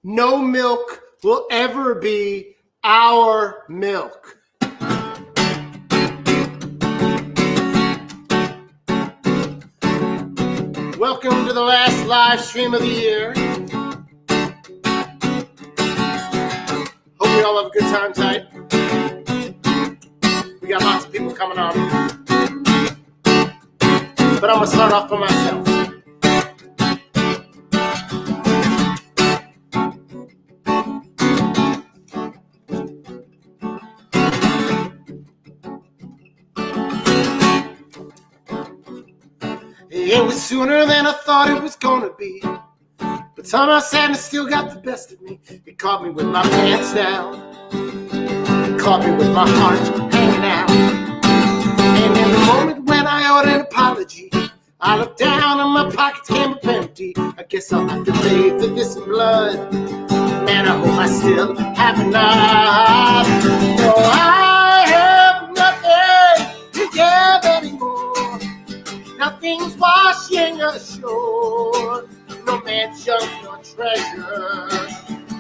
No milk will ever be our milk. Welcome to the last live stream of the year. Hope we all have a good time tonight. We got lots of people coming on. But I'm going to start off by myself. It was sooner than I thought it was gonna be, but somehow sadness still got the best of me. It caught me with my pants down, it caught me with my heart hanging out. And in the moment when I owed an apology, I looked down and my pockets came up empty. I guess I'll have to bathe in this blood. Man, I hope I still have enough. No, I have nothing to give anymore. Nothing's washing ashore. No man's junk nor treasure.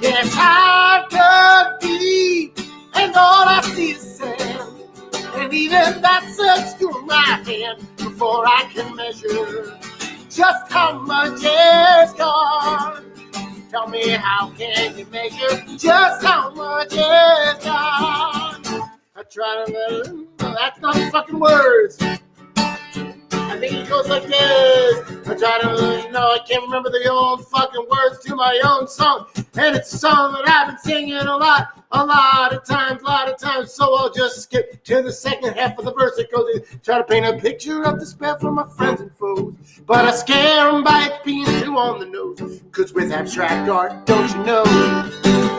Yes, I've dug deep, and all I see is sand. And even that slips through my hand before I can measure just how much is gone. Tell me, how can you measure just how much is gone? I try to let it, no, that's not fucking words. I think it goes like this. I try to, I can't remember the old fucking words to my own song. And it's a song that I've been singing a lot of times. So I'll just skip to the second half of the verse. It goes, try to paint a picture of despair for my friends and foes. But I scare them by it being too on the nose. Cause with abstract art, don't you know,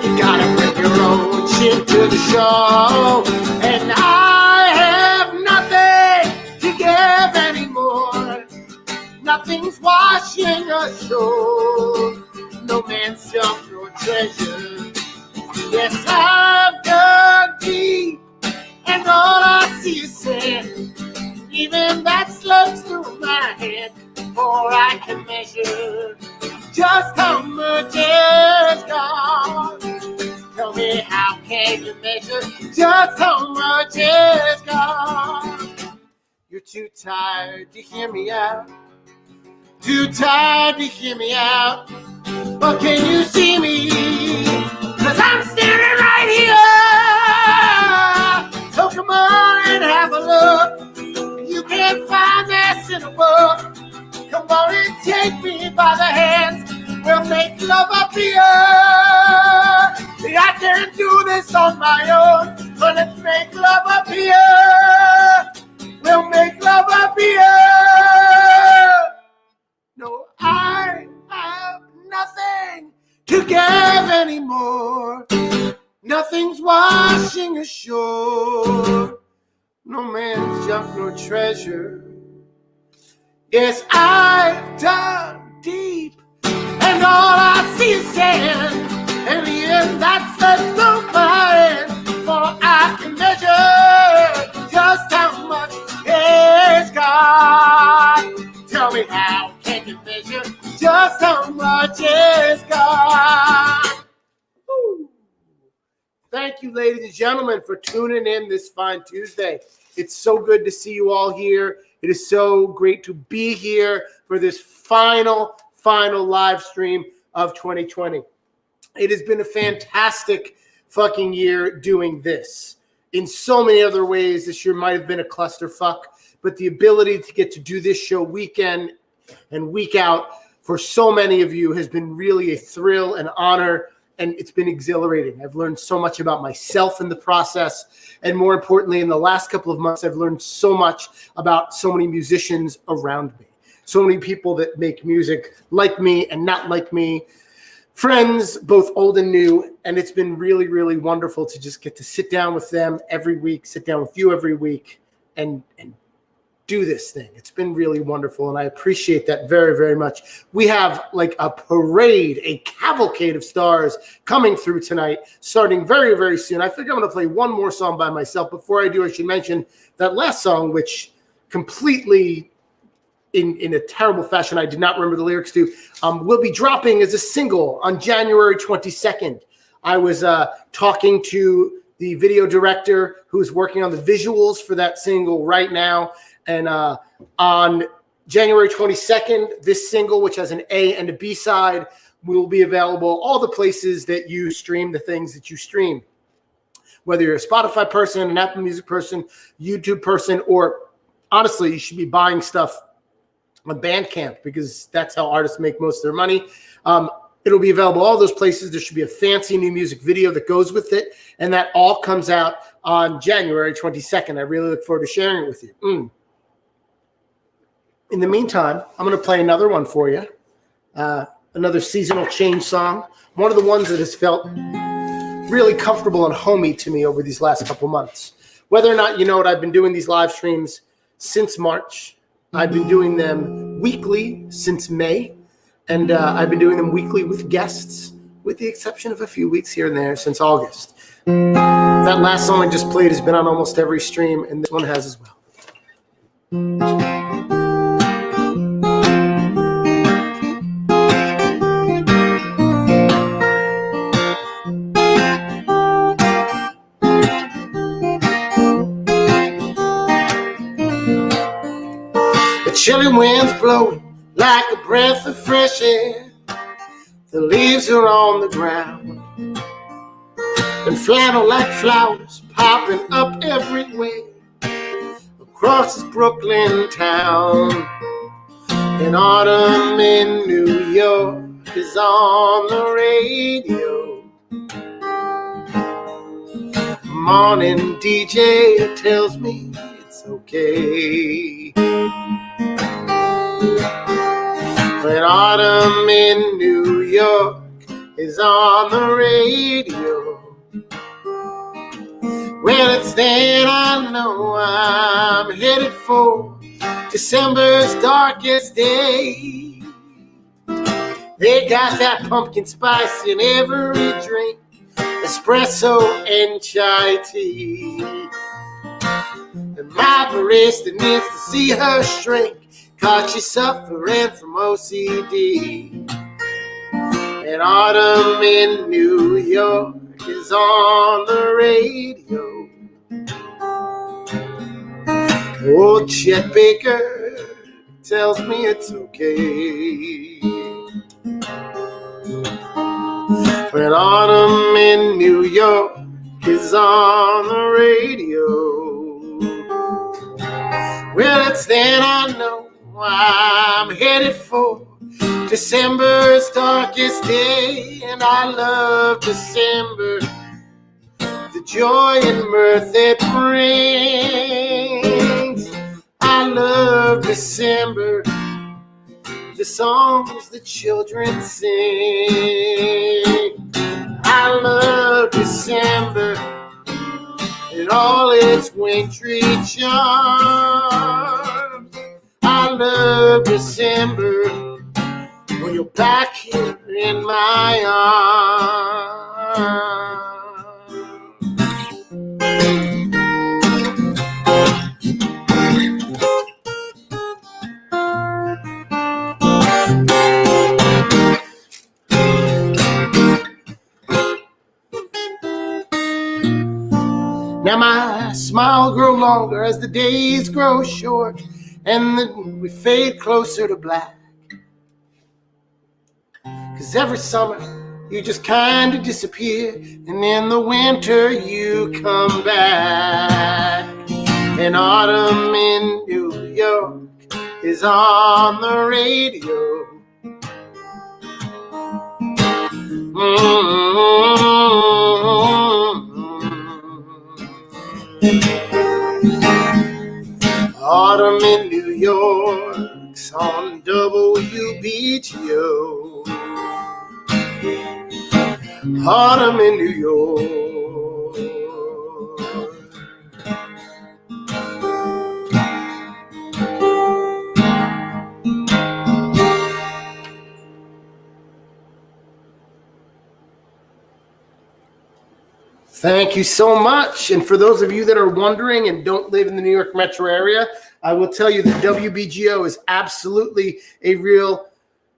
you gotta bring your own shit to the show. And I have nothing to give anymore. Nothing's washing ashore. No man's junk nor treasure. Yes, I've dug deep, and all I see is sand. Even that slips through my hand before I can measure just how much is gone. Tell me, how can you measure just how much is gone? You're too tired to hear me out. Too tired to hear me out. But can you see me? Cause I'm standing right here. So come on and have a look. You can't find this in a book. Come on and take me by the hands. We'll make love up here. I can't do this on my own. But let's make love up here. We'll make love up here. No, I have nothing to give anymore. Nothing's washing ashore. No man's junk nor treasure. Yes, I've dug deep, and all I see is sand. And even that's the mind, for I can measure just how much is gone. Tell me, how can you measure just how much is gone? Woo. Thank you, ladies and gentlemen, for tuning in this fine Tuesday. It's so good to see you all here. It is so great to be here for this final live stream of 2020. It has been a fantastic fucking year doing this. In so many other ways, this year might have been a clusterfuck, but the ability to get to do this show week in and week out for so many of you has been really a thrill and honor, and it's been exhilarating. I've learned so much about myself in the process, and more importantly, in the last couple of months, I've learned so much about so many musicians around me, so many people that make music like me and not like me, friends, both old and new, and it's been really, really wonderful to just get to sit down with them every week, sit down with you every week, and do this thing. It's been really wonderful, and I appreciate that very, very much. We have like a parade, a cavalcade of stars coming through tonight, starting very, very soon. I think I'm going to play one more song by myself. Before I do, I should mention that last song, which completely in a terrible fashion I did not remember the lyrics to, will be dropping as a single on January 22nd. I was talking to the video director who's working on the visuals for that single right now. And on January 22nd, this single, which has an A and a B side, will be available all the places that you stream the things that you stream. Whether you're a Spotify person, an Apple Music person, YouTube person, or honestly, you should be buying stuff on Bandcamp because that's how artists make most of their money. It'll be available all those places. There should be a fancy new music video that goes with it, and that all comes out on January 22nd. I really look forward to sharing it with you. In the meantime, I'm going to play another one for you, another seasonal change song, one of the ones that has felt really comfortable and homey to me over these last couple months. Whether or not you know it, I've been doing these live streams since March. I've been doing them weekly since May, and I've been doing them weekly with guests, with the exception of a few weeks here and there since August. That last song I just played has been on almost every stream, and this one has as well. The chilly wind's blowing like a breath of fresh air. The leaves are on the ground, and flannel like flowers popping up everywhere across this Brooklyn town. And autumn in New York is on the radio. Morning DJ tells me it's okay. When autumn in New York is on the radio, well, it's then I know I'm headed for December's darkest day. They got that pumpkin spice in every drink, espresso and chai tea. And my barista needs to see her shrink, 'cause she's suffering from OCD. And autumn in New York is on the radio. Old Chet Baker tells me it's okay. When autumn in New York is on the radio, well, it's then I know I'm headed for December's darkest day. And I love December, the joy and mirth it brings. I love December, the songs the children sing. I love December and all its wintry charms. I love December when you're back here in my arms. Now my smile grow longer as the days grow short, and we fade closer to black. 'Cause every summer you just kind of disappear, and in the winter you come back. And autumn in New York is on the radio. Autumn in New York's on WBGO. Autumn in New York. Thank you so much. And for those of you that are wondering and don't live in the New York metro area, I will tell you that WBGO is absolutely a real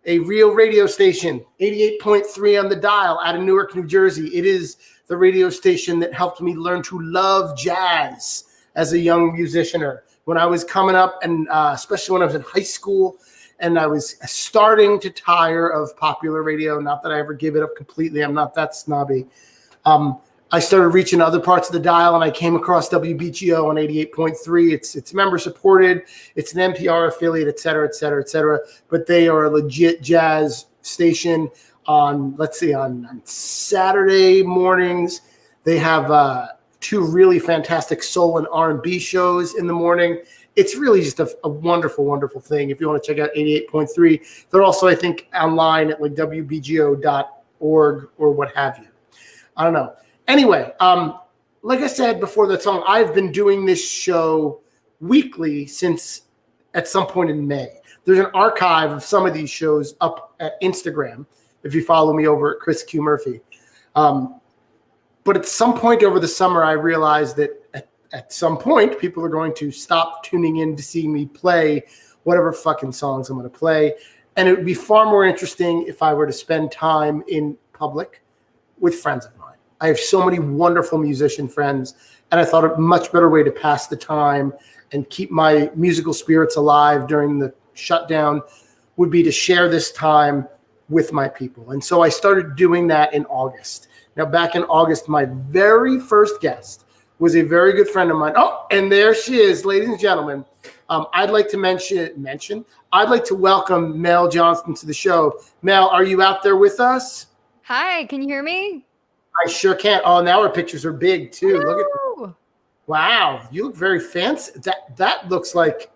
radio station. 88.3 on the dial out of Newark, New Jersey. It is the radio station that helped me learn to love jazz as a young musicianer. When I was coming up, and especially when I was in high school, and I was starting to tire of popular radio. Not that I ever give it up completely. I'm not that snobby. I started reaching other parts of the dial, and I came across WBGO on 88.3. It's member supported. It's an NPR affiliate, et cetera, et cetera, et cetera. But they are a legit jazz station on Saturday mornings. They have two really fantastic soul and R&B shows in the morning. It's really just a wonderful, wonderful thing. If you want to check out 88.3, they're also, I think, online at like wbgo.org or what have you. I don't know. Anyway, like I said before the song, I've been doing this show weekly since at some point in May. There's an archive of some of these shows up at Instagram if you follow me over at Chris Q Murphy. But at some point over the summer, I realized that at some point, people are going to stop tuning in to see me play whatever fucking songs I'm going to play. And it would be far more interesting if I were to spend time in public with friends of mine. I have so many wonderful musician friends, and I thought a much better way to pass the time and keep my musical spirits alive during the shutdown would be to share this time with my people. And so I started doing that in August. Now, back in August, my very first guest was a very good friend of mine. Oh, and there she is, ladies and gentlemen. I'd like to I'd like to welcome Mel Johnston to the show. Mel, are you out there with us? Hi, can you hear me? I sure can. Oh, now our pictures are big too. Hello. Look at that. Wow, you look very fancy. That looks like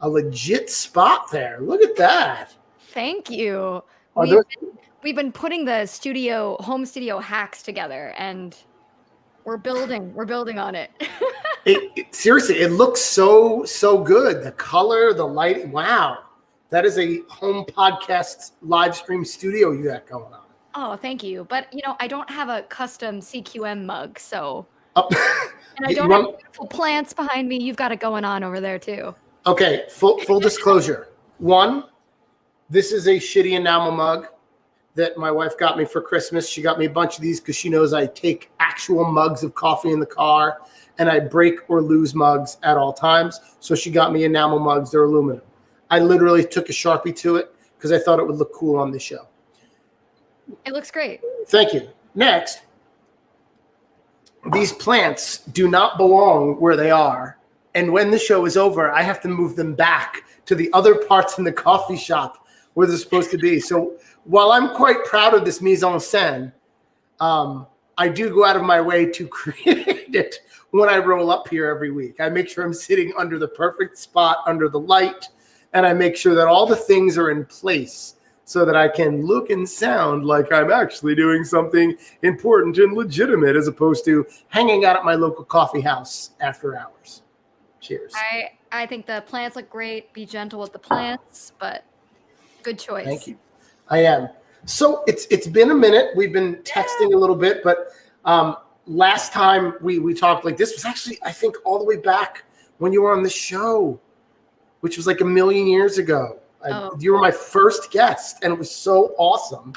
a legit spot there. Look at that. Thank you. We've been putting the home studio hacks together, and we're building on it. Seriously, it looks so good. The color, the light. Wow. That is a home podcast live stream studio you got going on. Oh, thank you. But, I don't have a custom CQM mug, so. Oh. And I don't have beautiful plants behind me. You've got it going on over there, too. Okay, full disclosure. One, this is a shitty enamel mug that my wife got me for Christmas. She got me a bunch of these because she knows I take actual mugs of coffee in the car and I break or lose mugs at all times. So she got me enamel mugs. They're aluminum. I literally took a Sharpie to it because I thought it would look cool on the show. It looks great. Thank you. Next, these plants do not belong where they are. And when the show is over, I have to move them back to the other parts in the coffee shop where they're supposed to be. So while I'm quite proud of this mise en scène, I do go out of my way to create it when I roll up here every week. I make sure I'm sitting under the perfect spot, under the light, and I make sure that all the things are in place so that I can look and sound like I'm actually doing something important and legitimate as opposed to hanging out at my local coffee house after hours. Cheers. I think the plants look great. Be gentle with the plants, but good choice. Thank you. I am. So it's been a minute. We've been texting a little bit, but last time we talked, like, this was actually, I think, all the way back when you were on the show, which was like a million years ago. You were my first guest, and it was so awesome.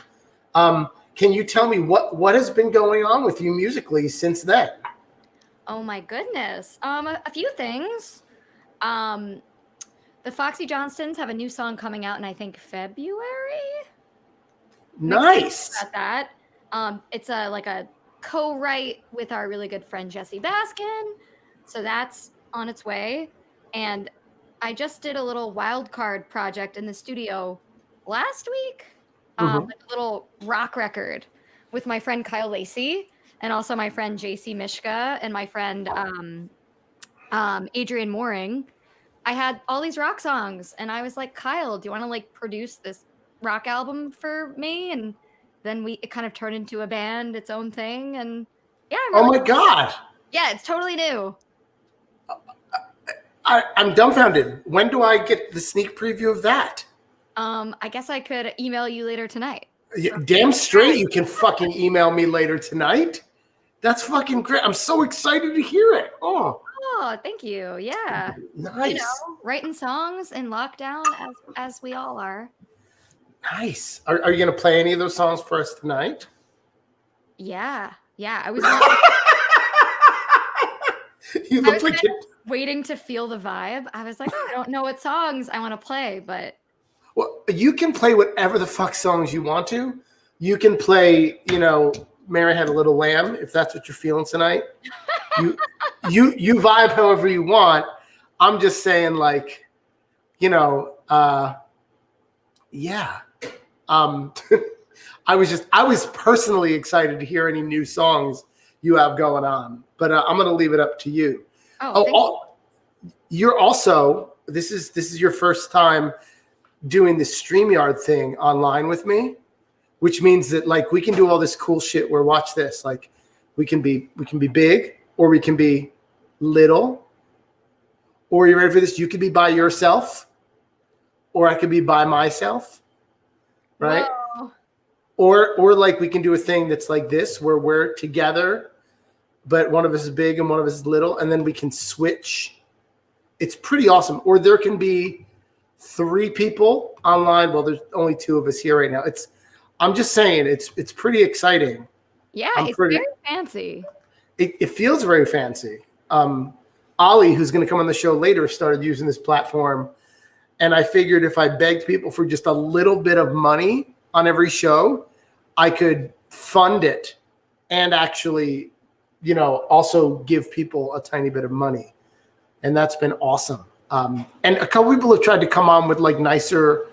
Can you tell me what has been going on with you musically since then? Oh my goodness. A few things. The Foxy Johnstons have a new song coming out in, I think, February. Nice. About that. It's a co-write with our really good friend Jesse Baskin. So that's on its way. And I just did a little wild card project in the studio last week. A little rock record with my friend Kyle Lacey and also my friend JC Mishka and my friend Adrian Mooring. I had all these rock songs and I was like, Kyle, do you want to produce this rock album for me? And then it kind of turned into a band, its own thing. And yeah. Oh my God. Yeah, it's totally new. I'm dumbfounded. When do I get the sneak preview of that? I guess I could email you later tonight. Damn straight you can fucking email me later tonight. That's fucking great. I'm so excited to hear it. Oh Oh, thank you. Yeah. Nice. Writing songs in lockdown as we all are. Nice. Are you going to play any of those songs for us tonight? Yeah. I was You look like it. waiting to feel the vibe. I was like, I don't know what songs I want to play, but Well, you can play whatever the fuck songs you want to. You can play, Mary Had a Little Lamb if that's what you're feeling tonight. You vibe however you want. I'm just saying, like, yeah. I was personally excited to hear any new songs you have going on, but I'm going to leave it up to you. You're also, this is your first time doing the StreamYard thing online with me, which means that like we can do all this cool shit where watch this, like we can be big or we can be little, or you ready for this? You could be by yourself or I could be by myself, right? Whoa. Or like we can do a thing that's like this where we're together, but one of us is big and one of us is little, and then we can switch. It's pretty awesome. Or there can be 3 people online. Well, there's only 2 of us here right now. I'm just saying it's pretty exciting. Yeah, it's very fancy. It feels very fancy. Ollie, who's going to come on the show later, started using this platform, and I figured if I begged people for just a little bit of money on every show, I could fund it and actually, also give people a tiny bit of money. And that's been awesome. And a couple people have tried to come on with like nicer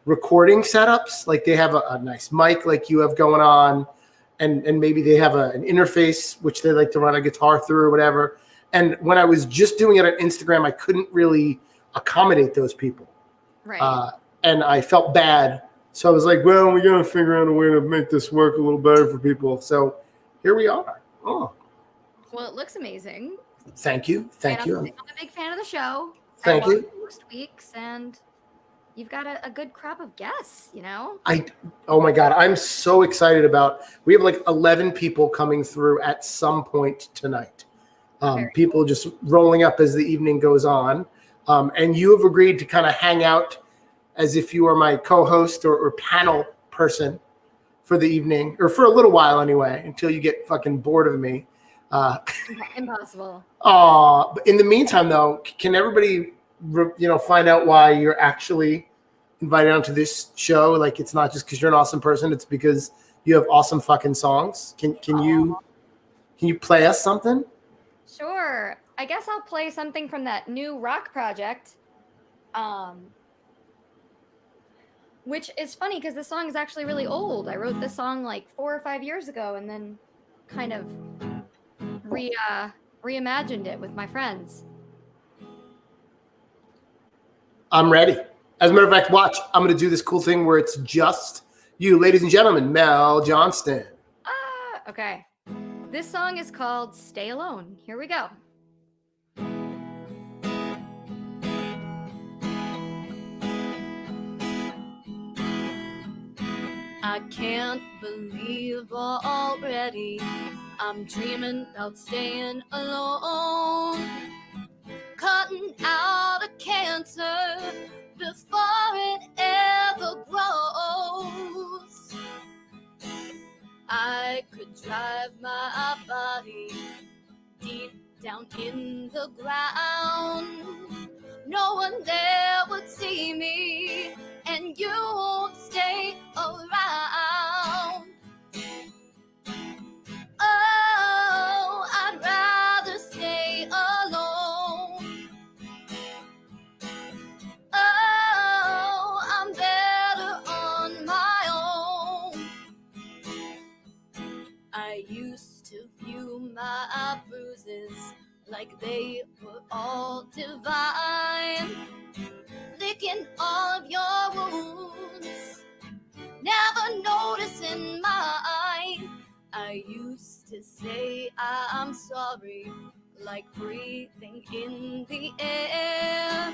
recording setups. Like they have a nice mic like you have going on. And maybe they have an interface, which they like to run a guitar through or whatever. And when I was just doing it on Instagram, I couldn't really accommodate those people. Right. And I felt bad. So I was like, well, we got to figure out a way to make this work a little better for people. So here we are. Oh. Well, it looks amazing. Thank you. Thank you. I'm a big fan of the show. Thank you. Most weeks, and you've got a good crop of guests, Oh my God. I'm so excited we have like 11 people coming through at some point tonight. People just rolling up as the evening goes on. And you have agreed to kind of hang out as if you are my co-host or panel person for the evening, or for a little while anyway, until you get fucking bored of me. Impossible. But in the meantime, though, can everybody, find out why you're actually invited onto this show? Like, it's not just because you're an awesome person; it's because you have awesome fucking songs. Can you play us something? Sure. I guess I'll play something from that new rock project. Which is funny because this song is actually really old. I wrote this song like 4 or 5 years ago, and then kind of reimagined it with my friends. I'm ready. As a matter of fact, watch. I'm going to do this cool thing where it's just you, ladies and gentlemen, Mel Johnston. Okay. This song is called Stay Alone. Here we go. I can't believe already I'm dreaming about staying alone, cutting out a cancer before it ever grows. I could drive my body deep down in the ground. No one there would see me, and you won't stay around. Oh, I'd rather stay alone. Oh, I'm better on my own. I used to view my bruises like they were all divine, licking all of your wounds, never noticing mine. I used to say I'm sorry, like breathing in the air.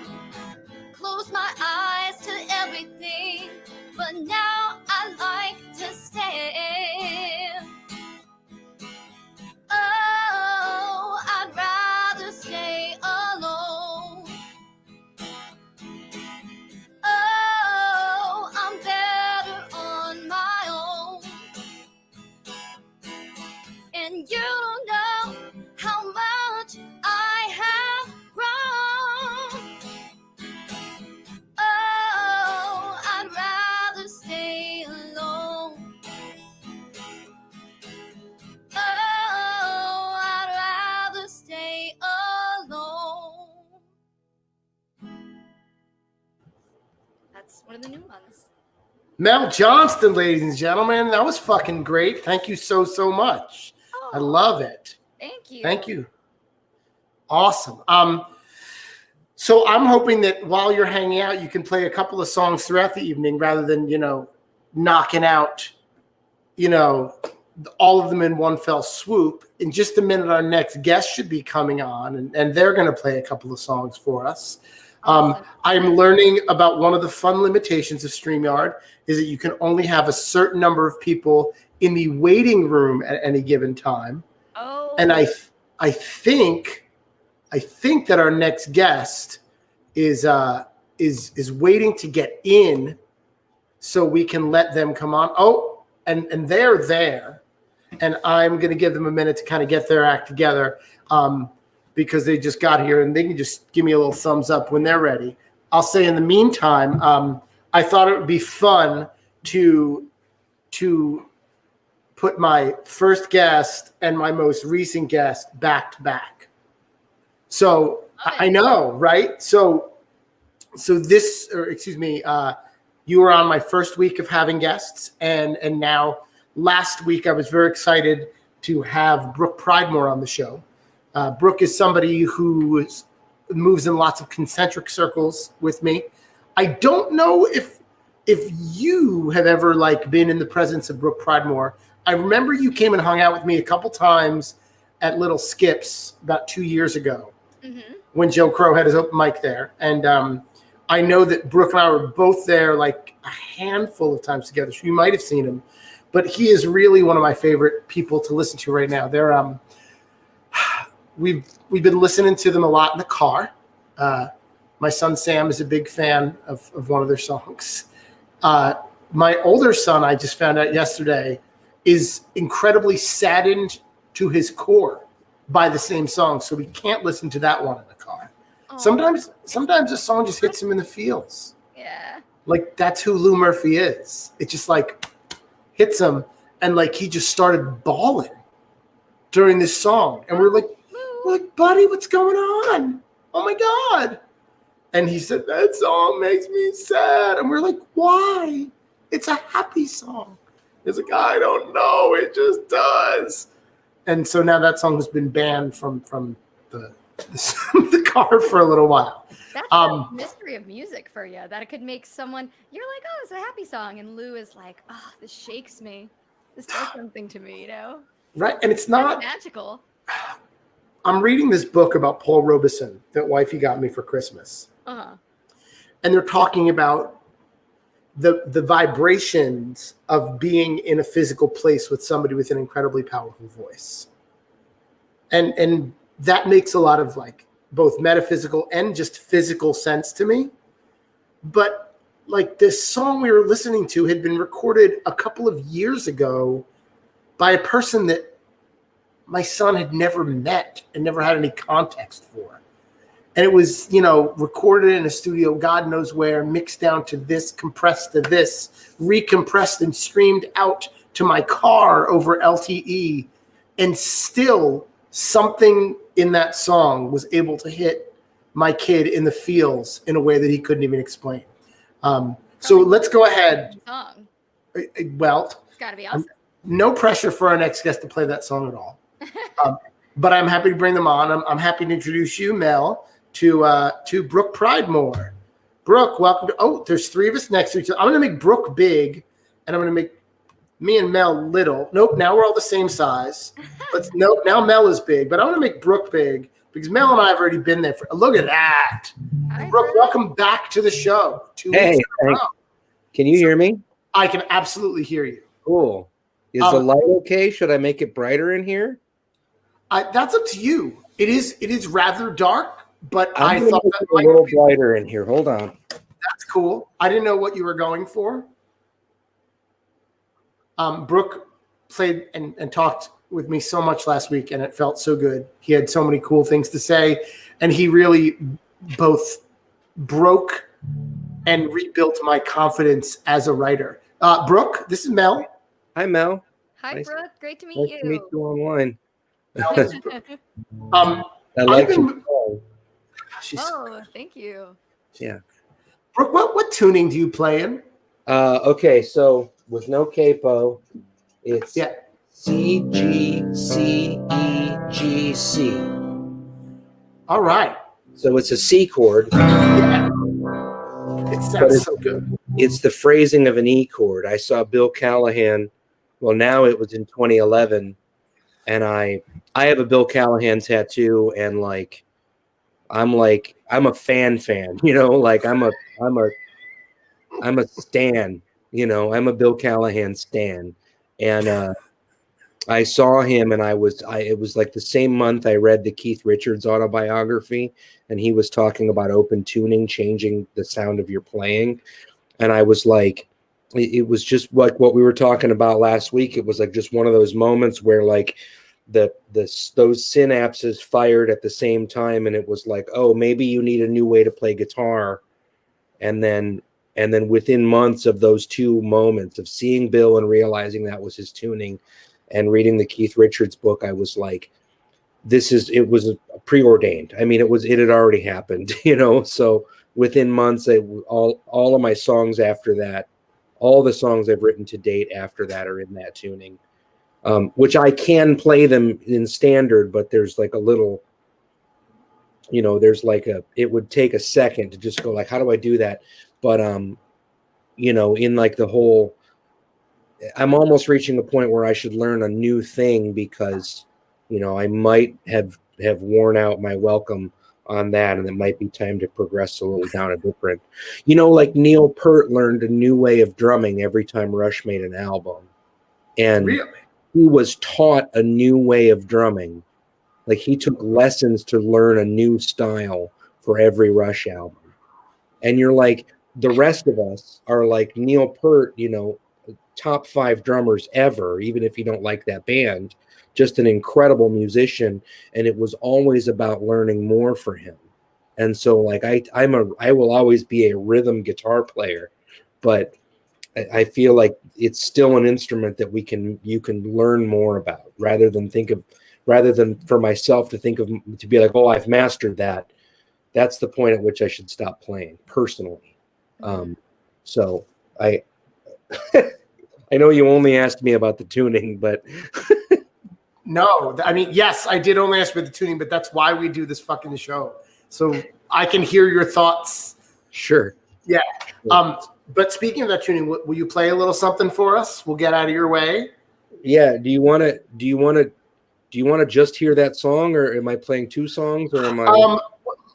Close my eyes to everything, but now I like to stare. Oh, I'd rather stay that's one of the new ones. Mel Johnston, ladies and gentlemen. That was fucking great. Thank you so much. Oh, I love it. Thank you. Thank you. Awesome. So I'm hoping that while you're hanging out, you can play a couple of songs throughout the evening rather than, knocking out, all of them in one fell swoop. In just a minute, our next guest should be coming on, and they're going to play a couple of songs for us. Awesome. I'm learning about one of the fun limitations of StreamYard is that you can only have a certain number of people in the waiting room at any given time. Oh. And I think that our next guest is waiting to get in so we can let them come on. Oh, and they're there. And I'm going to give them a minute to kind of get their act together because they just got here, and they can just give me a little thumbs up when they're ready. I'll say in the meantime, I thought it would be fun to put my first guest and my most recent guest back to back. So I know, right? So this, or excuse me, you were on my first week of having guests, and now last week I was very excited to have Brooke Pridemore on the show. Brooke is somebody who moves in lots of concentric circles with me. I don't know if you have ever been in the presence of Brooke Pridemore. I remember you came and hung out with me a couple times at Little Skips about 2 years ago when Joe Crow had his open mic there. And I know that Brooke and I were both there a handful of times together. So you might have seen him, but he is really one of my favorite people to listen to right now. They're we've been listening to them a lot in the car. My son Sam is a big fan of one of their songs. My older son, I just found out yesterday, is incredibly saddened to his core by the same song, so we can't listen to that one in the car. Oh. Sometimes a song just hits him in the feels. Yeah. That's who Lou Murphy is. It just hits him, and he just started bawling during this song, and we're like, buddy, what's going on? Oh my God. And he said, that song makes me sad. And we're like, why? It's a happy song. He's like, I don't know. It just does. And so now that song has been banned from the car for a little while. That's a mystery of music for you, that it could make someone, you're like, oh, it's a happy song. And Lou is like, oh, this shakes me. This does something to me, Right. And it's not magical. I'm reading this book about Paul Robeson that wifey got me for Christmas. And they're talking about the vibrations of being in a physical place with somebody with an incredibly powerful voice. And that makes a lot of both metaphysical and just physical sense to me. But this song we were listening to had been recorded a couple of years ago by a person that my son had never met and never had any context for. And it was, recorded in a studio, God knows where, mixed down to this, compressed to this, recompressed and streamed out to my car over LTE. And still something in that song was able to hit my kid in the feels in a way that he couldn't even explain. So let's go ahead. Song. Well, It's got to be awesome. No pressure for our next guest to play that song at all. But I'm happy to bring them on. I'm happy to introduce you, Mel, to Brooke Pridemore. Brooke, welcome to. There's three of us next to each other. I'm going to make Brooke big, and I'm going to make me and Mel little. Nope, now we're all the same size. Nope, now Mel is big, but I'm going to make Brooke big because Mel and I have already been there. Look at that. Hi, Brooke, welcome back to the show. 2 weeks in a row. Can you hear me? I can absolutely hear you. Cool. Is the light okay? Should I make it brighter in here? That's up to you. It is rather dark, but I I'm thought gonna that make it a little brighter in here. Hold on. That's cool. I didn't know what you were going for. Brooke played and talked with me so much last week, and it felt so good. He had so many cool things to say, and he really both broke and rebuilt my confidence as a writer. Brooke, this is Mel. Hi, Mel. Hi, Nice- Brooke. Great to meet Nice you. to meet you online. I I like I've your been- song. She's Oh, thank you. Yeah. Brooke, what tuning do you play in? Okay, so with no capo, it's Yeah. C G C E G C. All right. So it's a C chord. Yeah. It But sounds so good. it's the phrasing of an E chord. I saw Bill Callahan. Well, now it was in 2011, and I have a Bill Callahan tattoo, and I'm a fan, you know, like I'm a stan, you know, I'm a Bill Callahan stan, and I saw him, and it was like the same month I read the Keith Richards autobiography, and he was talking about open tuning, changing the sound of your playing. And I was like, it was just like what we were talking about last week. It was like just one of those moments where like those synapses fired at the same time. And it was like, oh, maybe you need a new way to play guitar. And then within months of those two moments of seeing Bill and realizing that was his tuning and reading the Keith Richards book, I was like, it was preordained. I mean, it had already happened, you know? So within months, all of my songs after that, all the songs I've written to date after that are in that tuning, which I can play them in standard, but there's like a little, you know, it would take a second to just go like, how do I do that? But, you know, in like the whole, I'm almost reaching a point where I should learn a new thing because, you know, I might have worn out my welcome on that, and it might be time to progress a little down a different, you know, like Neil Peart learned a new way of drumming every time Rush made an album, and Really? he was taught a new way of drumming. Like he took lessons to learn a new style for every Rush album. And you're like, the rest of us are like Neil Peart, you know, top 5 drummers ever, even if you don't like that band, just an incredible musician. And it was always about learning more for him. And so like I will always be a rhythm guitar player, but I feel like it's still an instrument that you can learn more about rather than for myself to be like, oh, I've mastered that. That's the point at which I should stop playing personally. So I I know you only asked me about the tuning, but No, I mean, yes, I did only ask for the tuning, but that's why we do this fucking show. So I can hear your thoughts. Sure. Yeah. But speaking of that tuning, will you play a little something for us? We'll get out of your way. Yeah. Do you want to just hear that song, or am I playing 2 songs, or am I?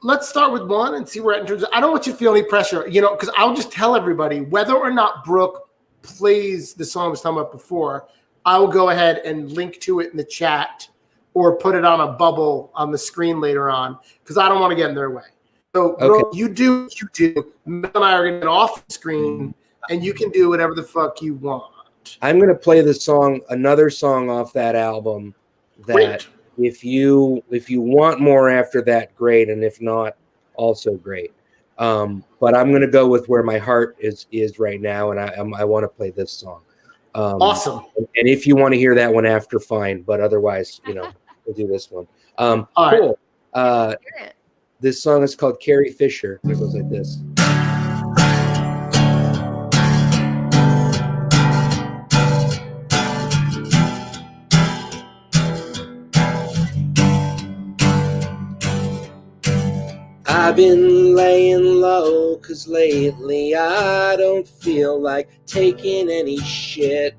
Let's start with one and see where it turns. I don't want you to feel any pressure, you know, because I'll just tell everybody whether or not Brooke plays the song I was talking about before. I will go ahead and link to it in the chat or put it on a bubble on the screen later on because I don't want to get in their way. So, Brooke, Okay. you do. Mel and I are going to get off the screen, and you can do whatever the fuck you want. I'm going to play another song off that album that Great. if you want more after that, great. And if not, also great. But I'm going to go with where my heart is right now. And I want to play this song. Awesome. And if you want to hear that one after, fine. But otherwise, you know, we'll do this one. Cool. Right. This song is called Carrie Fisher. It goes like this. I've been laying low 'cause lately I don't feel like taking any shit.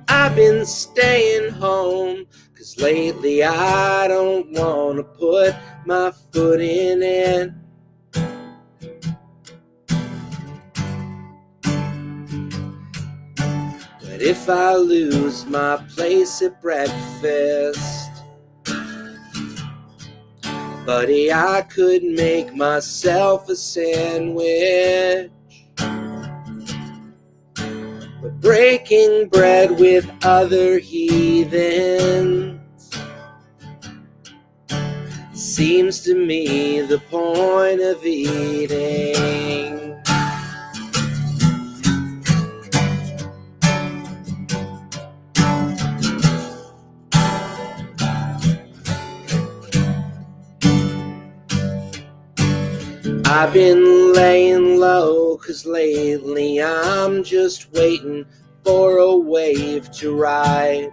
I've been staying home 'cause lately I don't want to put my foot in it. But if I lose my place at breakfast, buddy, I could make myself a sandwich. But breaking bread with other heathens seems to me the point of eating. I've been laying low, 'cause lately I'm just waiting for a wave to ride.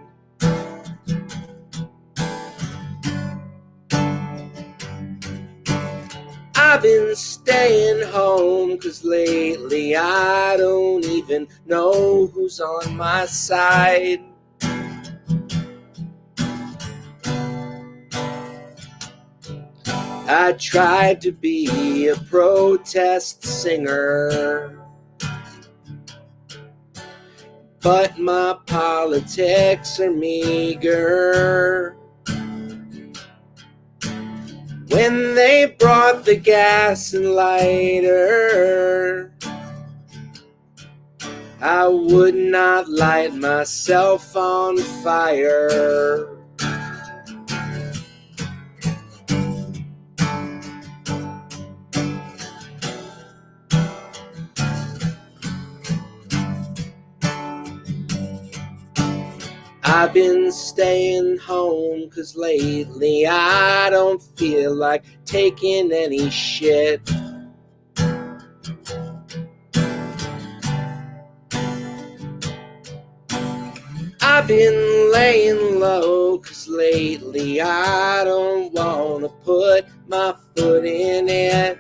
I've been staying home, 'cause lately I don't even know who's on my side. I tried to be a protest singer, but my politics are meager. When they brought the gas and lighter, I would not light myself on fire. I've been staying home, 'cause lately I don't feel like taking any shit. I've been laying low, 'cause lately I don't wanna put my foot in it.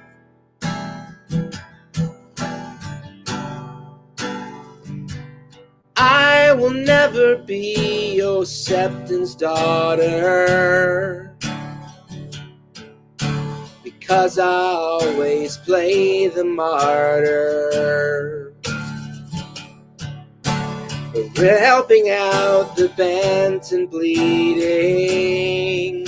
I will never be your Septon's daughter, because I always play the martyr. But we're helping out the bent and bleeding.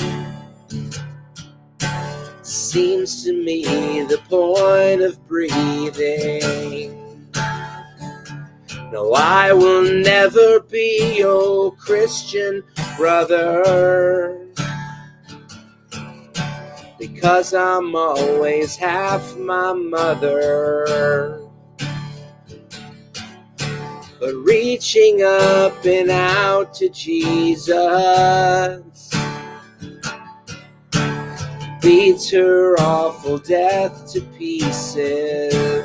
Seems to me the point of breathing. No, I will never be your Christian brother, because I'm always half my mother. But reaching up and out to Jesus beats her awful death to pieces.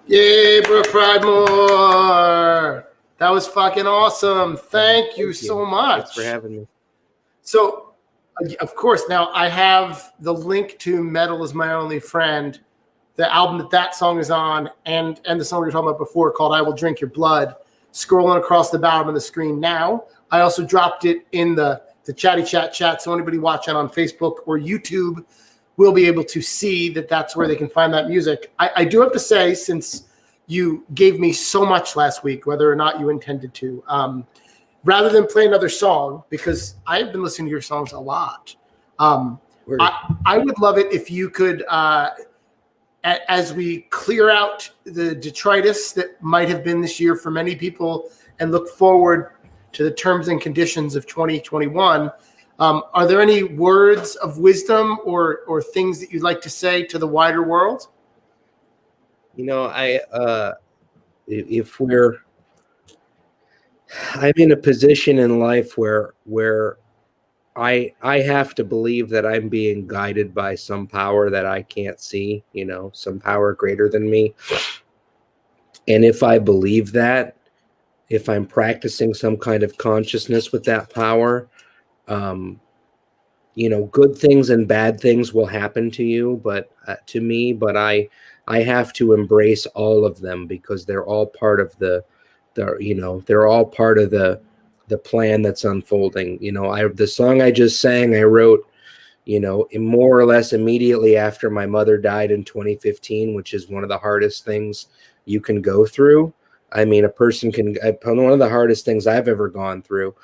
Yay, Brooke Pridemore. That was fucking awesome. Thank you so much. Thanks for having me. So, of course, now I have the link to Metal Is My Only Friend, the album that song is on, and the song we were talking about before called I Will Drink Your Blood, scrolling across the bottom of the screen now. I also dropped it in the Chatty Chat, so anybody watching on Facebook or YouTube will be able to see that that's where they can find that music. I do have to say, since you gave me so much last week, whether or not you intended to, rather than play another song, because I've been listening to your songs a lot, I would love it if you could, as we clear out the detritus that might have been this year for many people and look forward to the terms and conditions of 2021, are there any words of wisdom or things that you'd like to say to the wider world? You know, I'm in a position in life where I have to believe that I'm being guided by some power that I can't see, you know, some power greater than me. And if I believe that, if I'm practicing some kind of consciousness with that power, you know, good things and bad things will happen to you, but to me, but I have to embrace all of them, because they're all part of the you know, they're all part of the the plan that's unfolding. You know, the song I just sang, I wrote, you know, more or less immediately after my mother died in 2015, which is one of the hardest things you can go through. I mean, a person can, one of the hardest things I've ever gone through.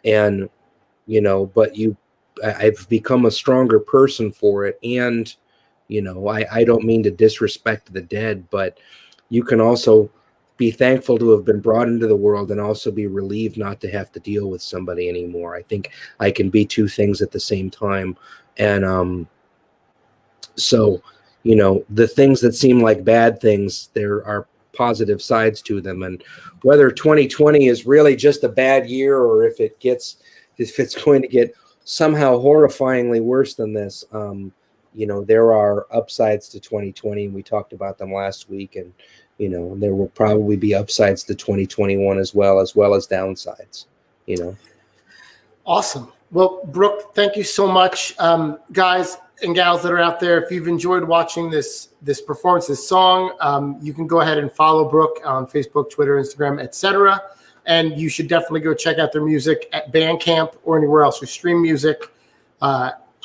And, you know, but I've become a stronger person for it. And, you know, I don't mean to disrespect the dead, but you can also be thankful to have been brought into the world and also be relieved not to have to deal with somebody anymore. I think I can be two things at the same time. And so, you know, the things that seem like bad things, there are positive sides to them. And whether 2020 is really just a bad year, or if it's going to get somehow horrifyingly worse than this, you know, there are upsides to 2020, and we talked about them last week. And, you know, there will probably be upsides to 2021 as well as downsides, you know. Awesome. Well, Brooke, thank you so much. Guys and gals that are out there, if you've enjoyed watching this performance, this song, you can go ahead and follow Brooke on Facebook, Twitter, Instagram, etc. And you should definitely go check out their music at Bandcamp or anywhere else you stream music.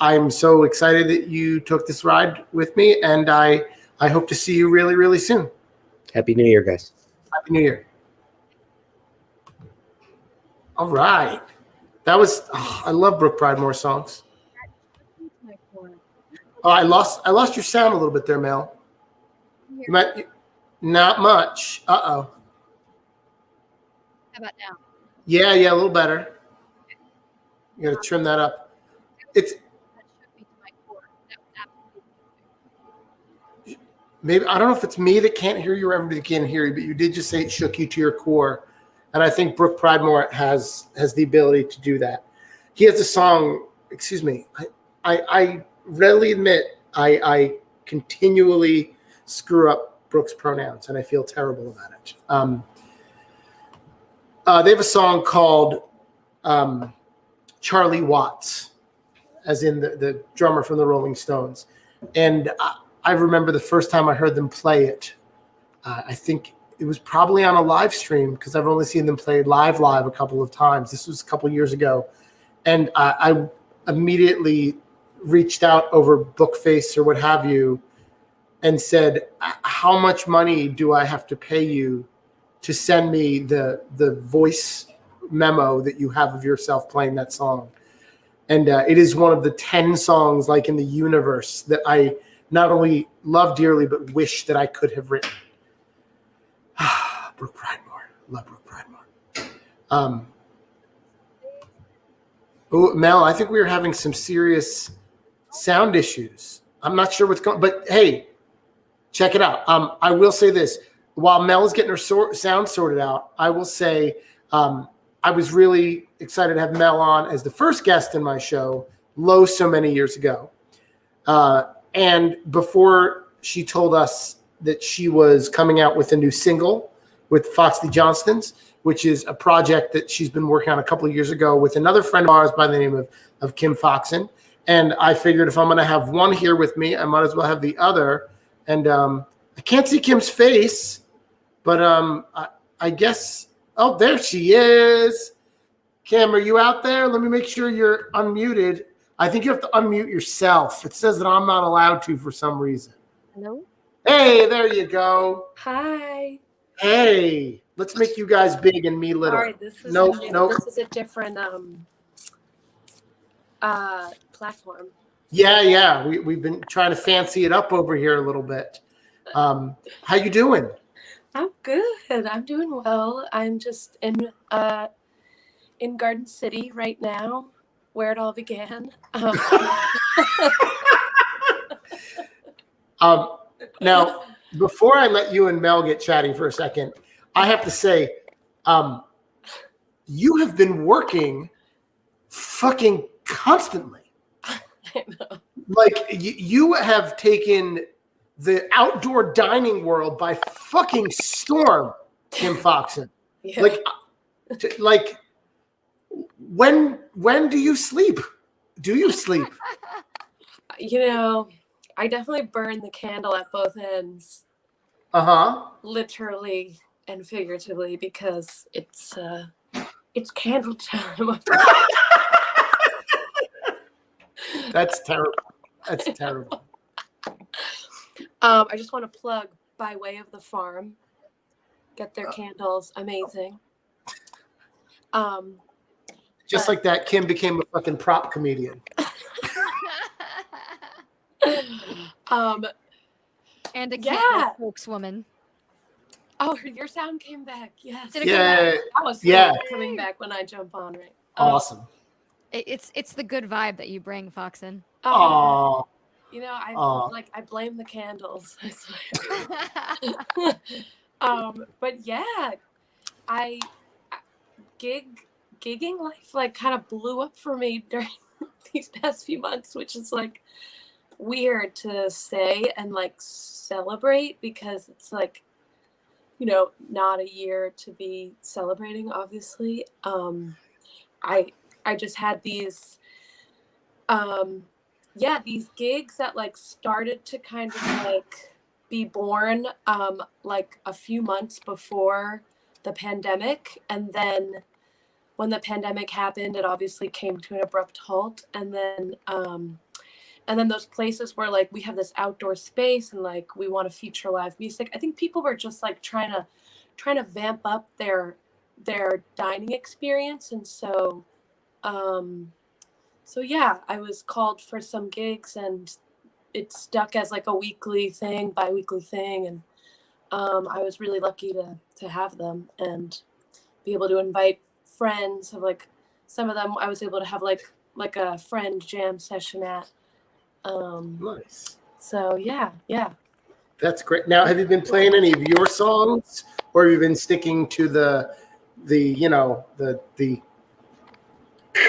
I'm so excited that you took this ride with me, and I hope to see you really, really soon. Happy New Year, guys. Happy New Year. All right. That was, I love Brooke Pridemore songs. Oh, I lost your sound a little bit there, Mel. Not much. Uh-oh. How about now? Yeah, a little better. You got to trim that up. Maybe, I don't know if it's me that can't hear you or everybody can't hear you, but you did just say it shook you to your core. And I think Brooke Pridemore has the ability to do that. He has a song, excuse me, I readily admit I continually screw up Brooke's pronouns, and I feel terrible about it. They have a song called Charlie Watts, as in the drummer from the Rolling Stones. And I remember the first time I heard them play it. I think it was probably on a live stream, because I've only seen them play live a couple of times. This was a couple years ago. And I immediately reached out over Bookface or what have you and said, how much money do I have to pay you to send me the voice memo that you have of yourself playing that song? And it is one of the 10 songs like in the universe that I not only love dearly, but wish that I could have written. Brooke Pridemore. Love Brooke Pridemore. Mel, I think we are having some serious sound issues. I'm not sure what's going on, but hey, check it out. I will say this. While Mel is getting her sound sorted out, I will say I was really excited to have Mel on as the first guest in my show, so many years ago. And before she told us that she was coming out with a new single with Foxley Johnston's, which is a project that she's been working on a couple of years ago with another friend of ours by the name of Kim Foxon. And I figured if I'm going to have one here with me, I might as well have the other. And I can't see Kim's face, but I guess, oh, there she is. Kim, are you out there? Let me make sure you're unmuted. I think you have to unmute yourself. It says that I'm not allowed to for some reason. Hello? Hey, there you go. Hi. Hey, let's make you guys big and me little. All right, this is this is a different platform. Yeah. We've been trying to fancy it up over here a little bit. How you doing? I'm good. I'm doing well. I'm just in Garden City right now, where it all began. Now, before I let you and Mel get chatting for a second, I have to say, you have been working fucking constantly. I know. Like, you have taken the outdoor dining world by fucking storm, Kim Foxon. Yeah. Like, when do you sleep? Do you sleep? You know, I definitely burn the candle at both ends. Uh-huh. Literally and figuratively, because it's It's candle time. That's terrible. That's terrible. I just want to plug By Way of the Farm. Get their candles. Amazing. Just like that, Kim became a fucking prop comedian. And a Yeah. spokeswoman. Oh, your sound came back. Yes. Did it come back? Yeah, I was Yeah. coming back when I jump on, right? awesome. It's the good vibe that you bring, Foxen. Oh, You know, Aw. I blame the candles. I swear. But yeah, I gigging life like kind of blew up for me during these past few months, which is like weird to say and like celebrate because it's like, you know, not a year to be celebrating, obviously. I just had these these gigs that like started to kind of like be born like a few months before the pandemic, and then when the pandemic happened it obviously came to an abrupt halt, and then those places where like we have this outdoor space and like we want to feature live music, I think people were just like trying to vamp up their dining experience, and so yeah, I was called for some gigs and it stuck as like a bi-weekly thing, and I was really lucky to have them and be able to invite friends. Of like some of them I was able to have like a friend jam session at. nice. So yeah. That's great. Now, have you been playing any of your songs, or have you been sticking to the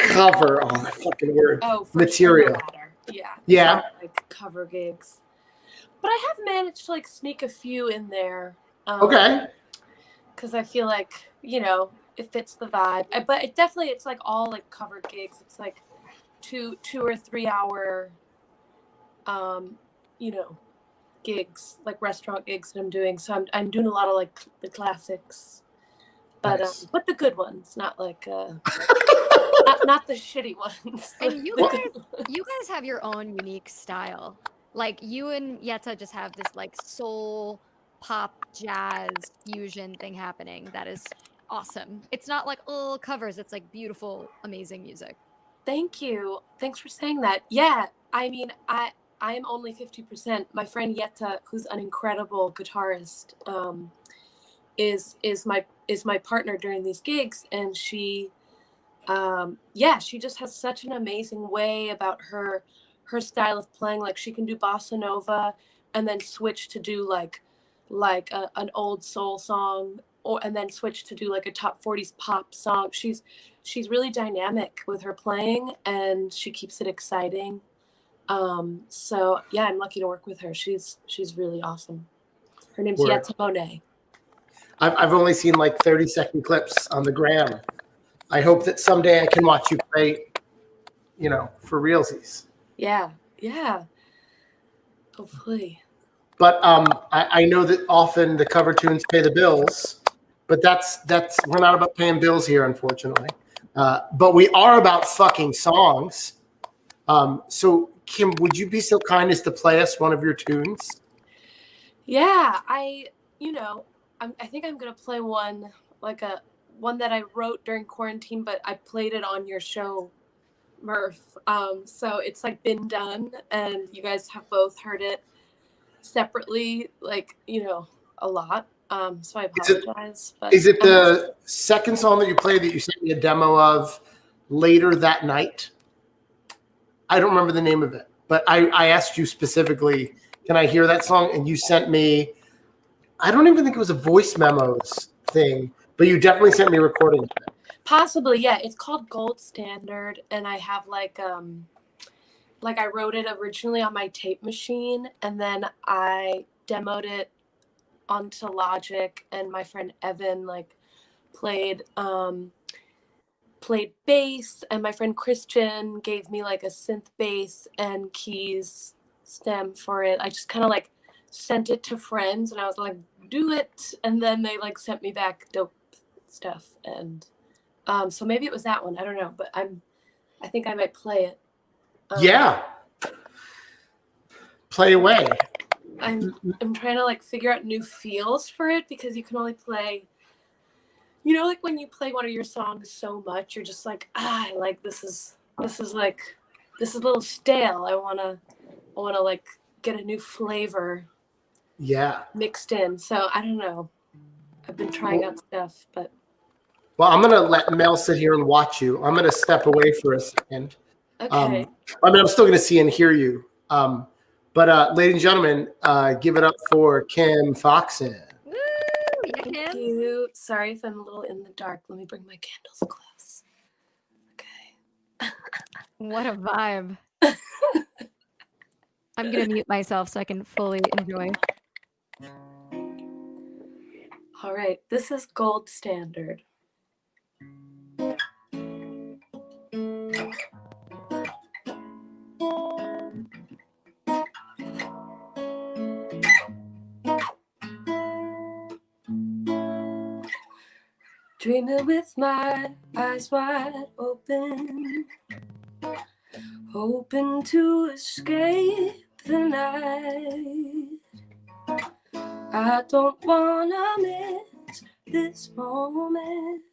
cover? Oh, that fucking word. Oh, for Material. Sure the latter. Yeah. Yeah. It's all, like cover gigs, but I have managed to like sneak a few in there. Okay. Because I feel like, you know, it fits the vibe. But it definitely, it's like all like covered gigs. It's like 2 or 3 hour, you know, gigs, like restaurant gigs that I'm doing. So I'm doing a lot of like the classics, but Nice. but the good ones, not like not the shitty ones. And you The good you guys have your own unique style. Like you and Yetta just have this like soul pop jazz fusion thing happening that is awesome. It's not like covers, it's like beautiful, amazing music. Thank you. Thanks for saying that. Yeah, I mean, I'm only 50%. My friend Yetta, who's an incredible guitarist, is my partner during these gigs, and she she just has such an amazing way about her style of playing. Like she can do bossa nova and then switch to do like an old soul song, and then switch to do like a top 40s pop song. She's really dynamic with her playing, and she keeps it exciting. So yeah, I'm lucky to work with her. She's really awesome. Her name's Word. Yetta Monet. I've only seen like 30-second clips on the gram. I hope that someday I can watch you play, you know, for realsies. Yeah. Hopefully. But I know that often the cover tunes pay the bills, but that's we're not about paying bills here, unfortunately. But we are about fucking songs. So Kim, would you be so kind as to play us one of your tunes? Yeah, I think I'm gonna play one that I wrote during quarantine, but I played it on your show, Murph. So it's like been done, and you guys have both heard it separately, like, you know, a lot. So I apologize. Is it the second song that you played that you sent me a demo of later that night? I don't remember the name of it, but I asked you specifically, can I hear that song? And you sent me, I don't even think it was a voice memos thing, but you definitely sent me a recording of it. Possibly, yeah. It's called Gold Standard, and I have like I wrote it originally on my tape machine, and then I demoed it onto Logic, and my friend Evan like played bass, and my friend Christian gave me like a synth bass and keys stem for it. I just kind of like sent it to friends, and I was like, do it, and then they like sent me back dope stuff, and So maybe it was that one. I don't know, but I think I might play it. Yeah. Play away. I'm trying to like figure out new feels for it because you can only play, you know, like when you play one of your songs so much, you're just like, I like this is a little stale. I wanna like get a new flavor Yeah. mixed in. So I don't know. I've been trying out stuff, but Well, I'm gonna let Mel sit here and watch you. I'm gonna step away for a second. okay. I mean, I'm still gonna see and hear you. But ladies and gentlemen, give it up for Kim Foxen. Woo! Yeah, Thank Kim. you. Sorry if I'm a little in the dark. Let me bring my candles close. Okay. What a vibe. I'm gonna mute myself so I can fully enjoy. All right. This is Gold Standard. Dreaming with my eyes wide open, hoping to escape the night. I don't wanna miss this moment.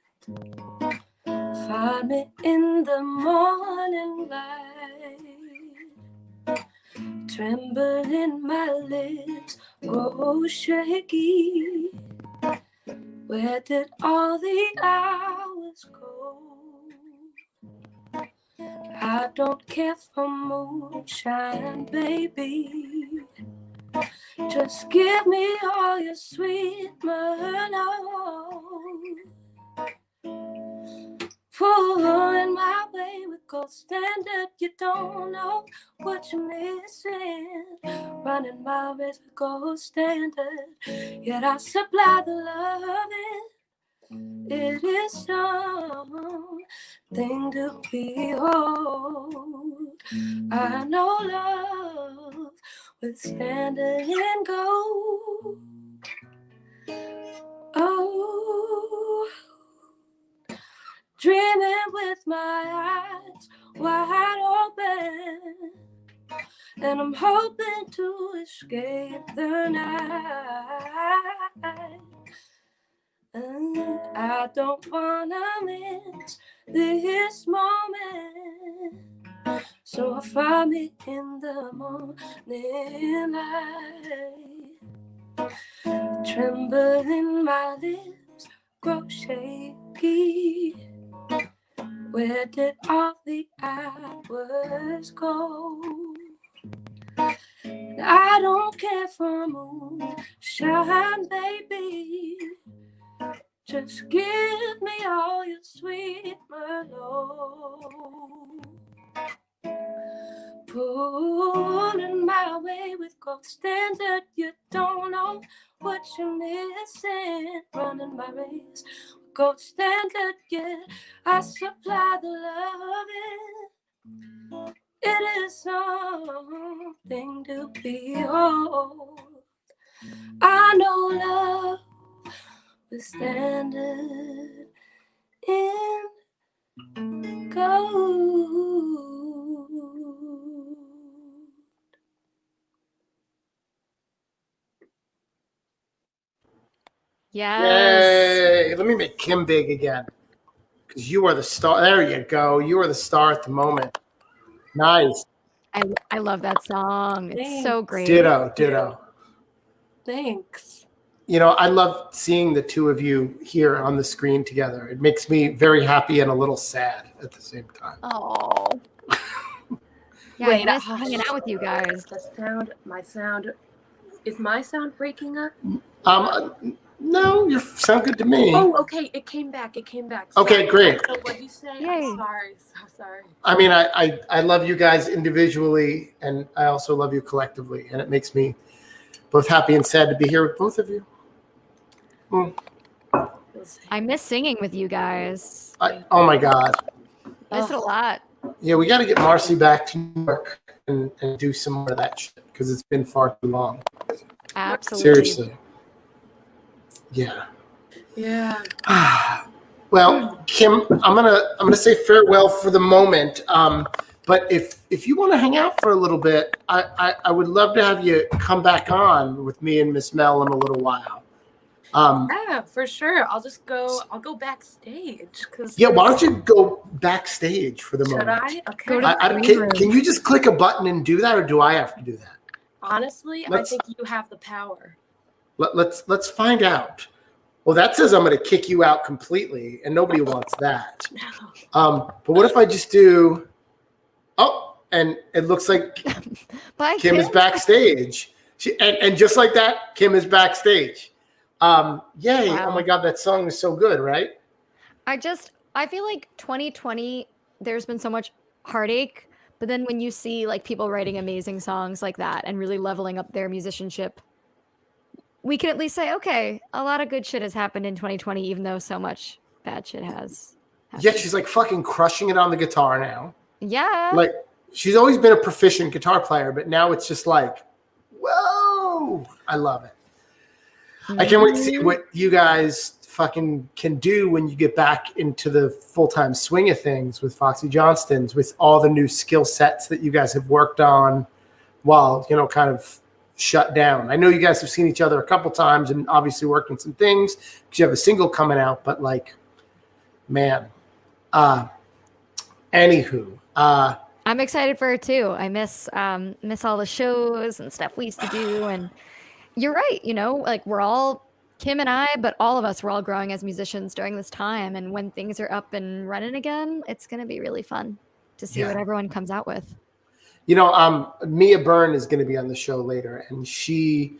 Find me in the morning light. Trembling, my lips grow shaky. Where did all the hours go? I don't care for moonshine, baby. Just give me all your sweet Merlot. Pulling my way with gold standard, you don't know what you're missing. Running my race with gold standard, yet I supply the loving. It is something to behold. I know love with standard in gold. Oh, dreaming with my eyes wide open, and I'm hoping to escape the night. And I don't wanna miss this moment, so find me in the morning light. Trembling, my lips grow shaky. Where did all the hours go? I don't care for moonshine, baby. Just give me all your sweet Merlot. Pulling my way with gold standard, you don't know what you're missing. Running my race with gold standard, yeah, I supply the loving. It is something to behold. I know love with standard in gold. Yes. Yay! Let me make Kim big again, because you are the star. There you go. You are the star at the moment. Nice. I love that song. It's so Thanks. great. Ditto. Thanks. You know, I love seeing the two of you here on the screen together. It makes me very happy and a little sad at the same time. Oh. Yeah, Wait, I miss hanging out with you guys. Is my sound breaking up? No, you sound good to me. Oh, okay, it came back. Okay, great. So what'd you say? Yay. I'm sorry, so sorry. I mean, I love you guys individually, and I also love you collectively, and it makes me both happy and sad to be here with both of you. I miss singing with you guys. Oh my God. Miss it a lot. Yeah, we got to get Marcy back to New York and do some more of that shit, because it's been far too long. Absolutely. Seriously. Yeah. Yeah. Well, Kim, I'm gonna say farewell for the moment. But if you want to hang out for a little bit, I would love to have you come back on with me and Miss Mel in a little while. Yeah, for sure. I'll go backstage. Yeah, why don't you go backstage for the Should moment? I? Okay. Go to the green room. Can you just click a button and do that, or do I have to do that? Honestly, I think you have the power. Let's find out. Well, that says I'm going to kick you out completely, and nobody wants that. But what if I just do? Oh, and it looks like Bye, Kim is backstage. And just like that, Kim is backstage. Yay! Wow. Oh my God, that song is so good, right? I feel like 2020, there's been so much heartache, but then when you see like people writing amazing songs like that and really leveling up their musicianship, we can at least say, okay, a lot of good shit has happened in 2020, even though so much bad shit has happened. Yeah, she's like fucking crushing it on the guitar now. Yeah. Like, she's always been a proficient guitar player, but now it's just like, whoa, I love it. I can't wait to see what you guys fucking can do when you get back into the full-time swing of things with Foxy Johnston's, with all the new skill sets that you guys have worked on while, kind of shut down. I know you guys have seen each other a couple times and obviously worked on some things because you have a single coming out, but like, man, anywho, I'm excited for it too. I miss all the shows and stuff we used to do. And you're right, like we're all, Kim and I, but all of us, we're all growing as musicians during this time. And when things are up and running again, it's going to be really fun to see what everyone comes out with. Mia Byrne is going to be on the show later, and she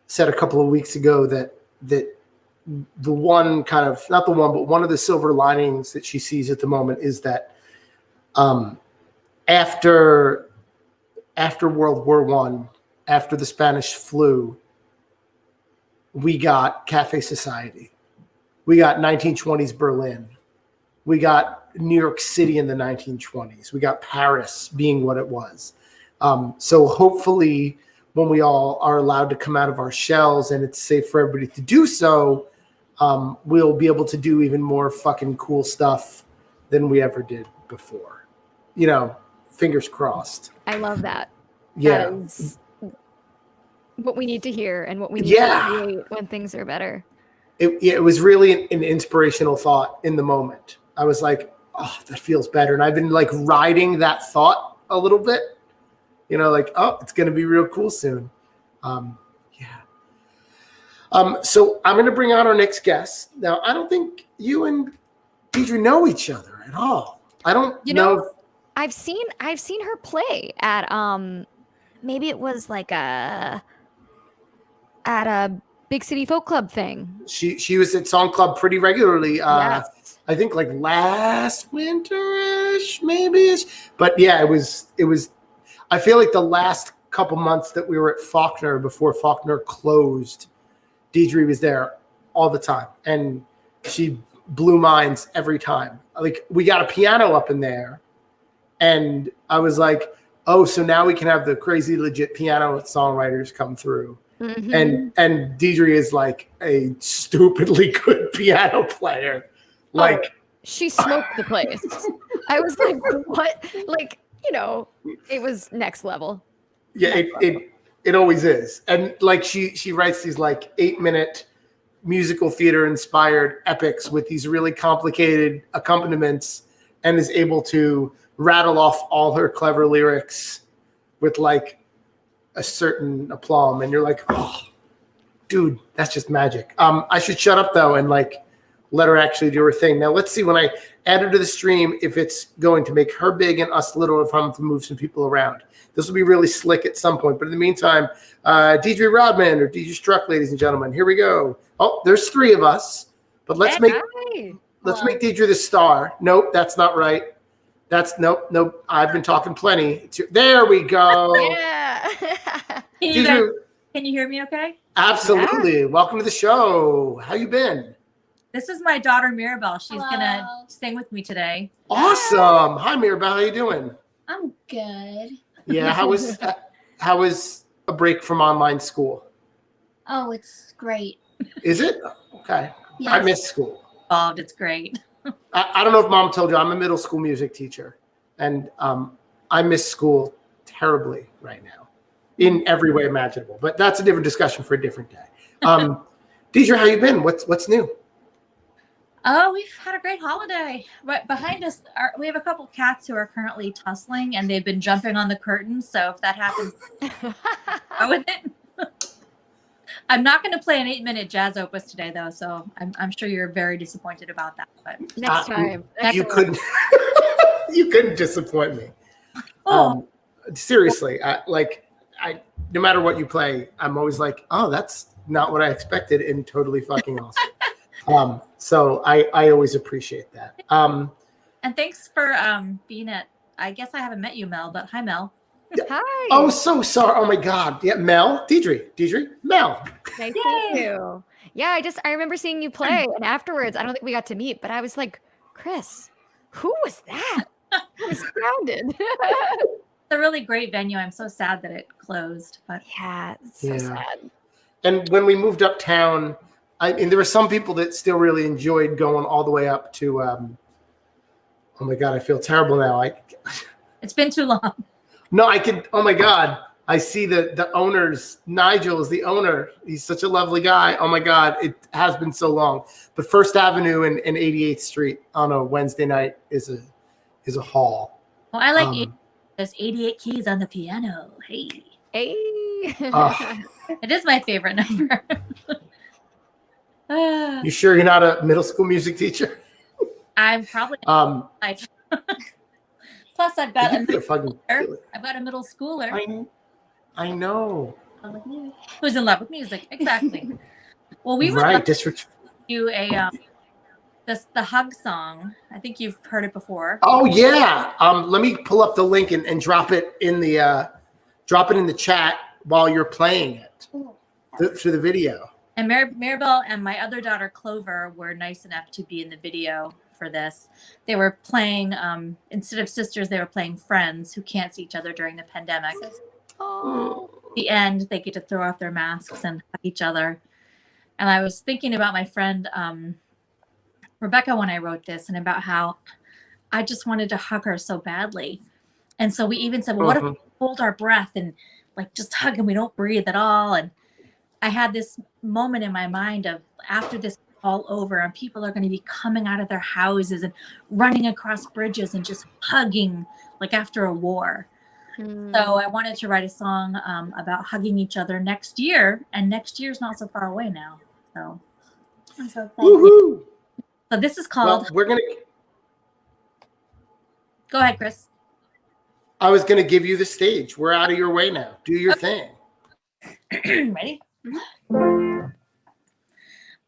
said a couple of weeks ago that the one kind of, not the one, but one of the silver linings that she sees at the moment is that after World War I, after the Spanish flu, we got Cafe Society. We got 1920s Berlin. We got New York City in the 1920s. We got Paris being what it was. So hopefully when we all are allowed to come out of our shells and it's safe for everybody to do so, we'll be able to do even more fucking cool stuff than we ever did before. Fingers crossed. I love that. Yeah. That is what we need to hear and what we need to create when things are better. It was really an inspirational thought in the moment. I was like, oh, that feels better. And I've been like riding that thought a little bit, like, oh, it's going to be real cool soon. So I'm going to bring on our next guest. Now, I don't think you and Deidre know each other at all. I don't know. I've seen her play at maybe it was like at a big city folk club thing. She was at Song Club pretty regularly. Yes. I think like last winter-ish, maybe-ish. But yeah, it was. I feel like the last couple months that we were at Faulkner before Faulkner closed, Deidre was there all the time, and she blew minds every time. Like, we got a piano up in there, and I was like, oh, so now we can have the crazy legit piano songwriters come through. Mm-hmm. And Deidre is like a stupidly good piano player. Like, she smoked the place. I was like, what? Like, it was next level. Yeah, it always is. And like she writes these like 8-minute musical theater inspired epics with these really complicated accompaniments, and is able to rattle off all her clever lyrics with like a certain aplomb, and you're like, oh, dude, that's just magic. I should shut up though and like let her actually do her thing. Now let's see, when I add her to the stream, if it's going to make her big and us little, if I'm going to move some people around. This will be really slick at some point. But in the meantime, Deidre Rodman or Deidre Struck, ladies and gentlemen, here we go. Oh, there's 3 of us, but let's make Deidre the star. Nope, that's not right. Nope. I've been talking plenty. There we go. Yeah. Can you hear me okay? Absolutely. Yeah. Welcome to the show. How you been? This is my daughter, Mirabelle. She's going to sing with me today. Awesome. Hi, Mirabelle. How you doing? I'm good. Yeah. How was a break from online school? Oh, it's great. Is it? Okay. Yes. I miss school. involved. It's great. I don't know if mom told you, I'm a middle school music teacher, and I miss school terribly right now in every way imaginable. But that's a different discussion for a different day. Deidre, how you been? What's new? Oh, we've had a great holiday. Right behind us, we have a couple cats who are currently tussling, and they've been jumping on the curtains. So if that happens, go with it. I'm not going to play an 8-minute jazz opus today, though, so I'm sure you're very disappointed about that. But Next time. You couldn't. You couldn't disappoint me. Seriously, no matter what you play, I'm always like, oh, that's not what I expected, and totally fucking awesome. So I always appreciate that. And thanks for being at. I guess I haven't met you, Mel, but hi, Mel. Hi. Oh, so sorry. Oh my God. Yeah, Mel, Deidre, Mel. Nice to meet you. Yeah, I remember seeing you play, and afterwards, I don't think we got to meet, but I was like, Chris, who was that? I was astounded. It's a really great venue. I'm so sad that it closed, but Yeah, it's so sad. And when we moved uptown, and there were some people that still really enjoyed going all the way up to. Oh my God, I feel terrible now. it's been too long. No, I could. Oh my God, I see the owners. Nigel is the owner. He's such a lovely guy. Oh my God, it has been so long. But First Avenue and 88th Street on a Wednesday night is a haul. Well, I like there's 88 keys on the piano. Hey. It is my favorite number. You sure you're not a middle school music teacher? I'm probably. Plus, I've got a middle schooler. I know. Who's in love with music? Exactly. Well, we were do a the hug song. I think you've heard it before. Oh yeah. Let me pull up the link and drop it in the chat while you're playing it through the video. And Maribel and my other daughter Clover were nice enough to be in the video for this. They were playing instead of sisters, they were playing friends who can't see each other during the pandemic. Oh. At the end, they get to throw off their masks and hug each other. And I was thinking about my friend Rebecca when I wrote this, and about how I just wanted to hug her so badly. And so we even said, well, what if we hold our breath and like just hug and we don't breathe at all? And I had this moment in my mind of after this is all over and people are going to be coming out of their houses and running across bridges and just hugging like after a war. So I wanted to write a song about hugging each other next year, and next year's not so far away now. So I'm so excited. Woohoo! So this is called. Well, we're gonna. Go ahead, Chris. I was gonna give you the stage. We're out of your way now. Do your thing. Ready?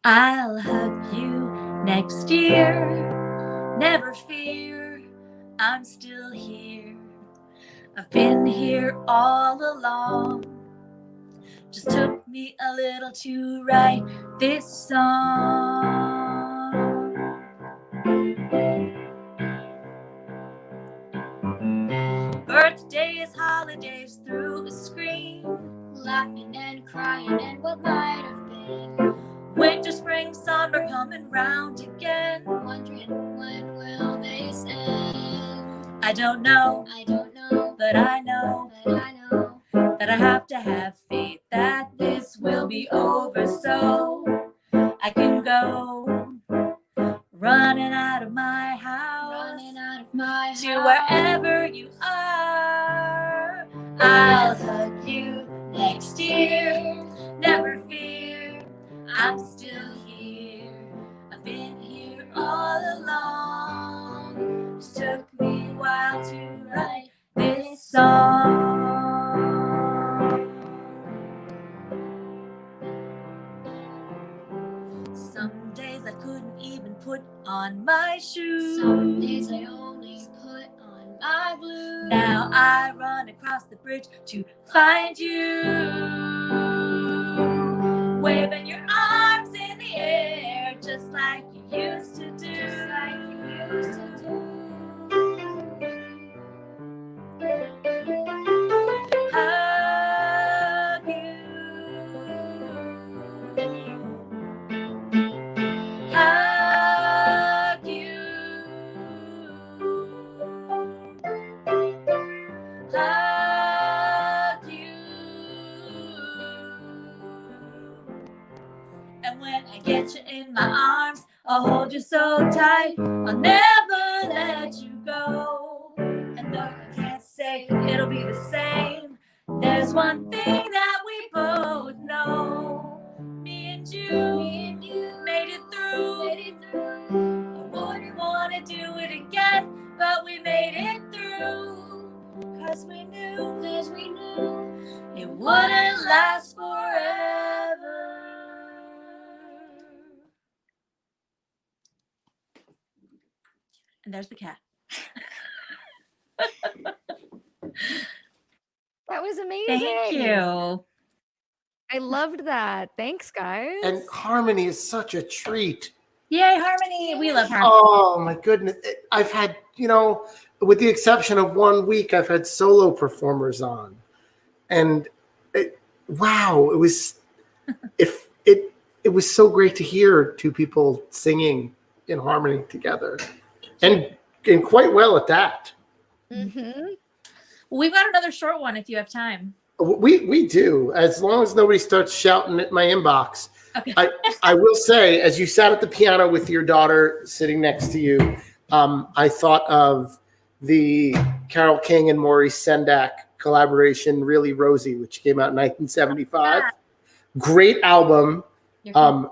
I'll hug you next year. Never fear, I'm still here. I've been here all along. Just took me a little to write this song. Birthdays, holidays through a screen, laughing and crying and what might have been. Winter, spring, summer coming round again, wondering when will this end. I don't know, but I know that I have to have faith that this will be over, so I can go running out of my house, to wherever you are. I'll hug you next year, never fear, I'm still here. I've been here all along. Just took me a while to write this song. Some days I couldn't even put on my shoes. Some days I only put on my blues. Now I run across the bridge to find you, waving your arms in the air just like you used to do. Hug you. Hug in my arms. I'll hold you so tight, I'll never let you go. And though I can't say it'll be the same, there's one thing that we both know. Me and you made it through. I wouldn't want to do it again, but we made it through. Cause we knew it wouldn't last forever. And there's the cat. That was amazing. Thank you. I loved that. Thanks, guys. And Harmony is such a treat. Yay, Harmony. We love Harmony. Oh my goodness. I've had, with the exception of 1 week, I've had solo performers on. And wow, it was it was so great to hear two people singing in harmony together. And quite well at that. Mm-hmm. We've got another short one if you have time. We do, as long as nobody starts shouting at my inbox. Okay. I will say, as you sat at the piano with your daughter sitting next to you, I thought of the Carole King and Maurice Sendak collaboration, Really Rosie, which came out in 1975. Yeah. Great album. You're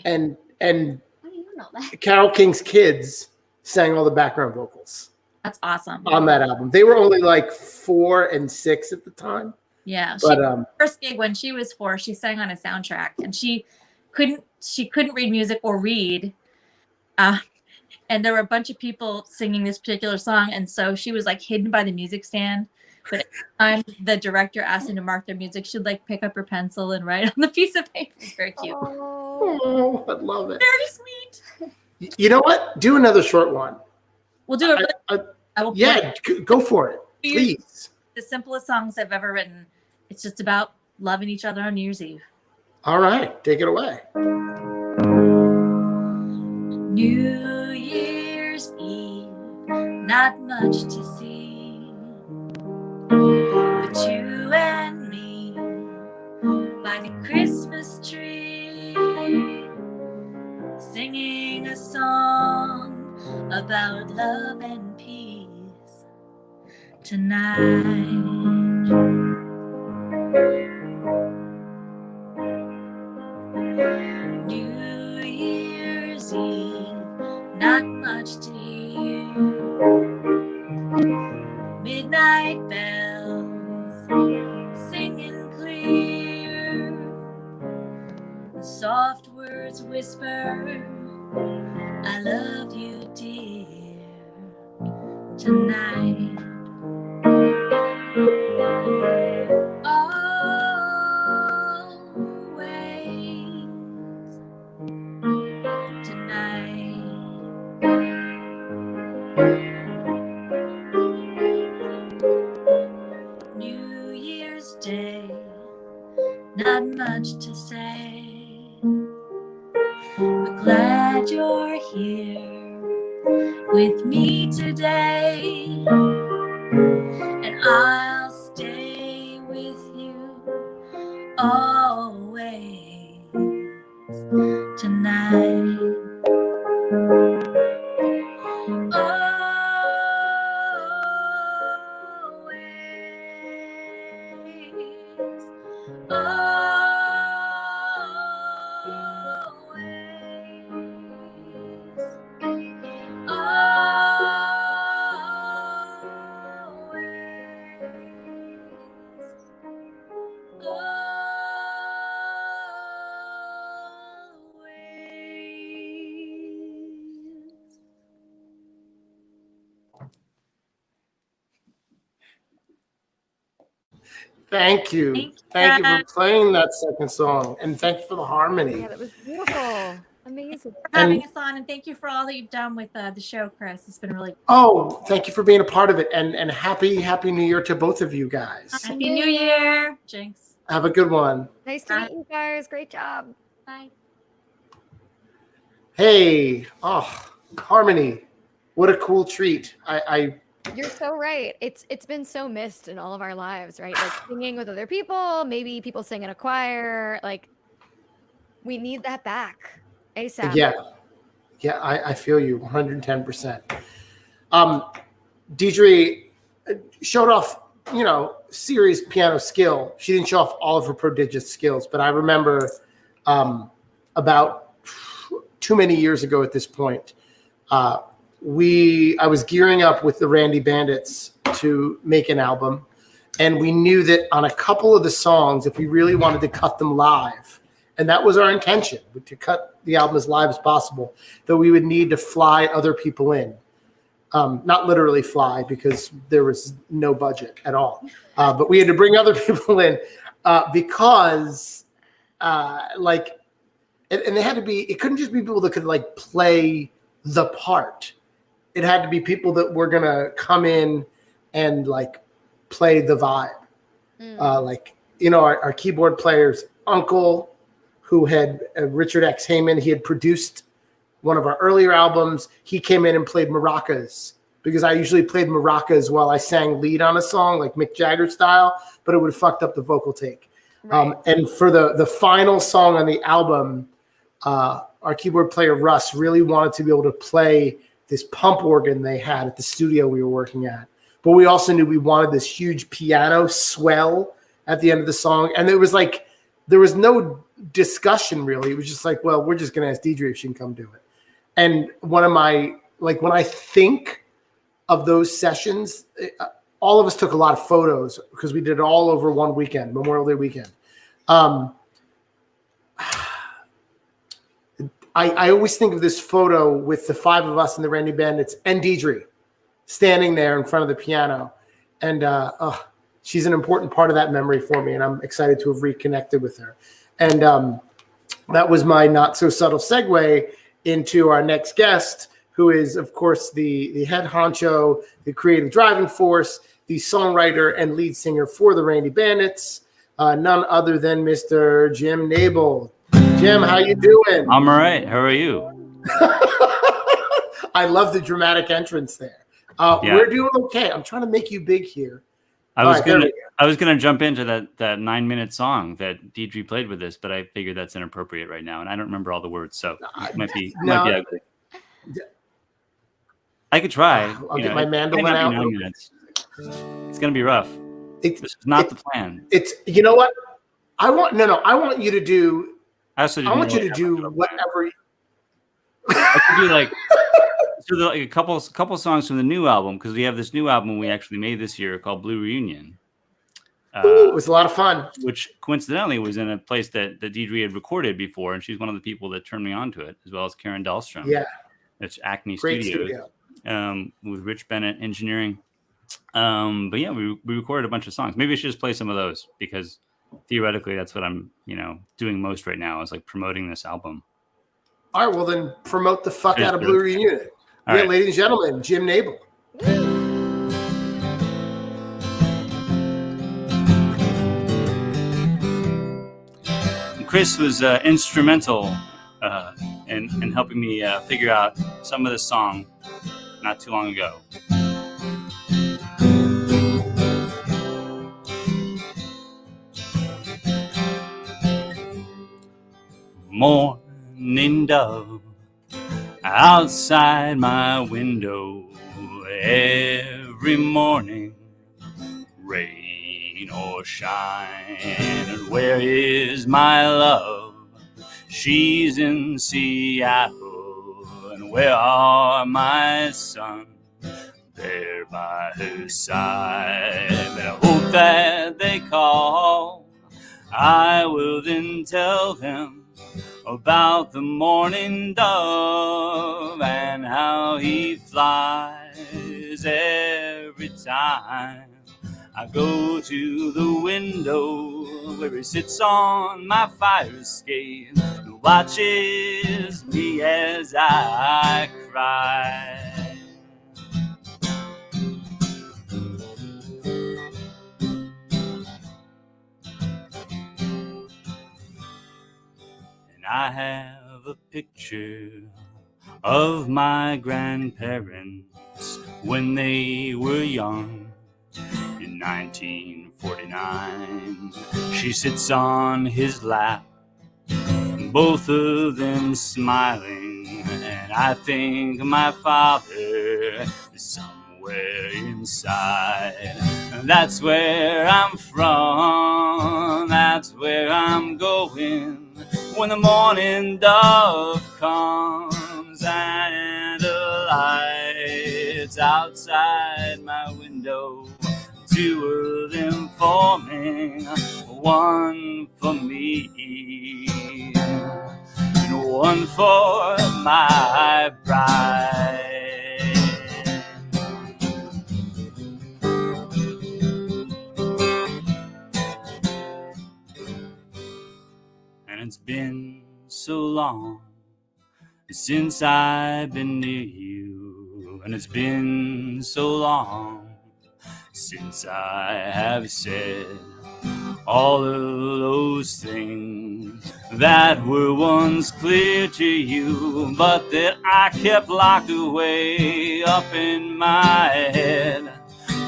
And How do you know that? Carole King's kids sang all the background vocals That's awesome. on that album. They were only like 4 and 6 at the time. Yeah. But First gig when she was 4, she sang on a soundtrack, and she couldn't read music or read. And there were a bunch of people singing this particular song, and so she was like hidden by the music stand. But every time the director asked them to mark their music, she'd like pick up her pencil and write on the piece of paper. It's very cute. Oh, I love it. Very sweet. You know what? Do another short one. We'll do it. I will play Yeah, go for it, please. the simplest songs I've ever written. It's just about loving each other on New Year's Eve. All right, take it away. New Year's Eve, not much to see, but you and me by the Christmas tree, singing a song about love and peace tonight. New Year's Eve, not much to hear. Midnight bells singing clear. Soft words whisper, I love you, dear, tonight. New Year's Day, not much to say, but glad you're here with me today, and I'll stay with you always tonight. Thank you. Thank you for playing that second song, and thank you for the harmony. Yeah, that was beautiful. Amazing. For having us on, and thank you for all that you've done with the show, Chris. It's been really Oh, thank you for being a part of it, and happy New Year to both of you guys. Happy New Year, Jinx. Have a good one. Nice to meet you guys. Great job. Bye. Hey, harmony, what a cool treat. You're so right. It's been so missed in all of our lives, right? Like singing with other people, maybe people sing in a choir. Like we need that back. ASAP. Yeah, I feel you 110%. Deidre showed off, serious piano skill. She didn't show off all of her prodigious skills, but I remember about too many years ago at this point, I was gearing up with the Randy Bandits to make an album, and we knew that on a couple of the songs, if we really wanted to cut them live, and that was our intention, to cut the album as live as possible, that we would need to fly other people in. Not literally fly, because there was no budget at all. But we had to bring other people in because, and they had to be, it couldn't just be people that could play the part. It had to be people that were going to come in and play the vibe. Our keyboard player's uncle, who had Richard X. Heyman, he had produced one of our earlier albums. He came in and played maracas, because I usually played maracas while I sang lead on a song, like Mick Jagger style, but it would have fucked up the vocal take. Right. And for the final song on the album, our keyboard player, Russ, really wanted to be able to play this pump organ they had at the studio we were working at. But we also knew we wanted this huge piano swell at the end of the song. And it was there was no discussion really. It was just well, we're just going to ask Deidre if she can come do it. And one of my, when I think of those sessions, all of us took a lot of photos because we did it all over one weekend, Memorial Day weekend. I always think of this photo with the five of us and the Randy Bandits and Deidre standing there in front of the piano. And she's an important part of that memory for me, and I'm excited to have reconnected with her. And that was my not so subtle segue into our next guest, who is, of course, the head honcho, the creative driving force, the songwriter and lead singer for the Randy Bandits, none other than Mr. Jim Nabel. Jim, how you doing? I'm all right. How are you? I love the dramatic entrance there. We're doing okay. I'm trying to make you big here. I was gonna jump into that 9-minute song that Deidre played with us, but I figured that's inappropriate right now, and I don't remember all the words, so it might be ugly. I could try. I'll get my mandolin out. 9 minutes. It's gonna be rough. This is not the plan. It's what I want. I want you to do. I want you to do whatever. I could do a couple songs from the new album, because we have this new album we actually made this year called Blue Reunion. It was a lot of fun. Which coincidentally was in a place that Deidre had recorded before, and she's one of the people that turned me on to it, as well as Karen Dahlstrom. Yeah, it's Acme Great Studios, with Rich Bennett engineering. But yeah, we recorded a bunch of songs. Maybe I should just play some of those, because theoretically that's what I'm doing most right now, is promoting this album. All right, well then promote the fuck out of Blue Reunion. Right. Ladies and gentlemen, Jim Nabel. Chris was instrumental in helping me figure out some of this song not too long ago. Morning dove outside my window every morning, rain or shine. And where is my love? She's in Seattle. And where are my sons? There by her side. But I hope that they call. I will then tell them about the morning dove and how he flies every time I go to the window where he sits on my fire escape and watches me as I cry. I have a picture of my grandparents when they were young. In 1949, she sits on his lap. both of them smiling, and I think my father is somewhere inside. That's where I'm from, that's where I'm going. When the morning dove comes and the lights outside my window, two of them forming, one for me and one for my bride. And it's been so long since I've been near you, and it's been so long since I have said all of those things that were once clear to you, but that I kept locked away up in my head.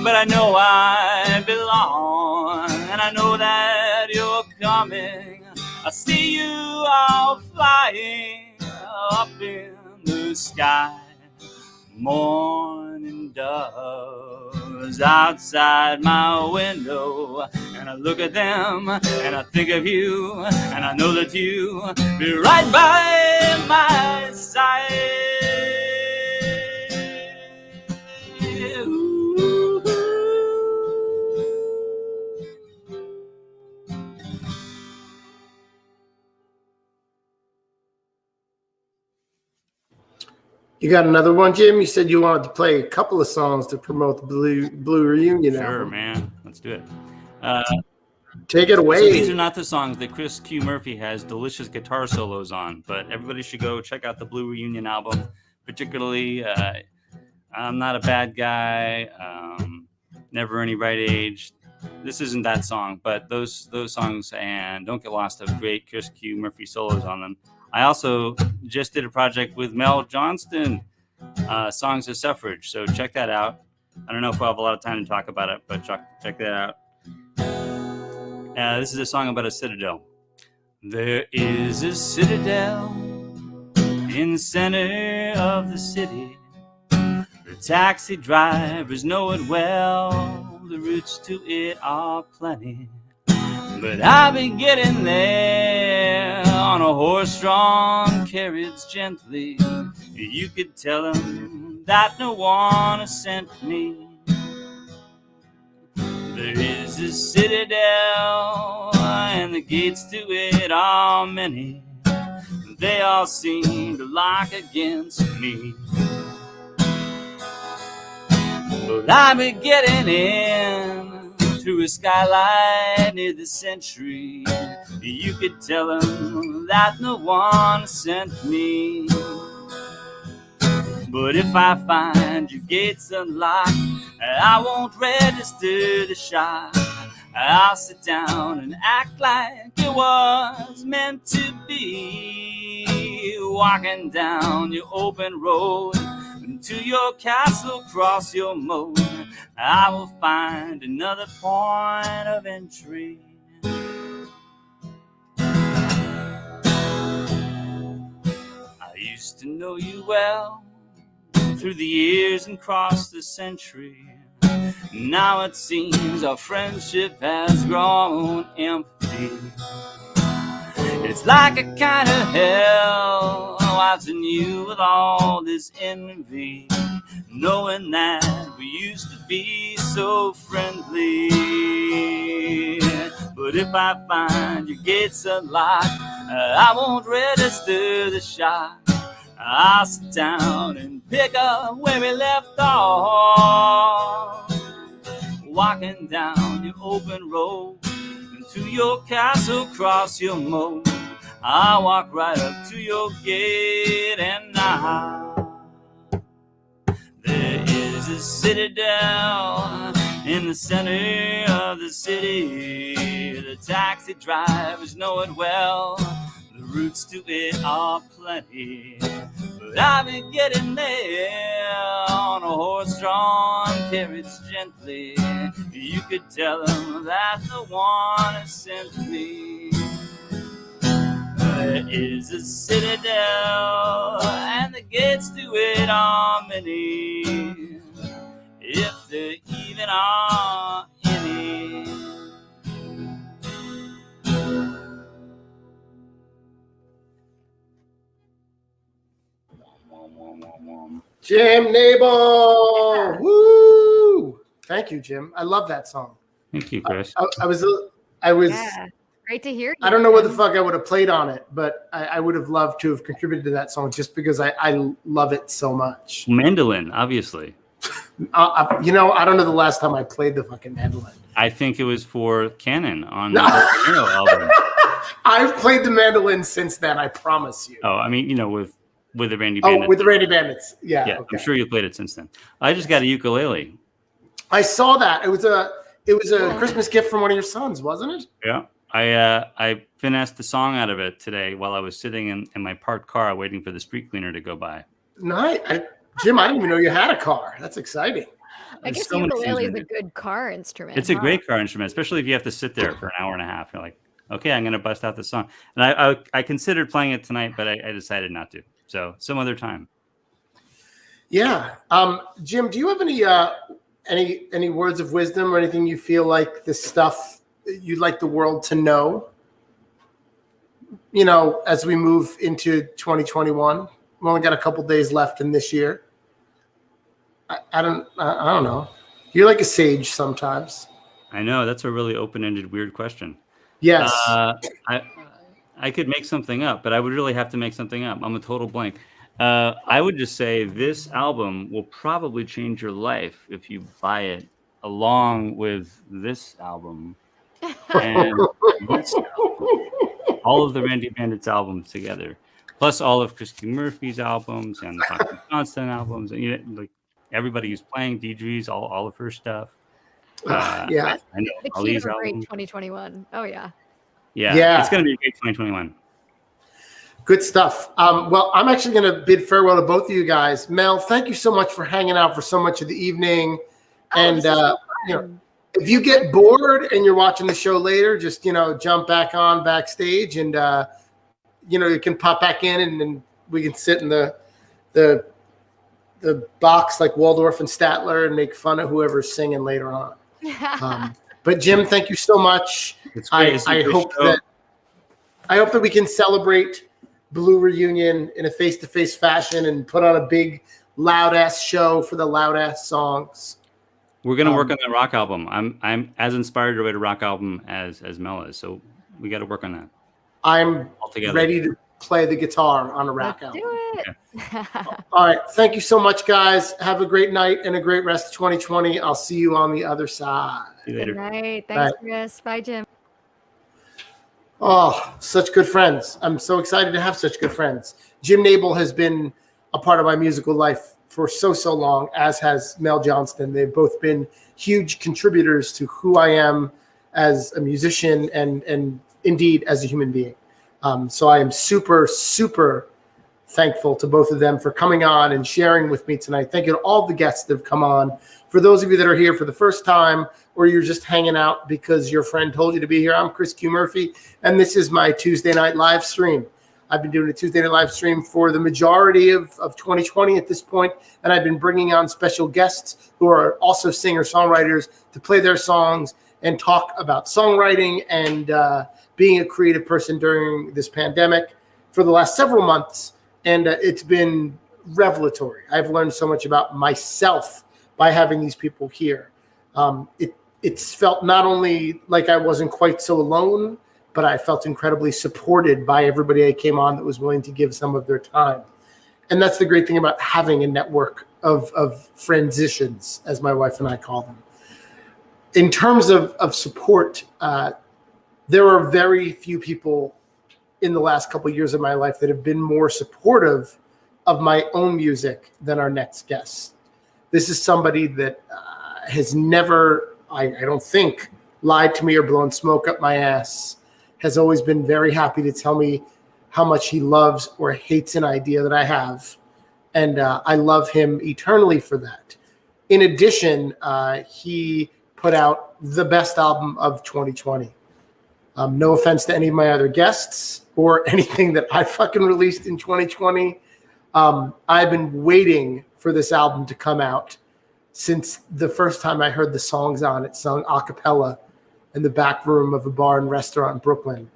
But I know I belong, and I know that you're coming. I see you all flying up in the sky. Morning doves outside my window, and I look at them and I think of you, and I know that you be right by my side. Ooh. You got another one, Jim? You said you wanted to play a couple of songs to promote the Blue Reunion Sure, album. man. Let's do it. Take it away. So these are not the songs that Chris Q. Murphy has delicious guitar solos on, but everybody should go check out the Blue Reunion album. Particularly, I'm Not a Bad Guy, Never Any Right Age. This isn't that song, but those songs and Don't Get Lost have great Chris Q. Murphy solos on them. I also just did a project with Mel Johnston, Songs of Suffrage, so check that out. I don't know if we'll have a lot of time to talk about it, but check that out. This is a song about a citadel. There is a citadel in the center of the city. The taxi drivers know it well. The routes to it are plenty. But I've been getting there on a horse-drawn carriage gently. You could tell them that no one has sent me. There is a citadel, and the gates to it are many. They all seem to lock against me. But I've been getting in through a skylight near the Century. You could tell them that no one sent me. But if I find your gates unlocked, I won't register the shot. I'll sit down and act like it was meant to be. Walking down your open road to your castle, cross your moat, I will find another point of entry. I used to know you well through the years and cross the century. Now it seems our friendship has grown empty. It's like a kind of hell watching you with all this envy, knowing that we used to be so friendly. But if I find your gates unlocked, I won't register the shot. I'll sit down and pick up where we left off. Walking down your open road to your castle, cross your moat. I'll walk right up to your gate and knock. There is a citadel in the center of the city. The taxi drivers know it well. The routes to it are plenty. But I've been getting there on a horse-drawn carriage gently. You could tell them that no one has sent me. is a citadel, and the gates to it are many, if there even are any. Jim Nabel. Woo! Thank you, Jim. I love that song. Thank you, Chris. I was Yeah, great to hear you. I don't know what the Jim. fuck I would have played on it, but I would have loved to have contributed to that song just because I love it so much. Mandolin, obviously. I don't know the last time I played the fucking mandolin. I think it was for Canon on the Volcano album. I've played the mandolin since then, I promise you. Oh, I mean, with the Randy Bandits. Oh, with the Randy Bandits. Yeah. Yeah, Okay. I'm sure you played it since then. I just got a ukulele. I saw that. It was a Christmas gift from one of your sons, wasn't it? Yeah. I finessed the song out of it today while I was sitting in my parked car waiting for the street cleaner to go by. Nice. Jim, I didn't even know you had a car. That's exciting. I guess so many things ukulele is in a it. good car instrument. It's a great car instrument, especially if you have to sit there for an hour and a half. You're like, okay, I'm going to bust out the song. And I considered playing it tonight, but I decided not to. So some other time. Yeah. Jim, do you have any words of wisdom or anything you feel like this stuff you'd like the world to know? As we move into 2021, we've only got a couple days left in this year. I don't know. You're like a sage sometimes. I know that's a really open-ended, weird question. Yes. I could make something up, but I would really have to make something up. I'm a total blank. I would just say this album will probably change your life if you buy it along with this album and this album. All of the Randy Bandits albums together, plus all of Chris Q. Murphy's albums and the Foxy Constant albums, and like everybody who's playing DJs, all of her stuff. Yeah. I know The all key these to a great albums. 2021. Oh yeah. Yeah. It's going to be a great 2021. Good stuff. Well, I'm actually going to bid farewell to both of you guys. Mel, thank you so much for hanging out for so much of the evening. And if you get bored and you're watching the show later, just jump back on backstage, and you can pop back in, and then we can sit in the box like Waldorf and Statler and make fun of whoever's singing later on. But Jim, thank you so much. It's great. I hope that we can celebrate Blue Reunion in a face-to-face fashion and put on a big loud-ass show for the loud-ass songs. We're gonna work on that rock album. I'm as inspired to write a rock album as Mel is, so we got to work on that. I'm Altogether. ready to play the guitar on a rock Let's album. do it. All right, thank you so much, guys. Have a great night and a great rest of 2020. I'll see you on the other side. See you Good later. night. Thanks, Chris. Bye, Jim. Oh, such good friends. I'm so excited to have such good friends. Jim Nabel has been a part of my musical life for so long, as has Mel Johnston. They've both been huge contributors to who I am as a musician and indeed as a human being. So I am super, super thankful to both of them for coming on and sharing with me tonight. Thank you to all the guests that have come on. For those of you that are here for the first time, or you're just hanging out because your friend told you to be here, I'm Chris Q. Murphy, and this is my Tuesday night live stream. I've been doing a Tuesday night live stream for the majority of 2020 at this point, and I've been bringing on special guests who are also singer-songwriters to play their songs and talk about songwriting and being a creative person during this pandemic for the last several months. And it's been revelatory. I've learned so much about myself by having these people here. It's felt not only like I wasn't quite so alone, but I felt incredibly supported by everybody I came on that was willing to give some of their time. And that's the great thing about having a network of friendsicians, as my wife and I call them. In terms of support, there are very few people in the last couple of years of my life that have been more supportive of my own music than our next guest. This is somebody that has never, I don't think, lied to me or blown smoke up my ass, has always been very happy to tell me how much he loves or hates an idea that I have. And I love him eternally for that. In addition, he put out the best album of 2020. No offense to any of my other guests or anything that I fucking released in 2020. I've been waiting for this album to come out since the first time I heard the songs on it sung a cappella in the back room of a bar and restaurant in Brooklyn.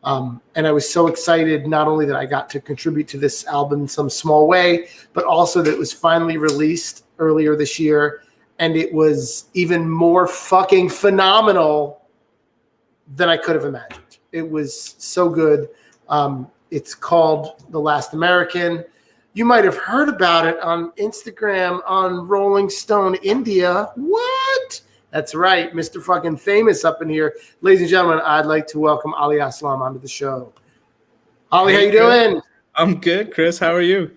And I was so excited, not only that I got to contribute to this album in some small way, but also that it was finally released earlier this year. And it was even more fucking phenomenal than I could have imagined. It was so good. It's called The Last American. You might have heard about it on Instagram on Rolling Stone India. What? That's right, Mr. fucking Famous up in here. Ladies and gentlemen, I'd like to welcome Ali Aslam onto the show. Ali, how you doing? I'm good, Chris. How are you?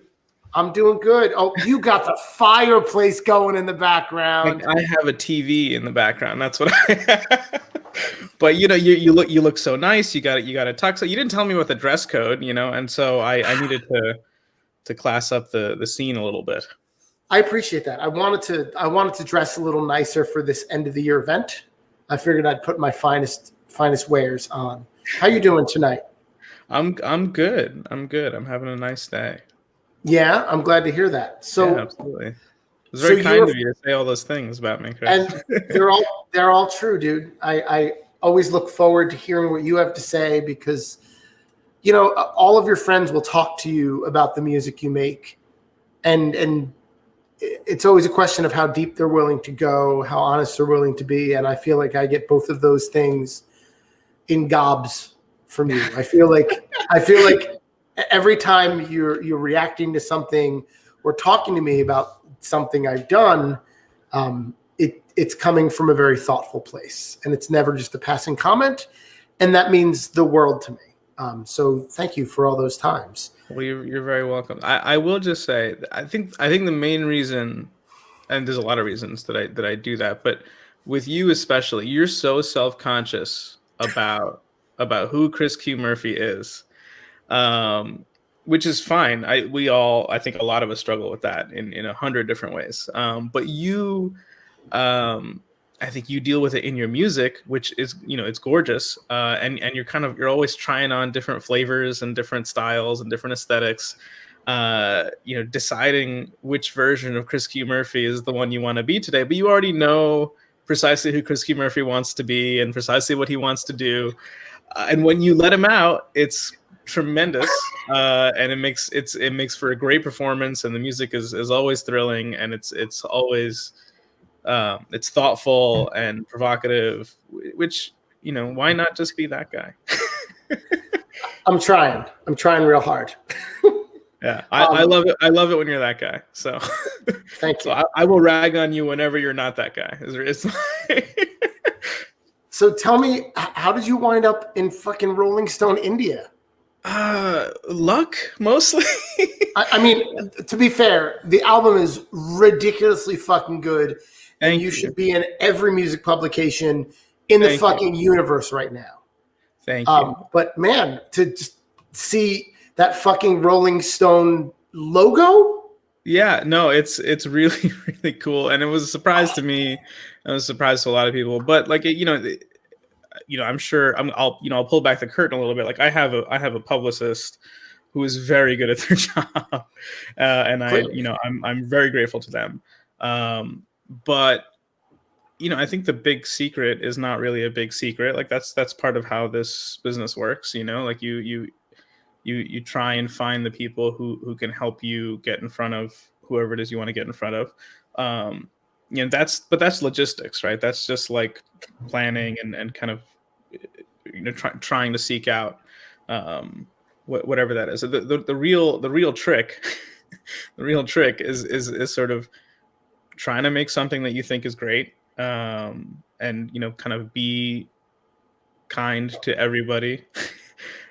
I'm doing good. Oh, you got the fireplace going in the background. I have a TV in the background. That's what I have. But you look so nice. You got a tux. You didn't tell me about the dress code, and so I needed to class up the scene a little bit. I appreciate that. I wanted to dress a little nicer for this end of the year event. I figured I'd put my finest wares on. How you doing tonight? I'm good. I'm good. I'm having a nice day. Yeah, I'm glad to hear that. So yeah, absolutely. It's very kind of you to say all those things about me, Chris. And they're all true, dude. I always look forward to hearing what you have to say because all of your friends will talk to you about the music you make, and it's always a question of how deep they're willing to go, how honest they're willing to be. And I feel like I get both of those things in gobs from you. I feel like every time you're reacting to something or talking to me about something I've done, it's coming from a very thoughtful place, and it's never just a passing comment. And that means the world to me. So thank you for all those times. Well, you're very welcome. I will just say, I think the main reason, and there's a lot of reasons that I do that, but with you especially, you're so self-conscious about who Chris Q Murphy is, which is fine. I think a lot of us struggle with that in 100 different ways. But you, I think you deal with it in your music, which is, it's gorgeous. And you're always trying on different flavors and different styles and different aesthetics, deciding which version of Chris Q Murphy is the one you want to be today. But you already know precisely who Chris Q Murphy wants to be and precisely what he wants to do. And when you let him out, it's tremendous. And it makes for a great performance, and the music is always thrilling, and it's always it's thoughtful and provocative, which, why not just be that guy? I'm trying real hard. Yeah. I love it. I love it when you're that guy. So thank you. So I will rag on you whenever you're not that guy. So tell me, how did you wind up in fucking Rolling Stone India? Luck mostly. I mean, to be fair, the album is ridiculously fucking good. And you should be in every music publication in the fucking universe right now. Thank you. But man, to just see that fucking Rolling Stone logo. Yeah, no, it's really, really cool. And it was a surprise to me. It was a surprise to a lot of people. But like, I'm sure I'll pull back the curtain a little bit. Like I have a publicist who is very good at their job. And I'm very grateful to them. But I think the big secret is not really a big secret. Like that's part of how this business works. Like you try and find the people who can help you get in front of whoever it is you want to get in front of. That's logistics, right? That's just like planning and kind of trying to seek out whatever that is. So the real trick, the real trick is sort of trying to make something that you think is great, and kind of be kind to everybody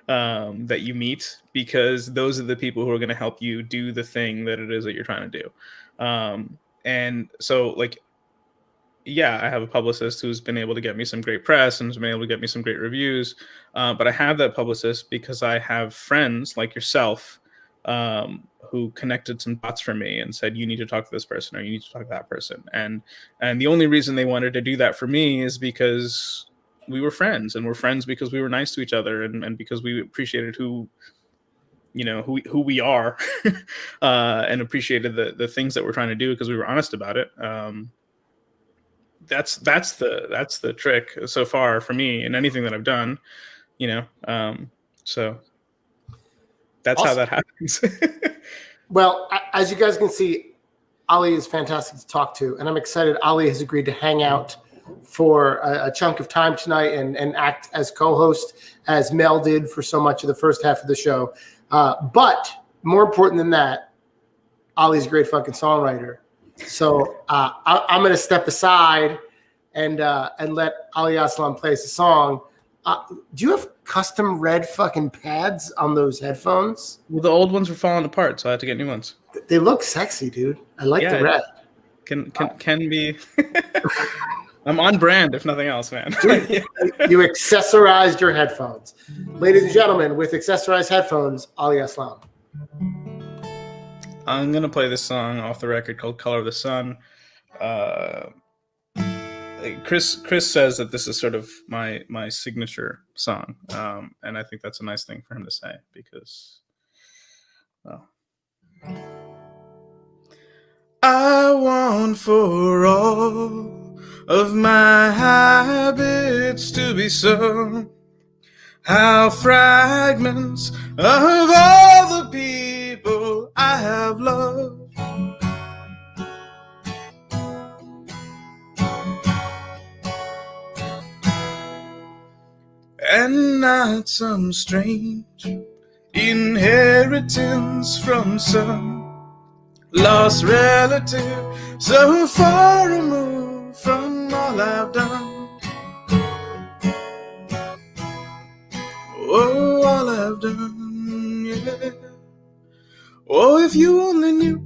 that you meet, because those are the people who are going to help you do the thing that it is that you're trying to do. And so, like, yeah, I have a publicist who's been able to get me some great press and has been able to get me some great reviews. But I have that publicist because I have friends like yourself who connected some dots for me and said, you need to talk to this person, or you need to talk to that person. And the only reason they wanted to do that for me is because we were friends, and we're friends because we were nice to each other, and because we appreciated who we are, and appreciated the things that we're trying to do because we were honest about it. That's the trick so far for me in anything that I've done, so that's how that happens. Well, as you guys can see, Ali is fantastic to talk to, and I'm excited Ali has agreed to hang out for a chunk of time tonight and act as co-host, as Mel did for so much of the first half of the show. But more important than that, Ali's a great fucking songwriter. So I'm going to step aside and let Ali Aslam play us a song. Do you have custom red fucking pads on those headphones? Well, the old ones were falling apart, so I had to get new ones. They look sexy, dude. I like the red. Can be. I'm on brand, if nothing else, man. You accessorized your headphones. Ladies and gentlemen, with accessorized headphones, Ali Aslam. I'm going to play this song off the record called Color of the Sun. Chris says that this is sort of my signature song, and I think that's a nice thing for him to say because, well, I want for all of my habits to be so, how fragments of all the people I have loved and not some strange inheritance from some lost relative so far removed from all I've done. Oh, all I've done, yeah. Oh, if you only knew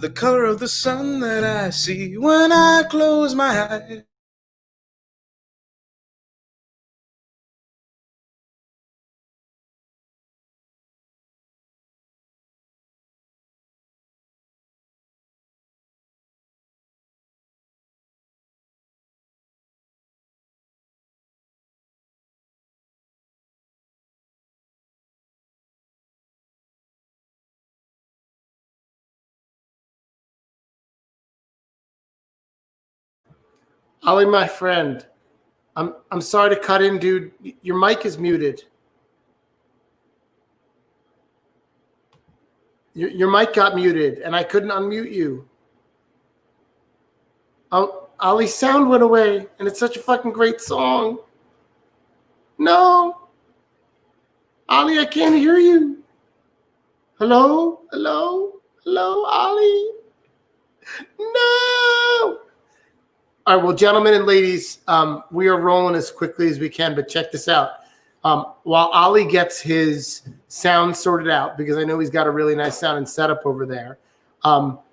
the color of the sun that I see when I close my eyes. Ali, my friend, I'm sorry to cut in, dude. Your mic is muted. Your mic got muted, and I couldn't unmute you. Oh, Ali, sound went away, and it's such a fucking great song. No. Ali, I can't hear you. Hello? Hello? Hello, Ali? No. All right, well, gentlemen and ladies, we are rolling as quickly as we can, but check this out. While Ali gets his sound sorted out, because I know he's got a really nice sound and setup over there,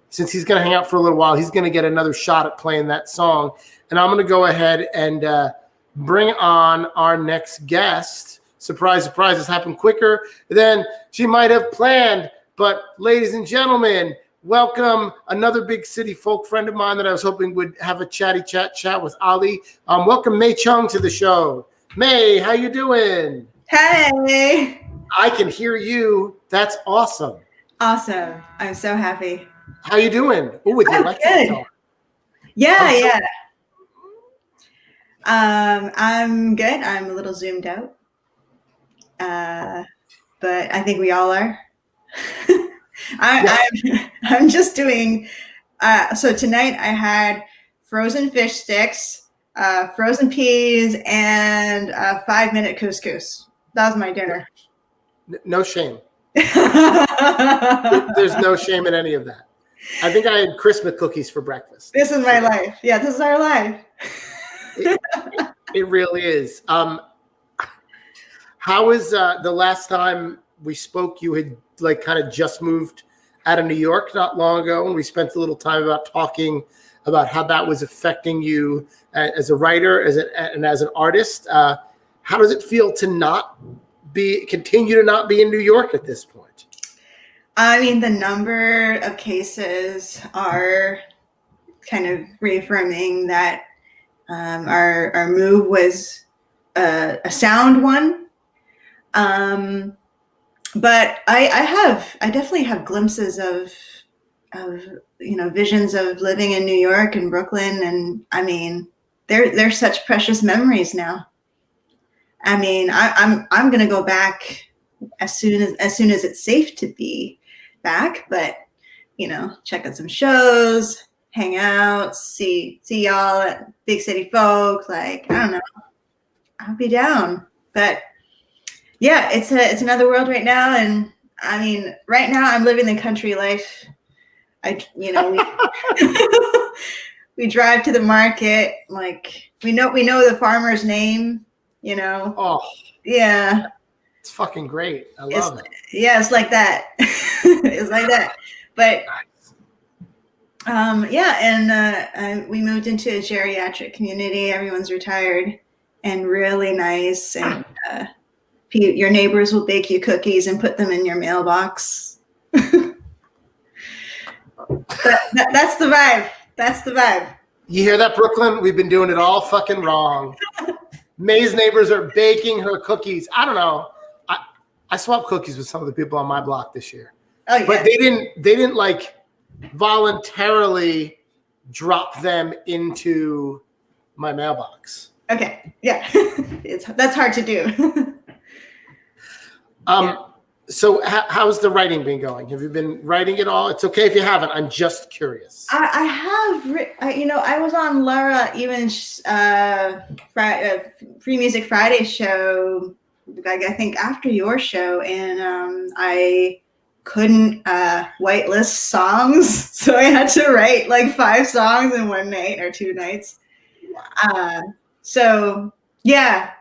since he's going to hang out for a little while, he's going to get another shot at playing that song. And I'm going to go ahead and bring on our next guest. Surprise, surprise, this happened quicker than she might have planned. But ladies and gentlemen, welcome another big city folk friend of mine that I was hoping would have a chatty chat with Ali. Welcome May Chung to the show. May, how you doing? Hey. I can hear you. That's awesome. Awesome. I'm so happy. How you doing? Oh, with your mic on. Yeah. I'm good. I'm a little zoomed out. But I think we all are. I'm just doing so tonight I had frozen fish sticks, frozen peas, and 5-minute couscous. That was my dinner. No shame. There's no shame in any of that. I think I had Christmas cookies for breakfast. This is my life. Yeah, this is our life. It really is. How was the last time we spoke? You had kind of just moved out of New York not long ago, and we spent a little time talking about how that was affecting you as a writer, and as an artist. How does it feel to continue to not be in New York at this point? I mean, the number of cases are kind of reaffirming that our move was a sound one. But I definitely have glimpses of visions of living in New York and Brooklyn, and I mean they're such precious memories now. I mean I'm gonna go back as soon as it's safe to be back, but check out some shows, hang out, see y'all at Big City Folk. Like, I don't know, I'll be down. But yeah, it's another world right now, and I mean, right now I'm living the country life. We drive to the market, like we know the farmer's name. Oh, Yeah, it's fucking great. I love it. Yeah, it's like that. It's like that. But yeah, and we moved into a geriatric community. Everyone's retired and really nice, and your neighbors will bake you cookies and put them in your mailbox. That's the vibe. That's the vibe. You hear that, Brooklyn? We've been doing it all fucking wrong. May's neighbors are baking her cookies. I don't know. I swapped cookies with some of the people on my block this year. Oh yeah. But they didn't like voluntarily drop them into my mailbox. Okay. Yeah. That's hard to do. Yeah. So how's the writing been going? Have you been writing at all? It's okay if you haven't. I'm just curious. I have, I was on Laura Ewan's Free Music Friday show, I think after your show, and I couldn't whitelist songs, so I had to write like 5 songs in one night or 2 nights. So yeah,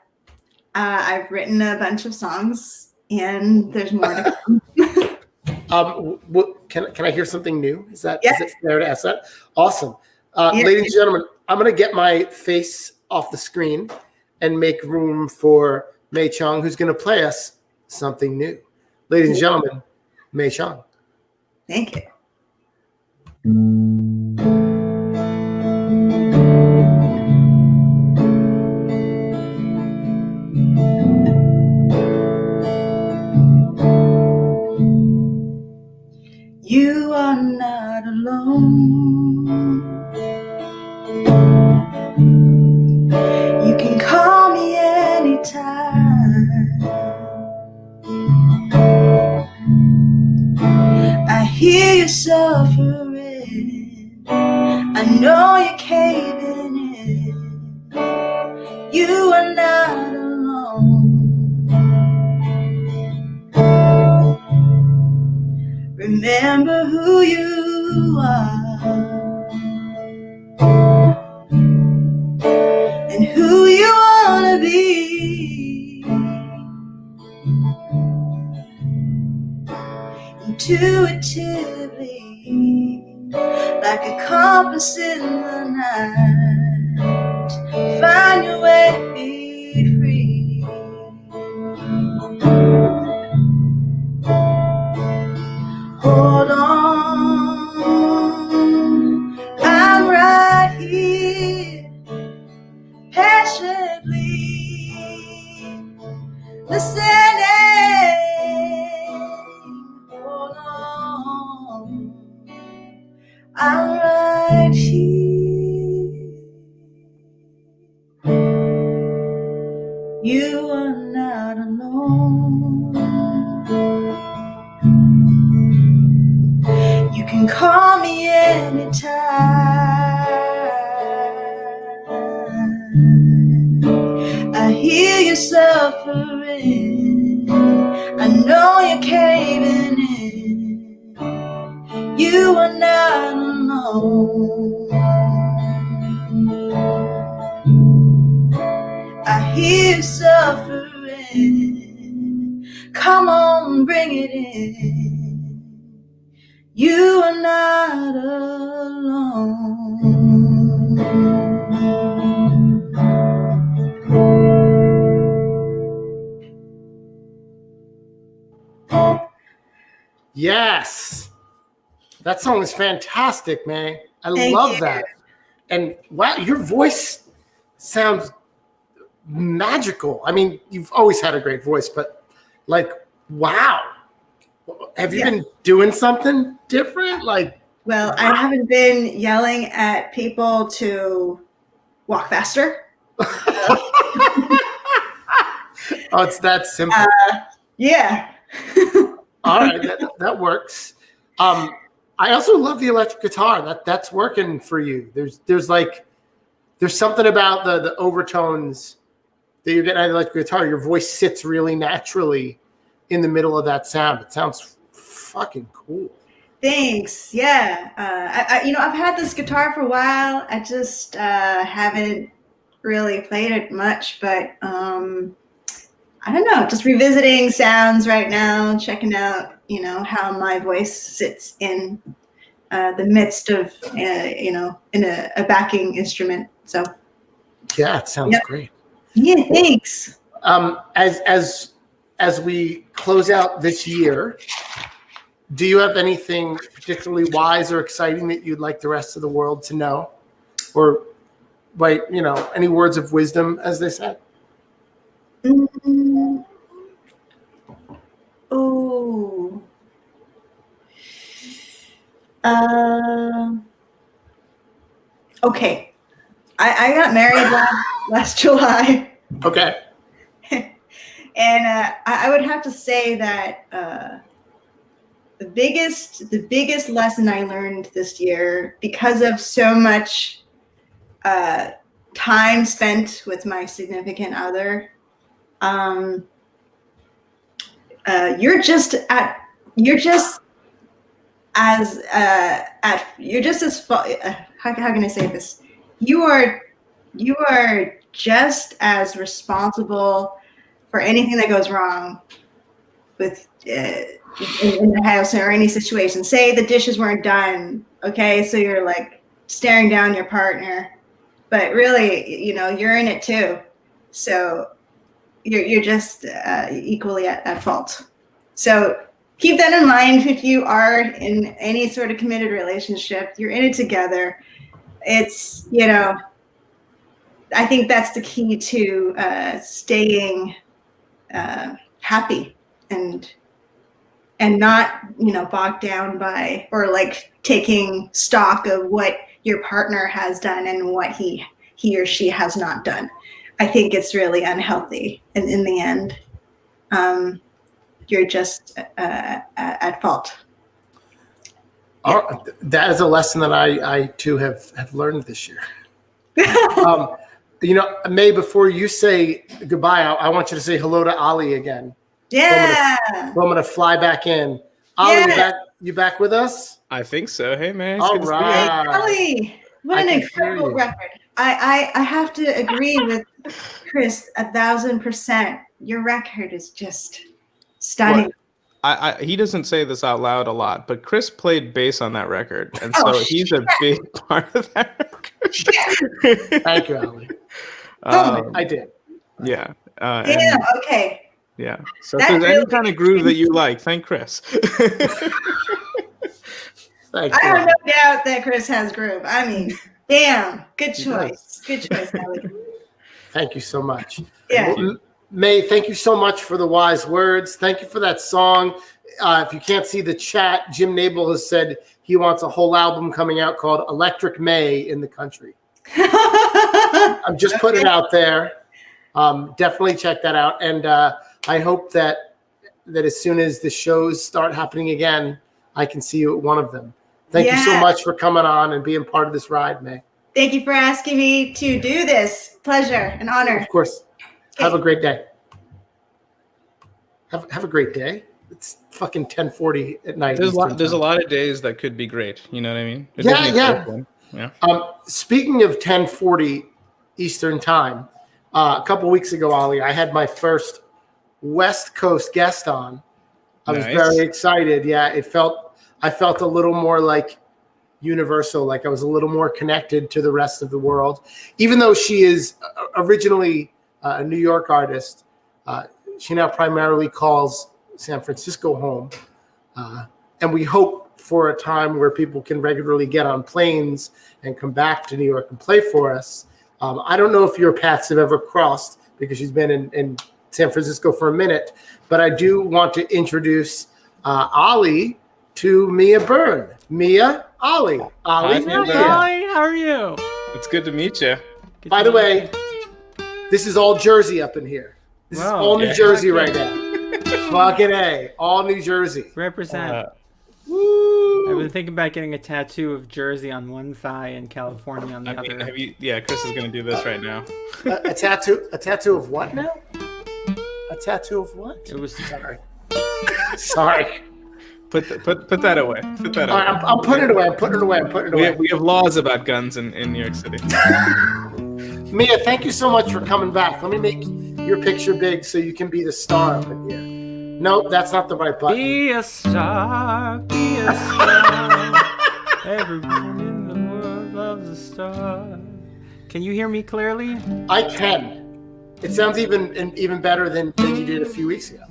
I've written a bunch of songs. And there's more to come. Can I hear something new? Is it fair to ask that? Awesome. Yeah. Ladies and gentlemen, I'm going to get my face off the screen and make room for May Chung, who's going to play us something new. Ladies and gentlemen, May Chung. Thank you. You are not alone. You can call me anytime. I hear you suffering. I know you're caving in. You are not alone. Remember who you are and who you want to be. Intuitively, like a compass in the night, find your way to be free. Hold on, I'm right here, patiently listening. Hold on, I'm right here. You are not alone. You can call me anytime. I hear you suffering. I know you're caving in. You are not alone. I hear you suffering. Come on, bring it in. You are not alone. Yes. That song is fantastic, man. I Thank love you. that. And wow, your voice sounds magical. I mean, you've always had a great voice, but like, wow. Have you been doing something different? Like, Well, I haven't been yelling at people to walk faster. Oh, it's that simple. Yeah. All right, that works. I also love the electric guitar. That's working for you. There's something about the overtones that you're getting out of the electric guitar. Your voice sits really naturally in the middle of that sound. It sounds fucking cool. Thanks. Yeah. I've had this guitar for a while. I just haven't really played it much, but I don't know, just revisiting sounds right now, checking out, how my voice sits in the midst of, in a backing instrument. So. Yeah, it sounds great. Yeah, thanks. As we close out this year, do you have anything particularly wise or exciting that you'd like the rest of the world to know? Or, any words of wisdom, as they say? Oh. Okay. I got married last July. Okay. And I would have to say that the biggest lesson I learned this year, because of so much time spent with my significant other, you're just as how can I say this? You are just as responsible for anything that goes wrong with in the house or any situation. Say the dishes weren't done, okay? So you're like staring down your partner, but really, you're in it too. So you're just equally at fault. So keep that in mind if you are in any sort of committed relationship. You're in it together. It's, I think that's the key to staying happy and not, bogged down by or like taking stock of what your partner has done and what he or she has not done. I think it's really unhealthy. And in the end, you're just at fault. That is a lesson that I too have learned this year. May, before you say goodbye, I want you to say hello to Ali again. Yeah. I'm going to fly back in. Ali, you back with us? I think so. Hey, man. It's All good to see you. right. Ali, what an incredible record. I have to agree with Chris 1,000%. Your record is just stunning. He doesn't say this out loud a lot, but Chris played bass on that record, and so he's a big part of that record. Thank you, Ali. I did. Yeah. Okay. Yeah. So if there's any kind of groove that you like, thank Chris. Thank I you. have no doubt that Chris has groove. I mean, damn, good choice. Good choice, Ali. Thank you so much. Yeah. May, thank you so much for the wise words. Thank you for that song. If you can't see the chat, Jim Nabel has said he wants a whole album coming out called Electric May in the Country. I'm just putting it out there. Definitely check that out. And I hope that as soon as the shows start happening again, I can see you at one of them. Thank you so much for coming on and being part of this ride, May. Thank you for asking me to do this. Pleasure and honor. Of course. Have a great day. Have a great day. It's fucking 10:40 at night. There's a lot of days that could be great. You know what I mean? Yeah. Speaking of 10:40 Eastern time, a couple weeks ago, Ali, I had my first West Coast guest on. I was very excited. Yeah, I felt a little more like universal, like I was a little more connected to the rest of the world. Even though she is originally a New York artist, she now primarily calls San Francisco home. And we hope for a time where people can regularly get on planes and come back to New York and play for us. I don't know if your paths have ever crossed, because she's been in San Francisco for a minute. But I do want to introduce Ollie to Mia Byrne. Mia, Ollie. Ollie, Mia Byrne. Hi, how are you? It's good to meet you. Good By to the meet way, this is all Jersey up in here. This is Wow. all New Yeah. Jersey right now. Fucking A. All New Jersey. you. Represent. Woo! I've been thinking about getting a tattoo of Jersey on one thigh and California on the I mean, other. have you? Yeah, Chris is gonna do this right now. A tattoo of what now? A tattoo of what? It was Sorry. Sorry. Put that away. Put that All away. right, I'm putting it away. I'm putting it away. I'm putting it away. We have laws about guns in New York City. Mia, thank you so much for coming back. Let me make your picture big so you can be the star up in here. Nope, that's not the right button. be a star, be a star. Everyone in the world loves a star. Can you hear me clearly? I can. It sounds even better than you did a few weeks ago.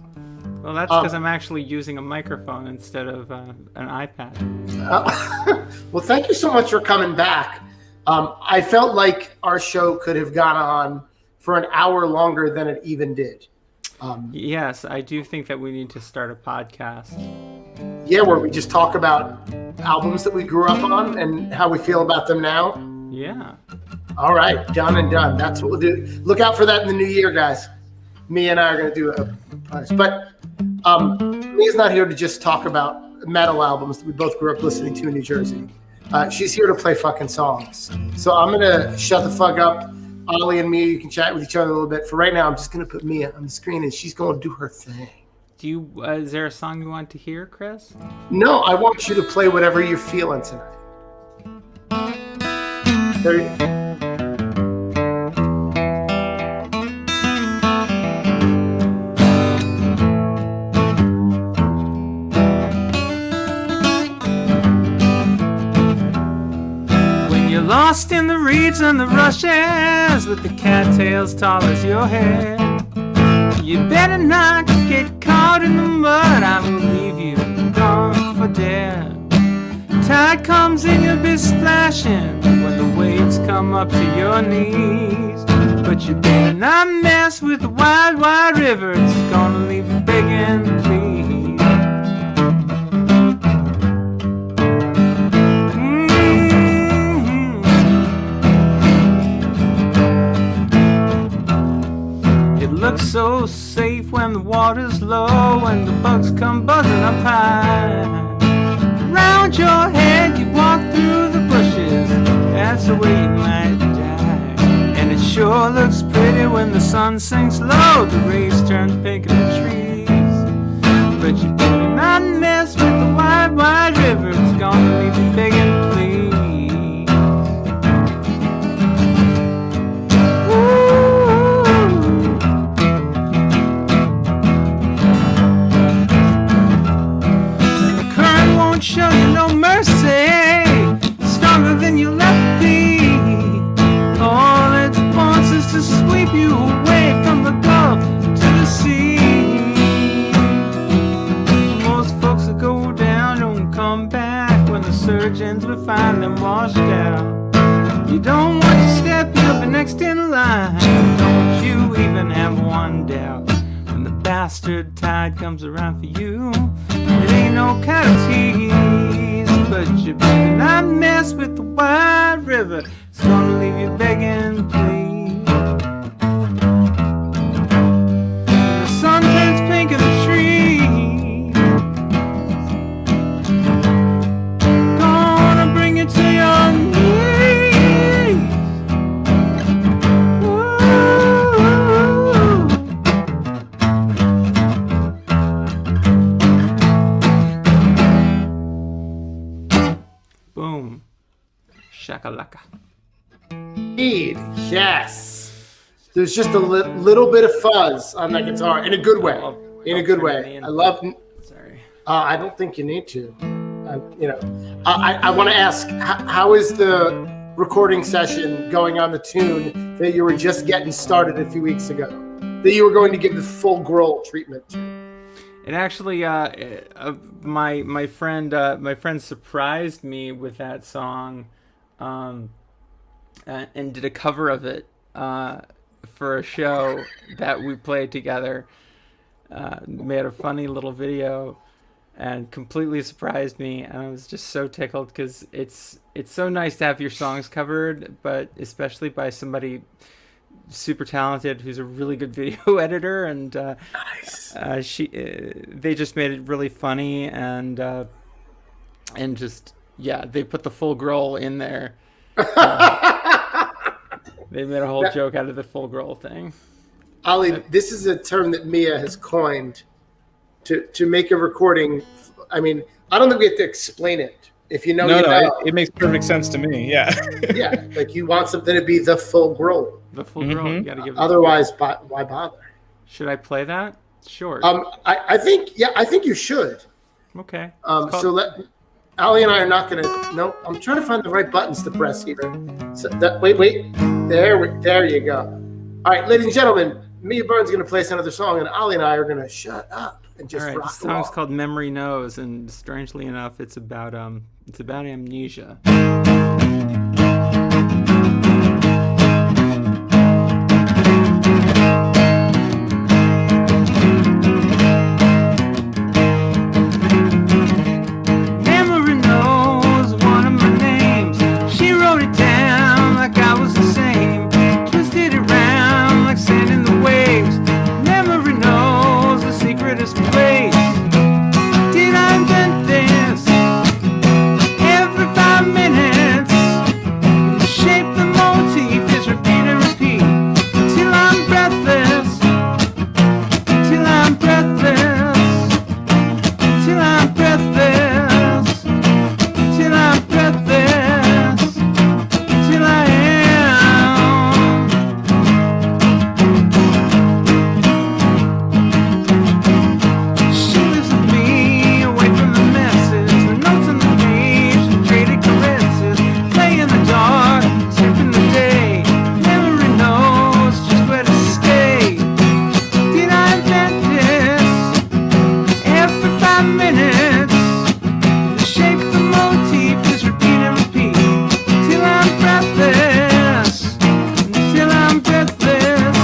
Well, that's because I'm actually using a microphone instead of an iPad. Well, thank you so much for coming back. I felt like our show could have gone on for an hour longer than it even did. Yes, I do think that we need to start a podcast. Yeah, where we just talk about albums that we grew up on and how we feel about them now. Yeah. All right, done and done. That's what we'll do. Look out for that in the new year, guys. Me and I are going to do a but Mia's not here to just talk about metal albums that we both grew up listening to in New Jersey. She's here to play fucking songs. So I'm going to shut the fuck up. Ollie and Mia, you can chat with each other a little bit. For right now, I'm just going to put Mia on the screen and she's going to do her thing. Do you? Is there a song you want to hear, Chris? No, I want you to play whatever you're feeling tonight. There you go. When you're lost in the reeds and the rushes with the cattails tall as your head, you better not get caught in the mud. I will leave you gone for dead. Tide comes in, you'll be splashing when the waves come up to your knees. But you better not mess with the wide, wide river. It's gonna leave you begging, please. It looks so safe when the water's low and the bugs come buzzing up high. Around your head you walk through the bushes, that's the way you might die. And it sure looks pretty when the sun sinks low, the rays turn pink in the trees. But you better not mess with the wide, wide river, it's gonna leave you begging, please. Show you no mercy, stronger than you'll ever be. All it wants is to sweep you away from the Gulf to the sea. Most folks that go down don't come back. When the surge ends, we find them washed out. You don't want to step, you'll be next in line. Don't you even have one doubt. When the bastard tide comes around for you, it ain't no kind of tease. But you better not mess with the wide river, it's gonna leave you begging, please. When the sun turns pink in the trees, gonna bring you to your knees. Boom. Shakalaka. Indeed, yes. There's just a little bit of fuzz on that guitar in a good way. In a good way. I love. Sorry. I don't think you need to. I want to ask, how is the recording session going on the tune that you were just getting started a few weeks ago? That you were going to give the full Grohl treatment to? It actually, my friend surprised me with that song, and did a cover of it for a show that we played together. Made a funny little video and completely surprised me, and I was just so tickled because it's so nice to have your songs covered, but especially by somebody super talented who's a really good video editor, and Nice. they just made it really funny, and just yeah, they put the full growl in there. They made a whole That- joke out of the full growl thing. Ali, this is a term that Mia has coined to make a recording. I mean, I don't think we have to explain it. If you know, No, you no, know. it makes perfect sense to me. Yeah. Yeah, like you want something to be the full growl. The full growl, you gotta give it. Otherwise, why bother? Should I play that? Sure. I think you should. Okay. So Ali and I are not gonna. No, I'm trying to find the right buttons to press here. So wait. There you go. All right, ladies and gentlemen, Mia Burns is gonna play us another song, and Ali and I are gonna shut up and just All right, rock the song's along. called "Memory Knows," and strangely enough, it's about amnesia. Memory knows one of my names. She wrote it down like I was the same. Twisted it round like sand in the waves. Memory knows the secretest place. Did I invent this? Every 5 minutes, the shape, the motif is repeat and repeat till I'm breathless. Till I'm breathless. Till I'm breathless. Till I'm breathless. Till I am. She lives with me, away from the messes. Her notes on the page, traded caresses. Play in the dark, sleep in the day. Memory knows just where to stay. Did I invent this? Every 5 minutes, the shape, the motif is repeat and repeat till I'm breathless. Till I'm breathless.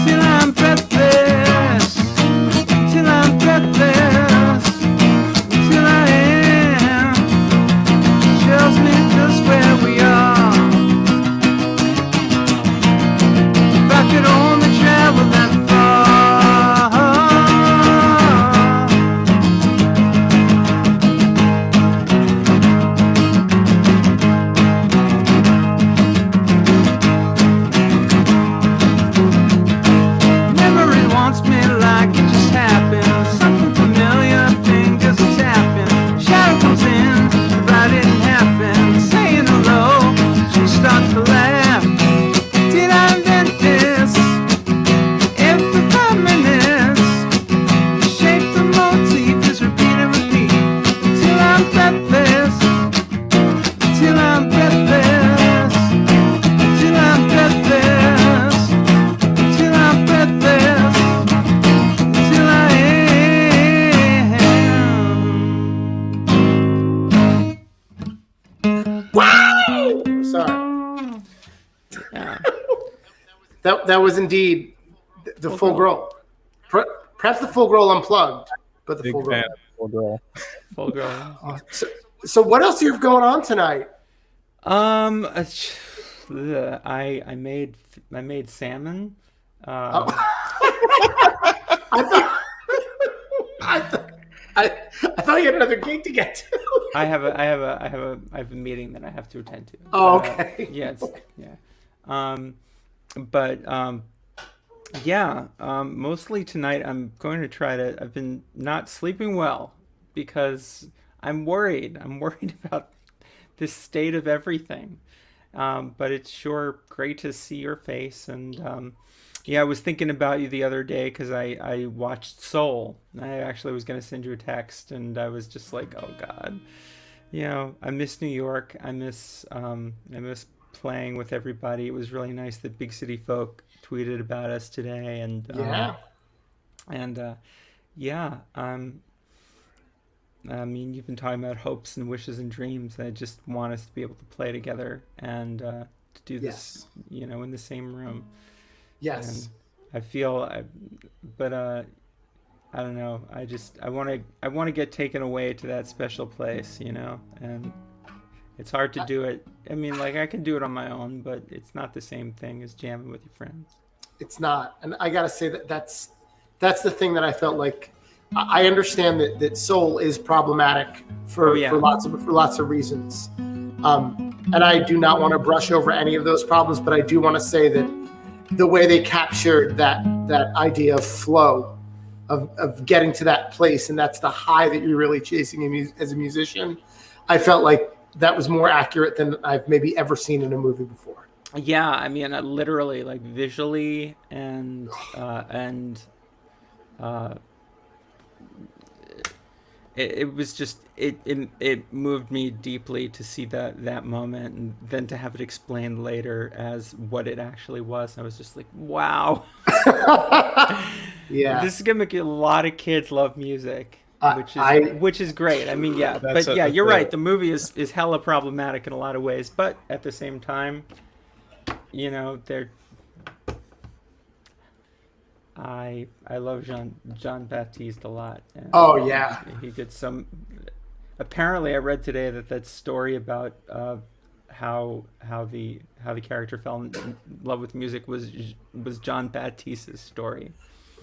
Till I'm breathless. Till I'm breathless. Till I am. Tells me just where we are. If I could only travel that far. Memory wants me like it just happened. Something familiar, fingers are tapping. Shadow comes in, if I didn't happen. Saying hello, she starts to laugh. Did I invent this? Every 5 minutes, the shape, the motif is repeat and repeat till I'm breathless. Till I'm breathless. Till I'm breathless. Till I'm breathless. Till I am. Wow! Sorry. Yeah. That was indeed the full growl. Perhaps the full growl unplugged, but the Big full growl. fan of full growl. Full growl. So what else do you have going on tonight? I made salmon. I thought you had another gig to get to. I have a meeting that I have to attend to. Oh, okay. Mostly tonight I'm going to try to. I've been not sleeping well because I'm worried. I'm worried about this state of everything. But it's sure great to see your face, and I was thinking about you the other day because I watched Soul. I actually was going to send you a text, and I was just like, oh God, I miss New York. I miss playing with everybody. It was really nice that Big City Folk tweeted about us today, and I mean, you've been talking about hopes and wishes and dreams. I just want us to be able to play together, and to do this, you know, in the same room. Yes. And I feel, but I don't know. I want to get taken away to that special place, you know, and it's hard to do it. I mean, like I can do it on my own, but it's not the same thing as jamming with your friends. It's not. And I got to say that's the thing that I felt like. I understand that soul is problematic for lots of reasons. And I do not want to brush over any of those problems, but I do want to say that the way they captured that idea of flow, of getting to that place, and that's the high that you're really chasing as a musician, I felt like that was more accurate than I've maybe ever seen in a movie before. Yeah, I mean, literally, like visually and it was just it moved me deeply to see that moment, and then to have it explained later as what it actually was. I was just like, wow. Yeah, This is gonna make a lot of kids love music, which is great. I mean, yeah, you're right. The movie is hella problematic in a lot of ways, but at the same time, you know, I love Jean Baptiste a lot. And oh yeah, he did some. Apparently, I read today that story about how the character fell in love with music was Jean Baptiste's story.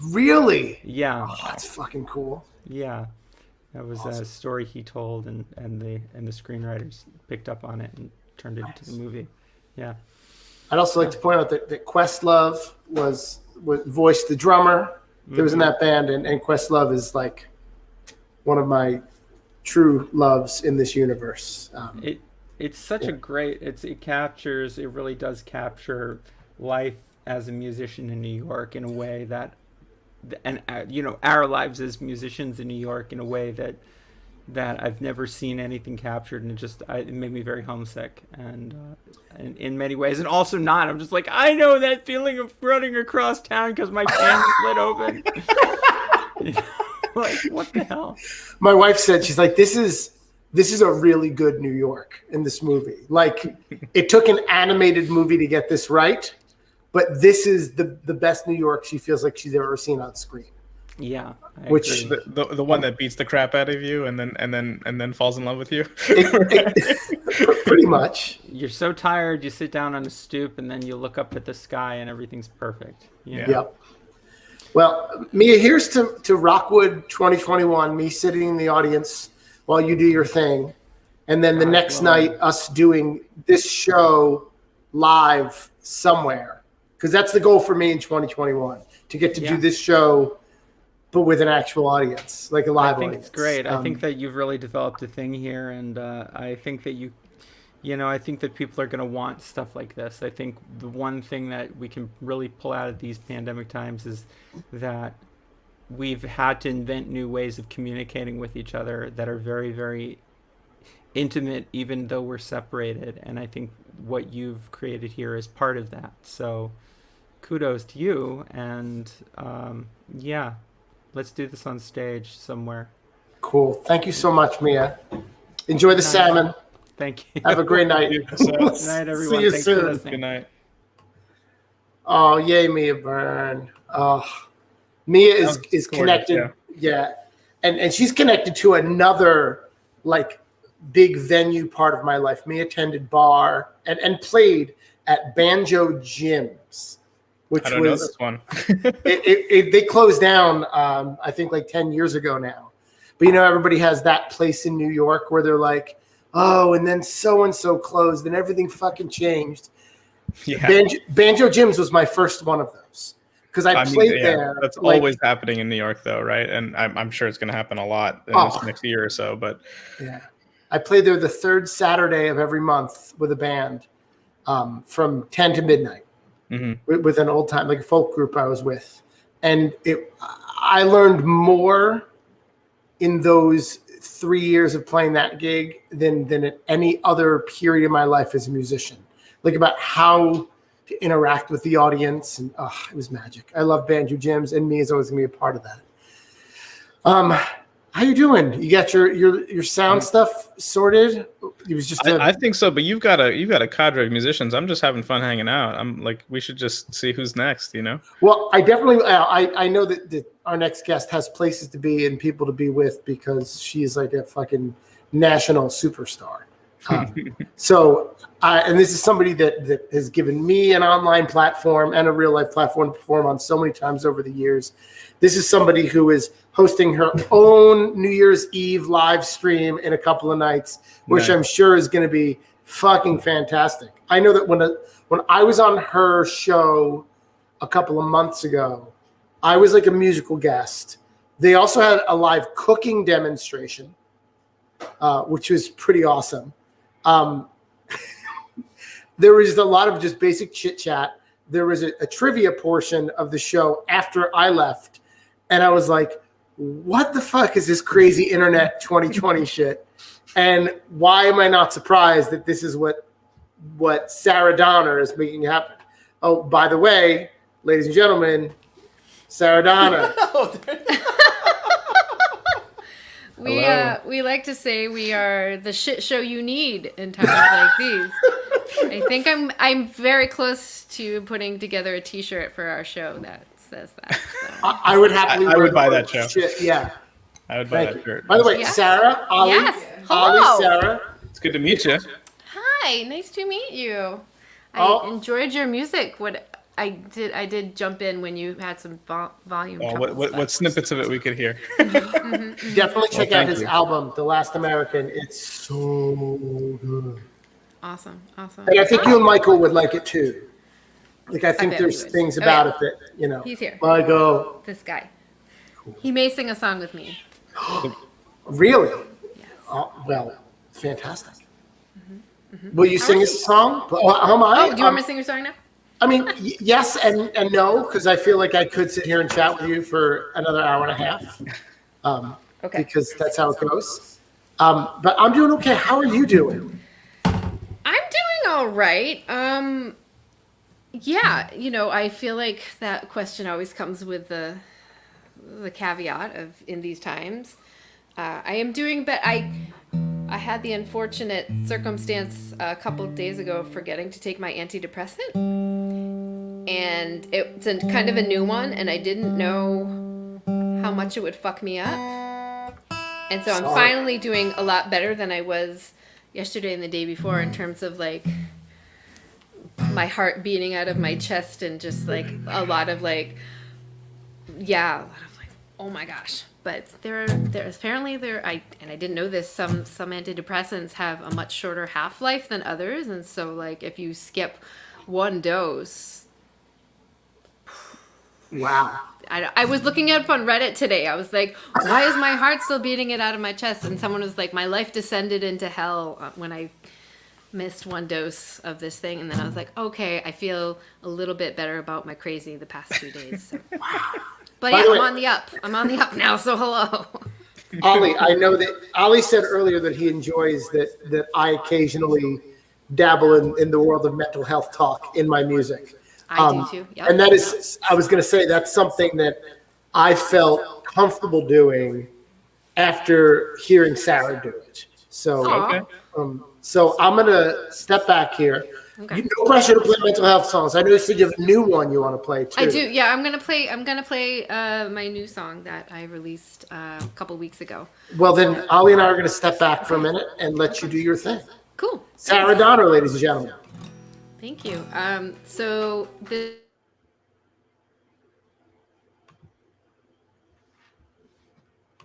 Really? Yeah. Oh, that's fucking cool. Yeah, that was a story he told, and the screenwriters picked up on it and turned it into the movie. Yeah. I'd also like to point out that Questlove voiced the drummer that was in that band, and Questlove is like one of my true loves in this universe. It's such a great. It really does capture life as a musician in New York in a way that, and you know, our lives as musicians in New York in a way that I've never seen anything captured, and it made me very homesick, and in many ways, and also not. I'm just like, I know that feeling of running across town because my fan split open. Like, what the hell? My wife said, she's like, this is a really good New York in this movie. Like, it took an animated movie to get this right, but this is the best New York she feels like she's ever seen on screen. Yeah, which the one that beats the crap out of you and then falls in love with you. Pretty much. You're so tired, you sit down on a stoop, and then you look up at the sky, and everything's perfect. Yeah. Yep. Well, Mia, here's to Rockwood 2021. Me sitting in the audience while you do your thing, and then the next night us doing this show live somewhere, because that's the goal for me in 2021, to get to do this show, but with an actual audience, like a live audience. I think it's great. I think that you've really developed a thing here, and I think that I think that people are going to want stuff like this. I think the one thing that we can really pull out of these pandemic times is that we've had to invent new ways of communicating with each other that are very, very intimate, even though we're separated. And I think what you've created here is part of that. So kudos to you. And let's do this on stage somewhere. Cool. Thank you so much, Mia. Enjoy the salmon. Thank you. Have a great night. Good night, everyone. See you Thanks soon. Good night. Oh, yay, Mia Byrne. Oh, Mia is connected. Yeah. And she's connected to another like big venue part of my life. Mia attended bar and played at Banjo Jim's, which I don't know this one. they closed down, I think like 10 years ago now. But you know, everybody has that place in New York where they're like, oh, and then so-and-so closed and everything fucking changed. Yeah. Banjo Jim's was my first one of those because I played there. That's always happening in New York, though, right? And I'm sure it's going to happen a lot in this next year or so. But yeah, I played there the third Saturday of every month with a band from 10 to midnight with an old time, like a folk group I was with. And I learned more in those 3 years of playing that gig than at any other period in my life as a musician. Like about how to interact with the audience, and it was magic. I love Banjo Jim's, and me is always gonna be a part of that. How you doing? You got your sound stuff sorted? It was just I think so, but you've got a cadre of musicians. I'm just having fun hanging out. I'm like, we should just see who's next, you know? Well, I definitely I know that our next guest has places to be and people to be with because she's like a fucking national superstar. So, and this is somebody that has given me an online platform and a real life platform to perform on so many times over the years. This is somebody who is hosting her own New Year's Eve live stream in a couple of nights, which I'm sure is going to be fucking fantastic. I know that when I was on her show a couple of months ago, I was like a musical guest. They also had a live cooking demonstration, which was pretty awesome. There was a lot of just basic chit chat. There was a trivia portion of the show after I left. And I was like, what the fuck is this crazy internet 2020 shit? And why am I not surprised that this is what Sarah Donner is making happen? Oh, by the way, ladies and gentlemen, Sarah Donner. We like to say we are the shit show you need in times like these. I think I'm very close to putting together a T-shirt for our show that says that. So. I would happily. I would buy that show. Shit, yeah. I would buy that shirt. By the way, Sarah, Ollie, Yes. Ollie, Hello. Sarah. It's good to meet you. Hi, nice to meet you. I enjoyed your music. I did jump in when you had some volume. Oh, troubles, what snippets of it we could hear. Definitely check out his album, The Last American. It's so good. Awesome. And I think you and Michael would like it too. Like I think bet there's we would. things Oh, about yeah. it that, you know. He's here. Michael. This guy. He may sing a song with me. Really? Yes. Oh, well, fantastic. Will you sing us a song? How am I? Oh, do you want me to sing your song now? I mean, yes and no, because I feel like I could sit here and chat with you for another hour and a half. Okay. Because that's how it goes. But I'm doing okay. How are you doing? I'm doing all right. Yeah, I feel like that question always comes with the caveat of in these times. I am doing, but I had the unfortunate circumstance a couple of days ago of forgetting to take my antidepressant, and it's kind of a new one, and I didn't know how much it would fuck me up, and so I'm finally doing a lot better than I was yesterday and the day before in terms of like my heart beating out of my chest and just like a lot of like oh my gosh. But there apparently I didn't know this, some antidepressants have a much shorter half-life than others, and so like if you skip one dose. Wow. I was looking it up on Reddit today. I was like, why is my heart still beating it out of my chest? And someone was like, my life descended into hell when I missed one dose of this thing. And then I was like, okay, I feel a little bit better about my crazy the past 2 days. So. But yeah, I'm on the up. I'm on the up now, so hello. Ollie, I know that Ollie said earlier that he enjoys that I occasionally dabble in the world of mental health talk in my music. I do too. Yep. And that is, I was going to say, that's something that I felt comfortable doing after hearing Sarah do it. So, so I'm going to step back here. Okay. No pressure to play mental health songs. I know you said you have a new one you want to play too. I do. Yeah, I'm gonna play my new song that I released a couple weeks ago. Well, then Ollie and I are going to step back for a minute and let you do your thing. Cool. Sarah Donner, ladies and gentlemen. Thank you. So the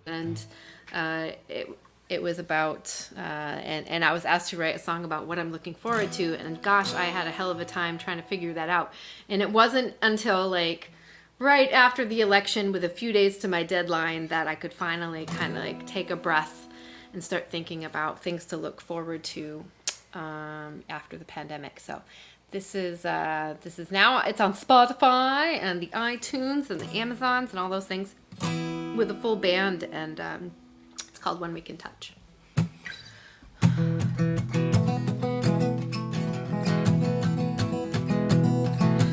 and it was about and I was asked to write a song about what I'm looking forward to, and gosh, I had a hell of a time trying to figure that out. And it wasn't until like right after the election, with a few days to my deadline, that I could finally kind of like take a breath and start thinking about things to look forward to after the pandemic. So this is now, it's on Spotify and the iTunes and the Amazons and all those things with a full band, and it's called When We Can Touch.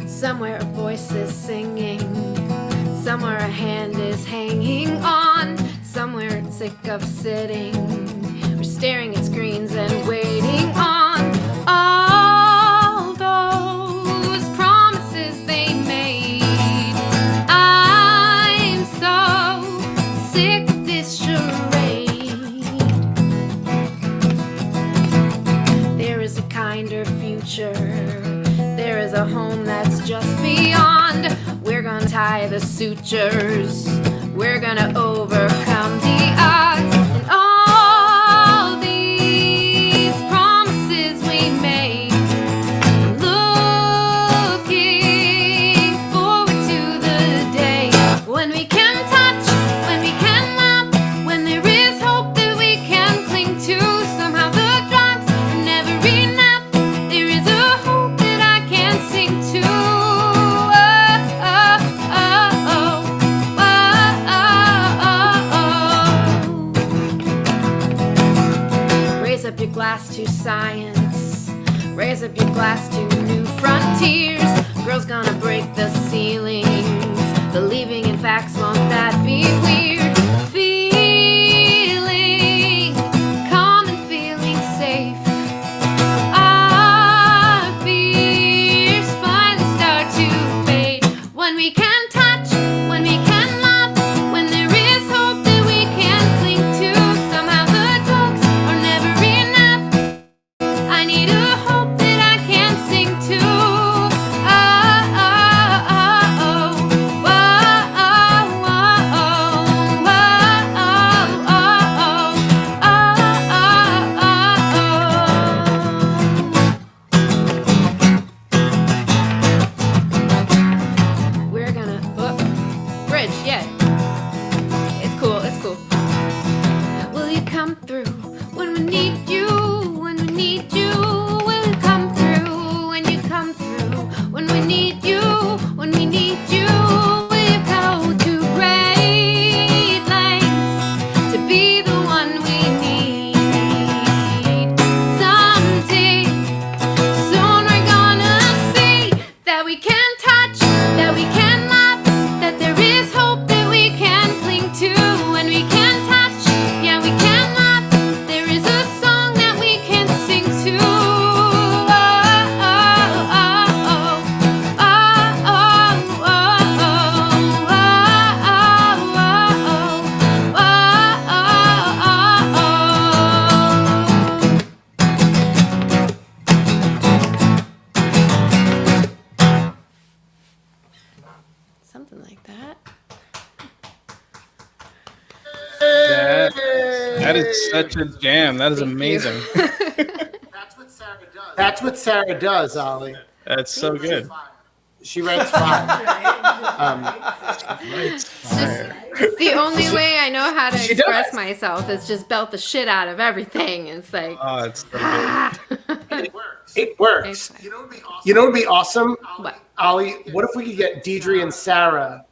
Somewhere a voice is singing, somewhere a hand is hanging on, somewhere it's sick of sitting. We're staring at screens and waiting on all those promises they made. I'm so sick of this charade. There is a kinder future. There is a home that's just beyond. We're gonna tie the sutures. We're gonna overcome the odds. And all these promises we made. Looking forward to the day when we can touch, when we can love, when there is hope that we can cling to. Somehow the drugs are never enough. There is a hope that I can sing to. Raise up your glass to science. Raise up your glass to new frontiers. Girls gonna break the ceilings. Believing in facts, won't that be weird? Feeling calm and feeling safe. Our fears finally start to fade. When we can touch, when we can love, when there is hope that we can cling to. Somehow the drugs are never enough. I need a hope that I can sing to. Oh, oh, oh, oh, oh, oh, oh, oh, oh, oh, oh. We're gonna bridge, yeah. It's cool, it's cool. Will you come through when we need you? When we need you, will you come through? When you come through, when we need you, when we need you, will you go to great lengths to be the one we need? Someday, soon we're gonna see that we can touch, that we can love, that there is hope that we can cling to. When we can touch, yeah, we can love. There is a song that we can sing to. Oh, oh, oh, oh, oh, oh, oh, oh, something like that. That is such a jam. That is Thank you. amazing. That's what Sarah does. That's what Sarah does, Ollie. That's so good. She writes fire. It's the only way I know how to She express does. myself is just belt the shit out of everything. It's like, Oh, it's so good. ah. It works. It's fine. You know what would be awesome, What? Ollie? What if we could get Deidre and Sarah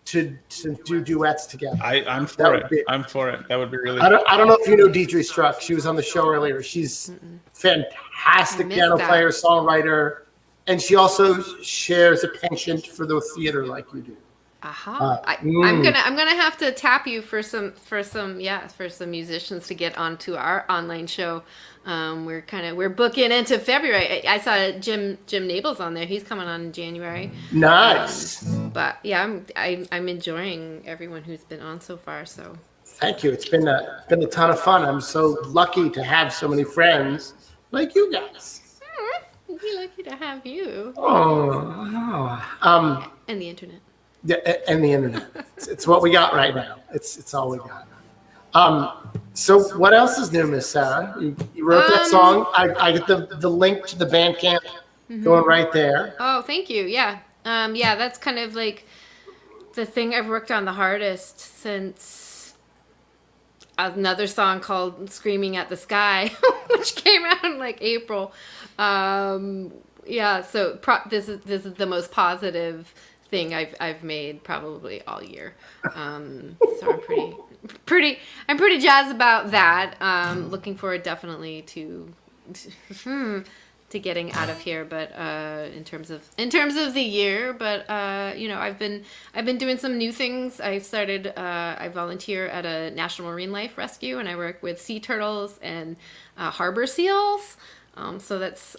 to do duets together? I'm That for would it. be- I'm for it. That would be really I don't know if you know Deidre Struck. She was on the show earlier. She's fantastic I missed piano that. player, songwriter, and she also shares a penchant for the theater like you do. Aha. I'm gonna have to tap you for some musicians to get onto our online show. We're booking into February. I saw Jim Nable's on there. He's coming on in January. Nice. But yeah, I'm enjoying everyone who's been on so far. So Thank you. It's been a ton of fun. I'm so lucky to have so many friends like you guys. I'd be lucky to have you Oh. and the internet. Yeah, and the internet. It's what we got right now. It's all we got. So what else is new, Miss Sarah? You wrote that song. I get the link to the Bandcamp going right there. Oh, thank you. Yeah. Yeah, that's kind of like the thing I've worked on the hardest since another song called Screaming at the Sky, which came out in like April. Yeah, so this is the most positive thing I've made probably all year. So I'm pretty jazzed about that. Looking forward definitely to getting out of here, but in terms of the year, but you know, I've been doing some new things. I volunteer at a National Marine Life Rescue, and I work with sea turtles and harbor seals. So that's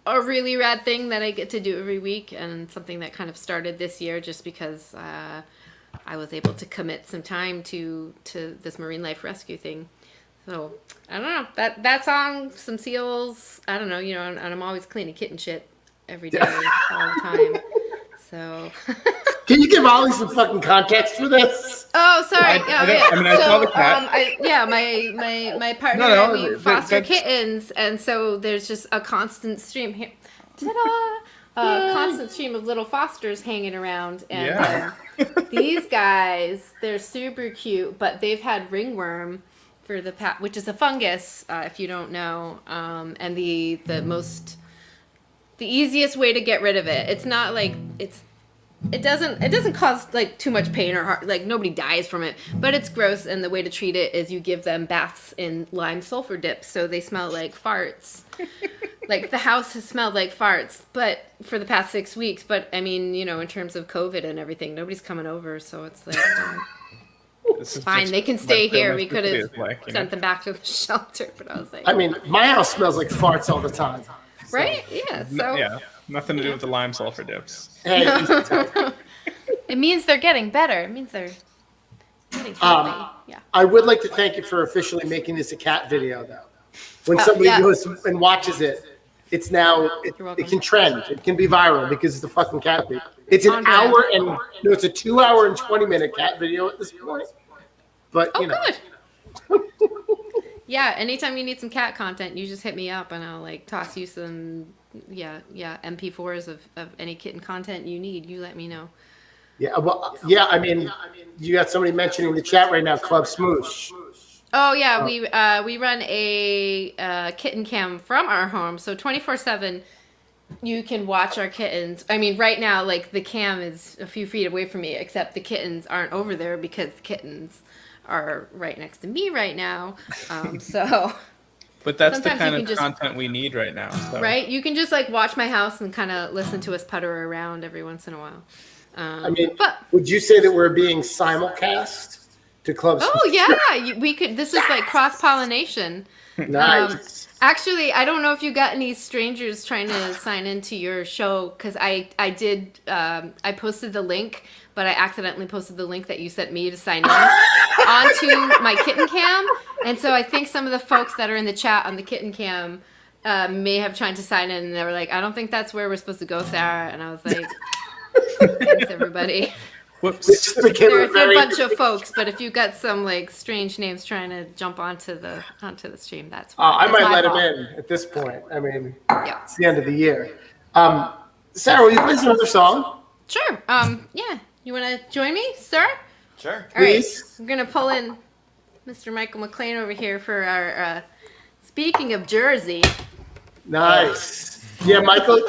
a really rad thing that I get to do every week, and something that kind of started this year just because I was able to commit some time to this marine life rescue thing. So I don't know, that song, some seals, I don't know, you know, and I'm always cleaning kitten shit every day, all the time. So Can you give Ollie some fucking context for this? oh, sorry. I mean, I saw the cat. My partner No, and we that- foster that's- kittens, and so there's just a constant stream here. Ta-da! A constant stream of little fosters hanging around, and Yeah. these guys, they're super cute, but they've had ringworm for the which is a fungus, if you don't know, and the easiest way to get rid of it. It's not like it doesn't cause like too much pain or harm, like nobody dies from it, but it's gross, and the way to treat it is you give them baths in lime sulfur dips so they smell like farts. Like the house has smelled like farts, but for the past 6 weeks. But I mean, you know, in terms of COVID and everything, nobody's coming over, so it's like This is fine, just they can what stay here. Bill We could Murphy have is like, you know? sent them back to the shelter, but I was like, I mean, my house smells like farts all the time. right? Yeah. So Yeah, nothing to do with the lime sulfur dips. Hey, it means they're getting better. It means they're getting healthy. Yeah. I would like to thank you for officially making this a cat video, though. When somebody yeah. goes and watches it, it's now, You're welcome. it can trend. It can be viral because it's a fucking cat video. It's an On brand. hour and, no, it's a 2 hour and 20-minute cat video at this point. But, Oh, you know. good. Yeah, anytime you need some cat content, you just hit me up and I'll like toss you some MP4s of any kitten content you need. You let me know. Yeah, well, yeah, I mean, you got somebody mentioning in the chat right now, Club Smoosh. Oh yeah, we run a kitten cam from our home, so 24/7 you can watch our kittens. I mean, right now, like the cam is a few feet away from me, except the kittens aren't over there because the kittens are right next to me right now. So But that's the Sometimes kind you of can just- content we need right now. So. right, you can just like watch my house and kind of listen to us putter around every once in a while. I mean, but would you say that we're being simulcast to Club Smoosh? oh yeah, we could. This is like cross pollination. Nice. Actually, I don't know if you got any strangers trying to sign into your show, because I did. I posted the link, but I accidentally posted the link that you sent me to sign in onto my kitten cam, and so I think some of the folks that are in the chat on the kitten cam may have tried to sign in, and they were like, "I don't think that's where we're supposed to go, Sarah," and I was like, "Thanks, everybody." Whoops. There are a bunch of folks, but if you got some like strange names trying to jump onto the stream, that's why. I It's might my let him fault. in at this point. I mean, Yeah. it's the end of the year. Sarah, will you play another song? Sure. Yeah. You want to join me, sir? Sure. All right. Please. I'm gonna pull in Mr. Michael McLean over here for our. Speaking of Jersey. Nice. Yeah, Michael,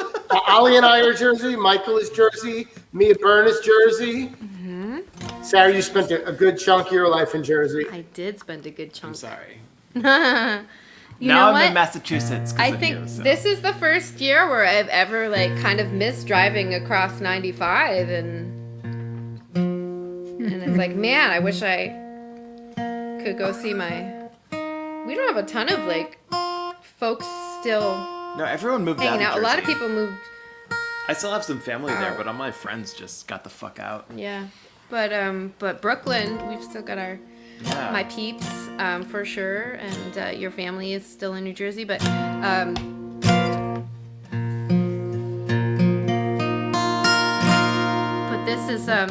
Ollie and I are Jersey. Michael is Jersey. Mia Byrne is Jersey. Mm-hmm. Sarah, you spent a good chunk of your life in Jersey. I did spend a good I'm chunk. sorry. You now know I'm what? in Massachusetts. 'cause I of think you, so. this is the first year where I've ever like kind of missed driving across 95, and it's like, man, I wish I could go see my. We don't have a ton of like folks still No, everyone moved hanging out. out. Of A lot of Jersey. people moved. I still have some family there, but all my friends just got the fuck out. Yeah, but Brooklyn, we've still got our Yeah. my peeps for sure, and your family is still in New Jersey, but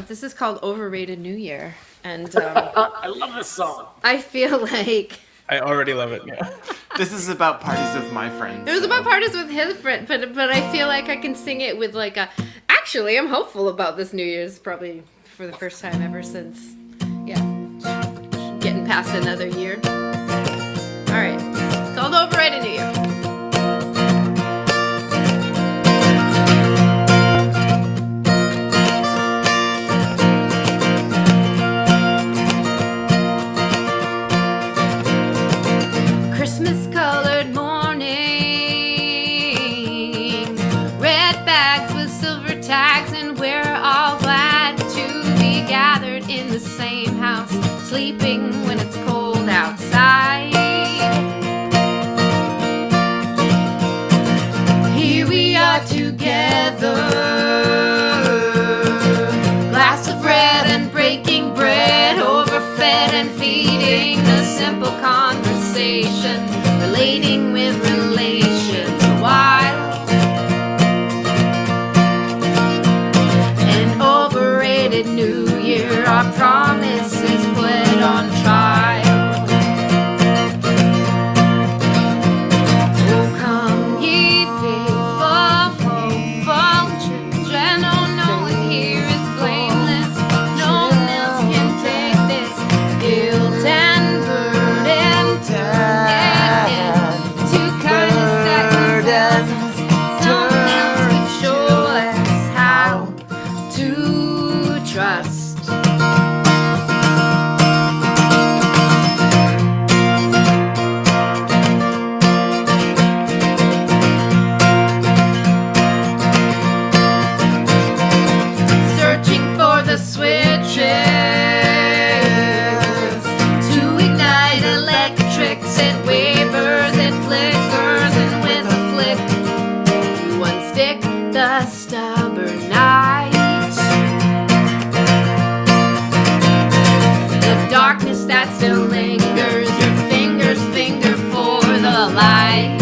this is called Overrated New Year, and I love this song. I feel like I already love it. Yeah. This is about parties with my friends. it was so- about parties with his friend, but I feel like I can sing it with like a. Actually, I'm hopeful about this New Year's, probably for the first time ever since, getting past another year. All right, it's called Overrated New Year. Christmas colored morning, sleeping when it's cold outside. Here we are together, glass of red and breaking bread, overfed and feeding a simple conversation, relating with relations a while. An overrated New Year, our promise is put on trial. Oh, come ye faithful, hopeful children. Oh, no one here is blameless. No one else can take this guilt and burden. Turn it into kindness that compels us. Someone else could show us how to trust. Searching for the switches to ignite electrics. It wavers, it flickers, and with a flick, you unstick the stubborn night. The darkness that still lingers, your fingers finger for the light.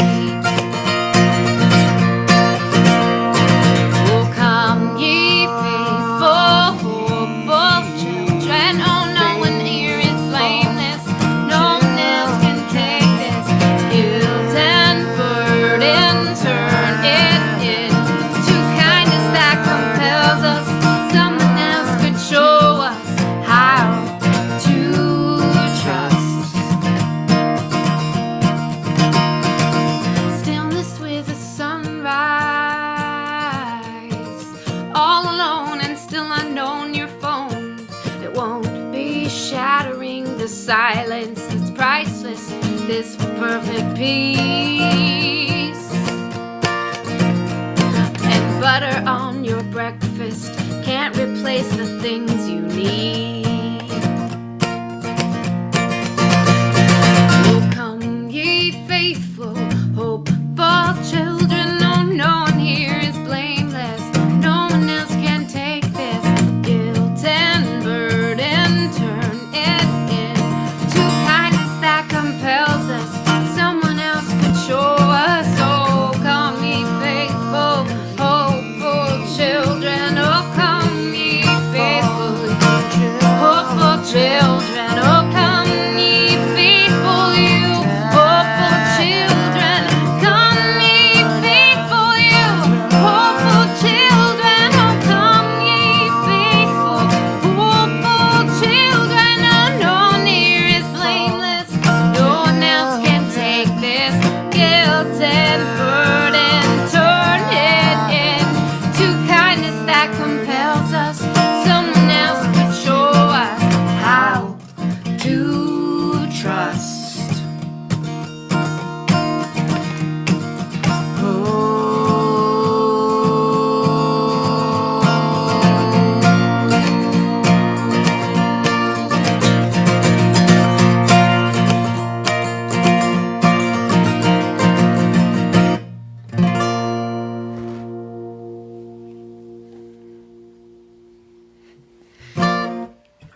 Oh, come ye faithful, hopeful children. Oh, no one here is blameless. No one else can take this guilt and burden. Turn it into kindness that compels us. Someone else could show us how to trust. Stillness with a sunrise, all alone and still unknown. Your phone, it won't be shattering the silence that's priceless. This perfect peace. And butter on your breakfast can't replace the things you need. Oh, come ye faithful, hopeful children. Oh, no one here is blameless. No one else can take this guilt and burden. Turn it into kindness that compels us. Someone else could show us. Oh, come ye faithful, hopeful children. Oh, come ye faithful, hopeful children. Oh, come ye faithful, you hopeful children. Come ye faithful, you hopeful children. Oh, come ye faithful, hopeful children. Oh, no one here is blameless. No one else can take this guilt and burden. Turn it into kindness that compels us. Someone else could show us how to trust.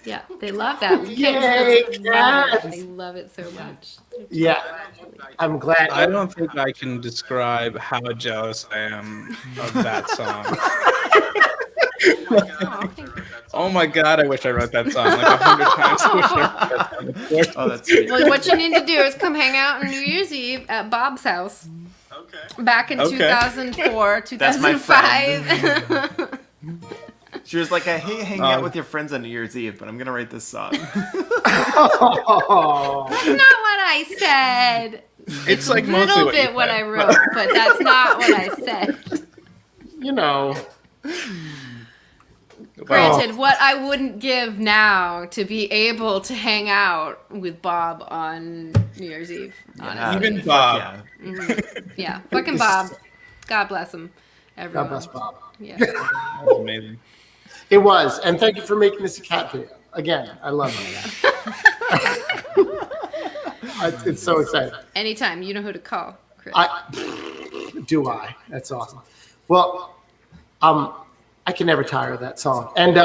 Yeah, they love that. Yay, Kids love yes. it. They love it so much. Yeah, I'm glad. I don't think I can describe how jealous I am of that song. Oh my god, I wish I wrote that song like 100 times. I wish I wrote that song. Oh, that's sweet. Well, what you need to do is come hang out on New Year's Eve at Bob's house. Okay. Back in Okay. 2004, That's my 2005. She was like, I hate hanging out with your friends on New Year's Eve, but I'm gonna write this song. Oh. That's not what I said. It's like a mostly little what you bit what said. I wrote, but that's not what I said. You know. Granted, what I wouldn't give now to be able to hang out with Bob on New Year's Eve. Honestly. Even Bob. Yeah. Mhm. Yeah, fucking Bob. God bless him. Everyone. God bless Bob. Yeah. That was amazing. It was, and thank you for making this a cat video. Again, I love it. It's so exciting. Anytime. You know who to call, Chris. Do I? That's awesome. Well, I can never tire of that song. And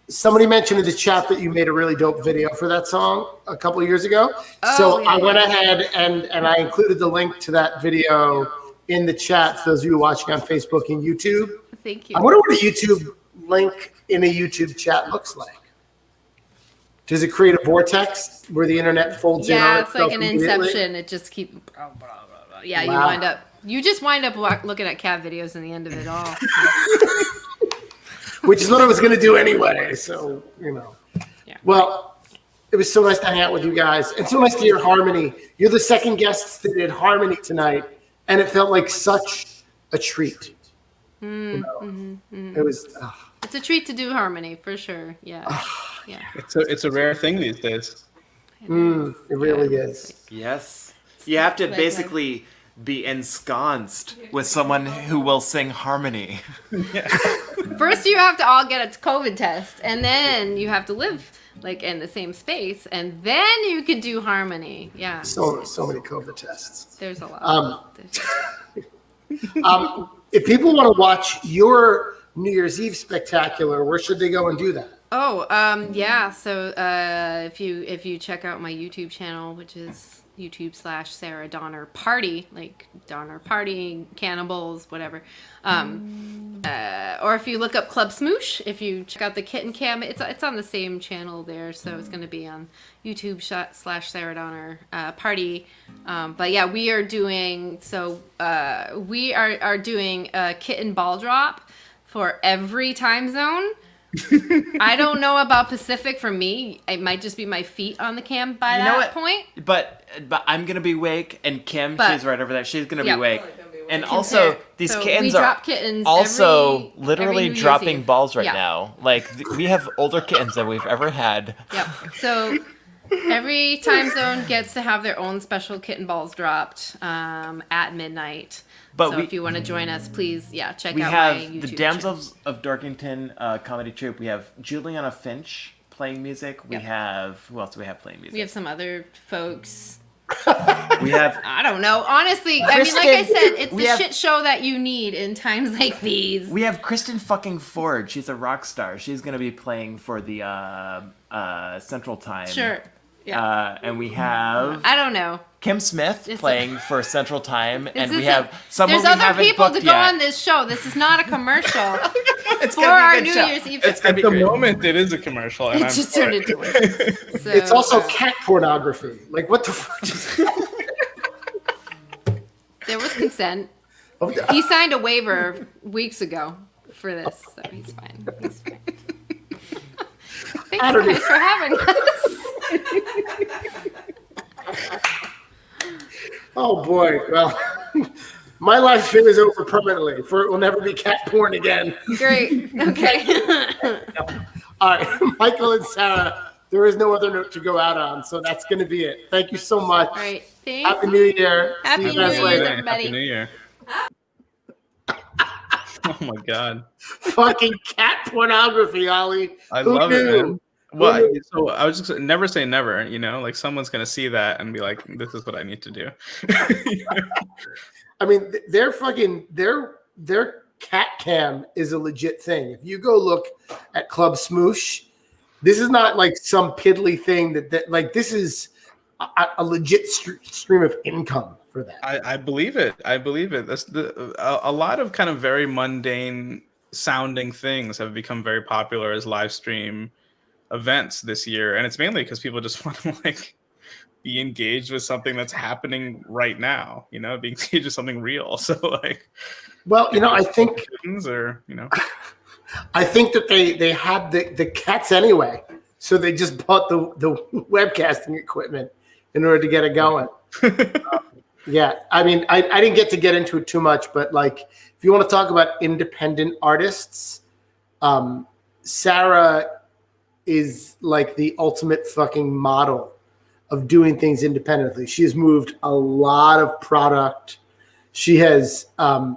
somebody mentioned in the chat that you made a really dope video for that song a couple of years ago. So I went ahead and I included the link to that video in the chat for those of you watching on Facebook and YouTube. Thank you. I wonder what a YouTube link in a YouTube chat looks like. Does it create a vortex where the internet folds in? Yeah, it's like an inception. It just keeps. Yeah, Wow. you just wind up looking at cat videos in the end of it all. Which is what I was going to do anyway. So, Yeah. Well, it was so nice to hang out with you guys. And so nice to hear Harmony. You're the second guest that did Harmony tonight. And it felt like such a treat. It was. It's a treat to do Harmony, for sure. Yeah. Yeah. It's a rare thing these days. It really is. Yes. You have to basically be ensconced with someone who will sing harmony. First, you have to all get a COVID test, and then you have to live like in the same space, and then you can do Harmony. Yeah. So many COVID tests. There's a lot. If people want to watch your New Year's Eve spectacular, where should they go and do that? Oh, yeah. So if you check out my YouTube channel, which is YouTube/Sarah Donner Party, like Donner Party, Cannibals, whatever. Or if you look up Club Smoosh, if you check out the Kitten Cam, it's on the same channel there, so it's going to be on YouTube/Sarah Donner Party. But yeah, we are doing a kitten ball drop for every time zone. I don't know about Pacific. For me, it might just be my feet on the cam by that point. But I'm gonna be awake, and Kim, she's right over there. She's gonna be awake. And Compare. also, these kittens we are drop kittens also every literally New Year's dropping Eve. balls right now. Like we have older kittens than we've ever had. Yep. So every time zone gets to have their own special kitten balls dropped at midnight. But so if you want to join us, please, check out my have YouTube the Damsels of Dorkington comedy troupe. We have Juliana Finch playing music. We have who else do we have playing music? We have some other folks. We have I don't know. Honestly, I mean, like I said, it's the shit show that you need in times like these. We have Kristen fucking Ford. She's a rock star. She's gonna be playing for the Central Time. Sure. Yeah. And we have I don't know. Kim Smith playing for Central Time, and we There's have someone we other haven't people to booked go yet. on this show. This is not a commercial. It's for gonna be a our good New show. Year's Eve. At the moment, it is a commercial, and It I'm just for turned it. into one. So, It's also cat pornography. Like, what the fuck is there was consent. He signed a waiver weeks ago for this, so he's fine. He's fine. Thanks guys for having us. Oh boy. Well, my life here is over permanently. For it will never be cat porn again. Great. Okay. All right, Michael and Sarah. There is no other note to go out on, so that's going to be it. Thank you so much. All right. Thanks. Happy New Year. Happy See you New guys Year, later. everybody. Happy New Year. Oh my god. Fucking cat pornography, Ollie. I Who love knew? it, man. Well, so I was just never say never, like someone's gonna see that and be like, this is what I need to do. I mean, their cat cam is a legit thing. If you go look at Club Smoosh, this is not like some piddly thing that like this is a legit stream of income for them. I believe it. I believe it. That's a lot of kind of very mundane sounding things have become very popular as live stream events this year, and it's mainly because people just want to like be engaged with something that's happening right now, be engaged with something real. So like, well, I think I think that they had the cats anyway, so they just bought the webcasting equipment in order to get it going. Yeah, I mean, I didn't get into it too much, but like, if you want to talk about independent artists, Sarah is like the ultimate fucking model of doing things independently. She has moved a lot of product. She has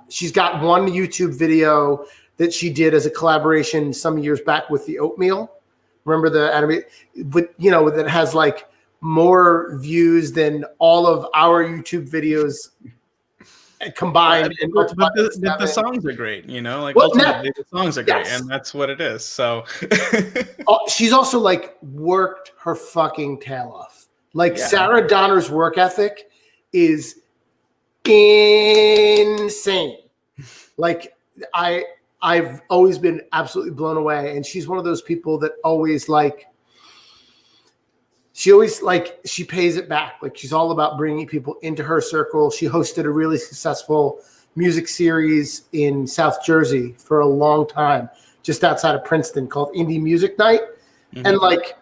she's got one YouTube video that she did as a collaboration some years back with the Oatmeal. Remember the anime, but that has like more views than all of our YouTube videos combined. And But multiplied by the 7. songs are great, you know, like Well, ultimately the songs are great, yes. and that's what it is. So She's also like worked her fucking tail off. Like Yeah. Sarah Donner's work ethic is insane. Like I've always been absolutely blown away, and she's one of those people that always like. She pays it back. Like she's all about bringing people into her circle. She hosted a really successful music series in South Jersey for a long time, just outside of Princeton, called Indie Music Night. Mhm. And like,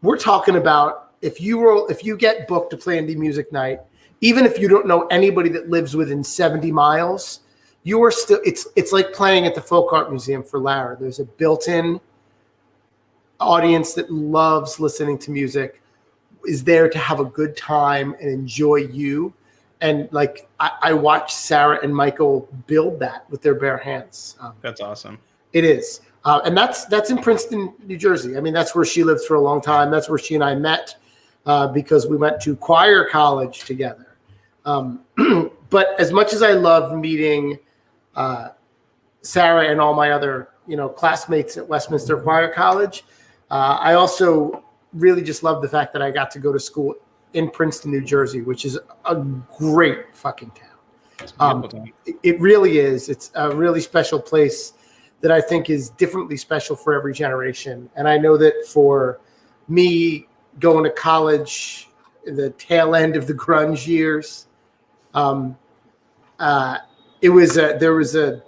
we're talking about if you get booked to play Indie Music Night, even if you don't know anybody that lives within 70 miles, you are still. It's like playing at the Folk Art Museum for Lara. There's a built-in audience that loves listening to music, is there to have a good time and enjoy you. And like I watched Sarah and Michael build that with their bare hands. that's awesome. It is. And that's in Princeton, New Jersey. I mean, that's where she lived for a long time. That's where she and I met because we went to choir college together. But as much as I love meeting Sarah and all my other, classmates at Westminster Choir College, I also really just love the fact that I got to go to school in Princeton, New Jersey, which is a great fucking town. It really is. It's a really special place that I think is differently special for every generation. And I know that for me going to college, the tail end of the grunge years, there was a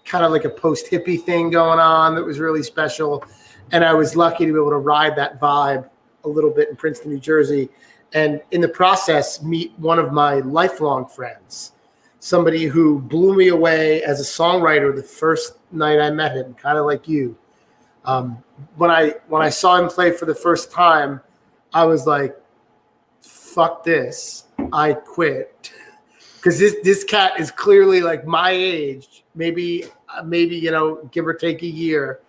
kind of like a post-hippie thing going on that was really special. And I was lucky to be able to ride that vibe a little bit in Princeton, New Jersey. And in the process, meet one of my lifelong friends, somebody who blew me away as a songwriter the first night I met him, kind of like you. When I saw him play for the first time, I was like, fuck this, I quit. Because this cat is clearly like my age, maybe give or take a year,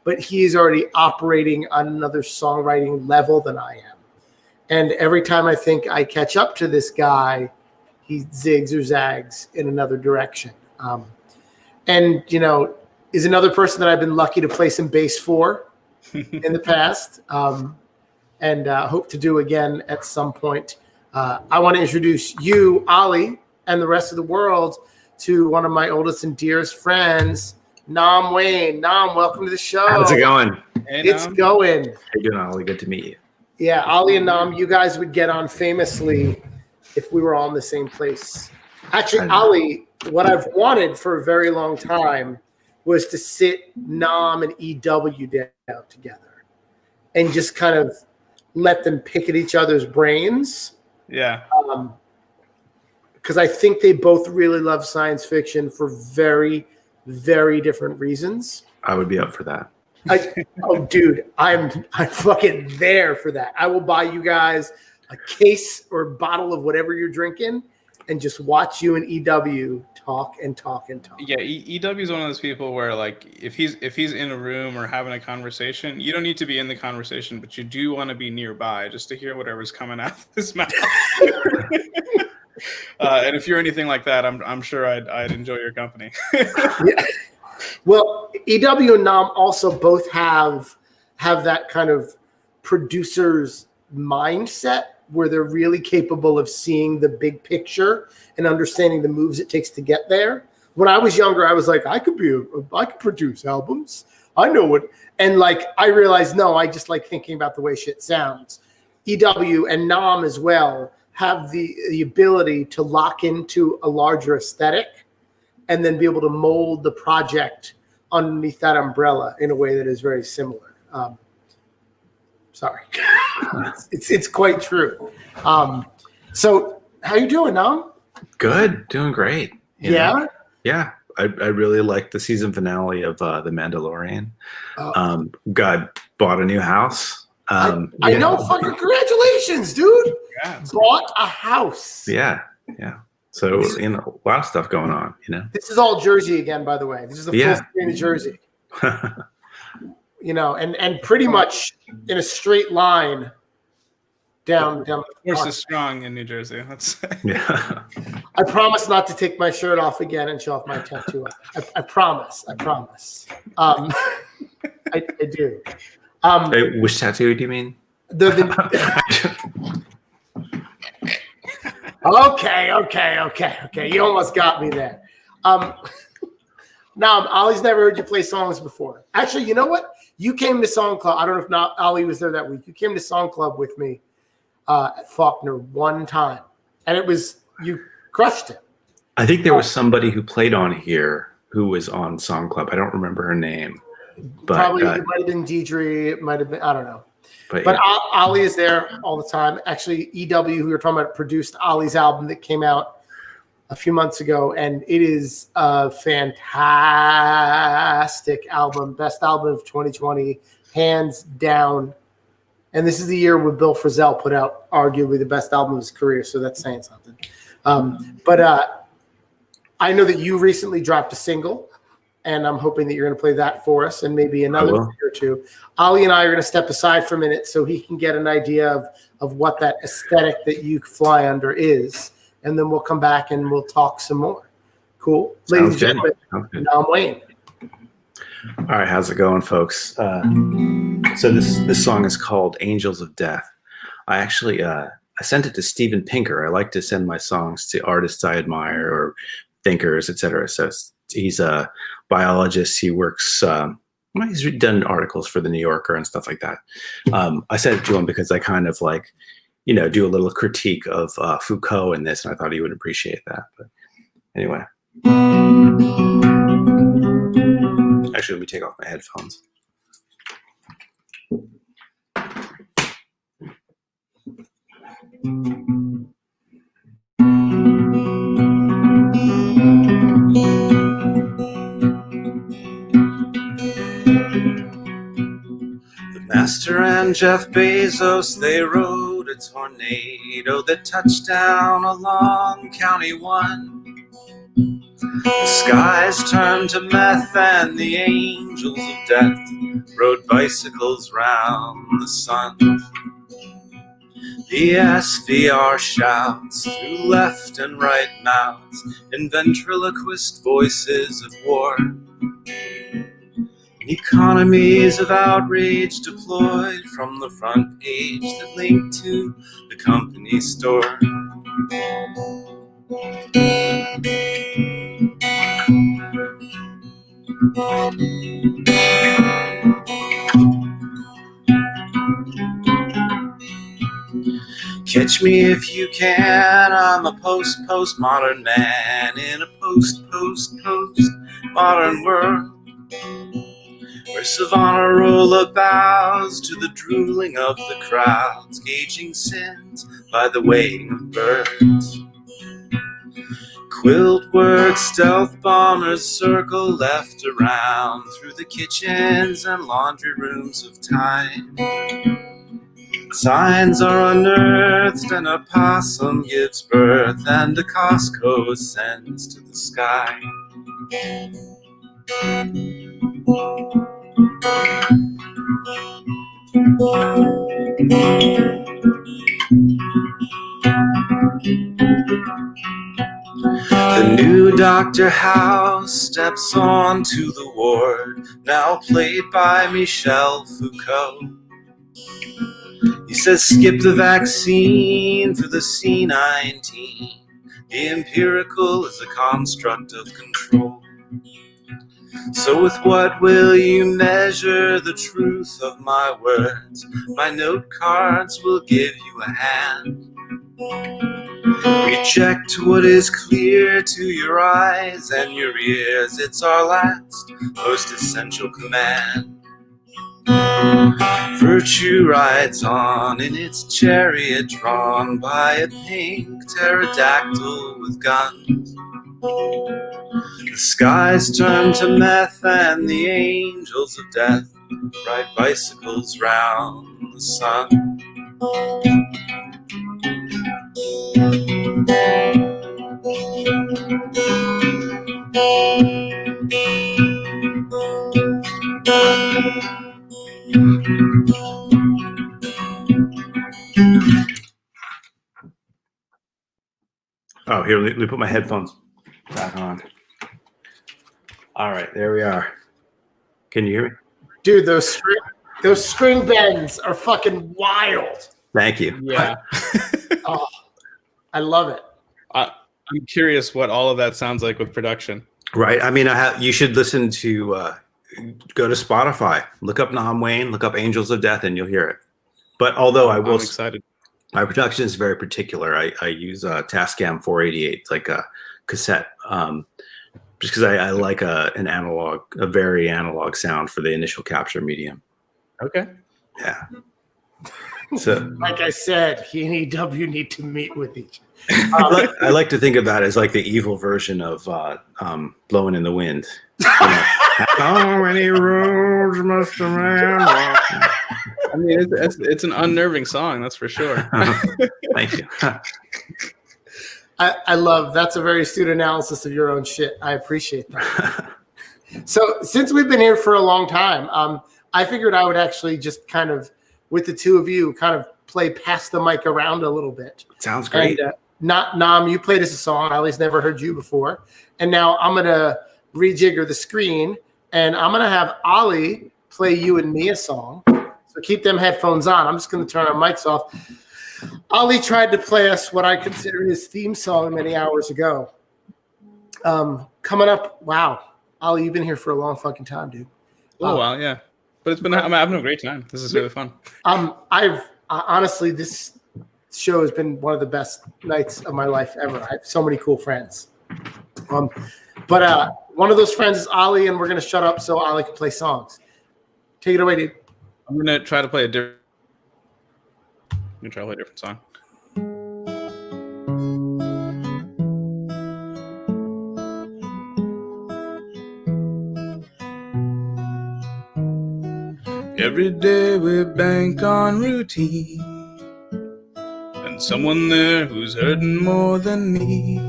but he's already operating on another songwriting level than I am. And every time I think I catch up to this guy, he zigs or zags in another direction. And is another person that I've been lucky to play some bass for in the past, and hope to do again at some point. I want to introduce you, Ollie, and the rest of the world to one of my oldest and dearest friends, Nam Wayne. Nam, welcome to the show. How's it going? Hey, It's Nam. going. How you doing, Ollie? Good to meet you. Yeah, Ollie and Nam, you guys would get on famously if we were all in the same place. Actually, Ollie, what I've wanted for a very long time was to sit Nam and EW down together and just kind of let them pick at each other's brains. Yeah. Because I think they both really love science fiction for very, very different reasons. I would be up for that. Dude, I'm fucking there for that. I will buy you guys a case or a bottle of whatever you're drinking and just watch you and EW talk and talk and talk. Yeah, EW is one of those people where, like, if he's in a room or having a conversation, you don't need to be in the conversation, but you do want to be nearby just to hear whatever's coming out of his mouth. And if you're anything like that, I'm sure I'd enjoy your company. Yeah. Well, EW and Nam also both have that kind of producer's mindset where they're really capable of seeing the big picture and understanding the moves it takes to get there. When I was younger, I was like, I could produce albums. I know what, and like I realized, no, I just like thinking about the way shit sounds. EW and Nam as well have the ability to lock into a larger aesthetic and then be able to mold the project underneath that umbrella in a way that is very similar. Sorry, it's quite true. So how you doing, Nam? Good, doing great. You Yeah, know? Yeah. I really liked the season finale of The Mandalorian. Bought a new house. I know. Fucking congratulations, dude! Yeah. Bought a house. Yeah. So a lot of stuff going on. This is all Jersey again, by the way. This is the full screen of Jersey. And pretty much in a straight line down. Force is strong in New Jersey. That's Yeah. I promise not to take my shirt off again and show off my tattoo. I promise. I do. Hey, which tattoo do you mean? Okay. You almost got me there. Now, Ollie's never heard you play songs before. Actually, you know what? You came to Song Club. I don't know if not Ollie was there that week. You came to Song Club with me at Faulkner one time, and you crushed it. I think there was somebody who played on here who was on Song Club. I don't remember her name. But, Probably it might have been Deidre. It might have been, I don't know. But yeah. Ollie is there all the time. Actually, EW, who we were talking about, produced Ollie's album that came out a few months ago, and it is a fantastic album. Best album of 2020, hands down. And this is the year where Bill Frisell put out arguably the best album of his career, so that's saying something. But I know that you recently dropped a single, and I'm hoping that you're going to play that for us and maybe another thing or two. Ollie and I are going to step aside for a minute so he can get an idea of what that aesthetic that you fly under is, and then we'll come back and we'll talk some more. Cool? Ladies and gentlemen, now I'm Wayne. All right, how's it going, folks? So this song is called Angels of Death. I actually I sent it to Steven Pinker. I like to send my songs to artists I admire or thinkers, etc. So he's a biologist. He works. He's done articles for the New Yorker and stuff like that. I sent it to him because I kind of like, do a little critique of Foucault in this, and I thought he would appreciate that. But anyway, actually, let me take off my headphones. The master and Jeff Bezos, they rode a tornado that touched down along County 1. The skies turned to meth and the angels of death rode bicycles round the sun. The SVR shouts through left and right mouths in ventriloquist voices of war. Economies of outrage deployed from the front page that linked to the company store. Catch me if you can, I'm a post-postmodern man in a post-postmodern world, where Savonarola bows to the drooling of the crowds, gauging sins by the weighing of birds. Quilt work stealth bombers circle left around through the kitchens and laundry rooms of time. Signs are unearthed and a possum gives birth and a Costco sends to the sky. The new Dr. House steps onto the ward, now played by Michel Foucault. He says skip the vaccine for the C19. The empirical is a construct of control. So with what will you measure the truth of my words? My note cards will give you a hand. Reject what is clear to your eyes and your ears. It's our last, most essential command. Virtue rides on in its chariot drawn by a pink pterodactyl with guns. The skies turn to meth and the angels of death ride bicycles round the sun. Oh, here, let me put my headphones back on. All right, there we are. Can you hear me? Dude, those string bends are fucking wild. Thank you. Yeah. Oh, I love it. I'm curious what all of that sounds like with production. Right. I mean, you should listen to, go to Spotify, look up Nam Wayne, look up Angels of Death, and you'll hear it. But although I'm excited. My production is very particular. I use Tascam 488, like a cassette, just because I like a very analog sound for the initial capture medium. Okay. Yeah. So, like I said, he and EW need to meet with each I like to think of that as like the evil version of Blowing in the Wind. You know, how many roads must a man walk? I mean, it's an unnerving song, that's for sure. Thank you. I love that's a very astute analysis of your own shit. I appreciate that. So since we've been here for a long time, I figured I would actually just kind of, with the two of you, kind of play pass the mic around a little bit. Sounds great. And, Nam, you played us a song. I always never heard you before. And now I'm going to rejigger the screen, and I'm going to have Ollie play you and me a song. So keep them headphones on. I'm just going to turn our mics off. Ollie tried to play us what I consider his theme song many hours ago. Coming up, wow. Ollie, you've been here for a long fucking time, dude. Oh, wow, yeah. But I'm having a great time. This is really fun. Honestly, this show has been one of the best nights of my life ever. I have so many cool friends. But one of those friends is Ollie, and we're going to shut up so Ollie can play songs. Take it away, dude. I'm going to try to play a different song. Every day we bank on routine, and someone there who's hurting more than me,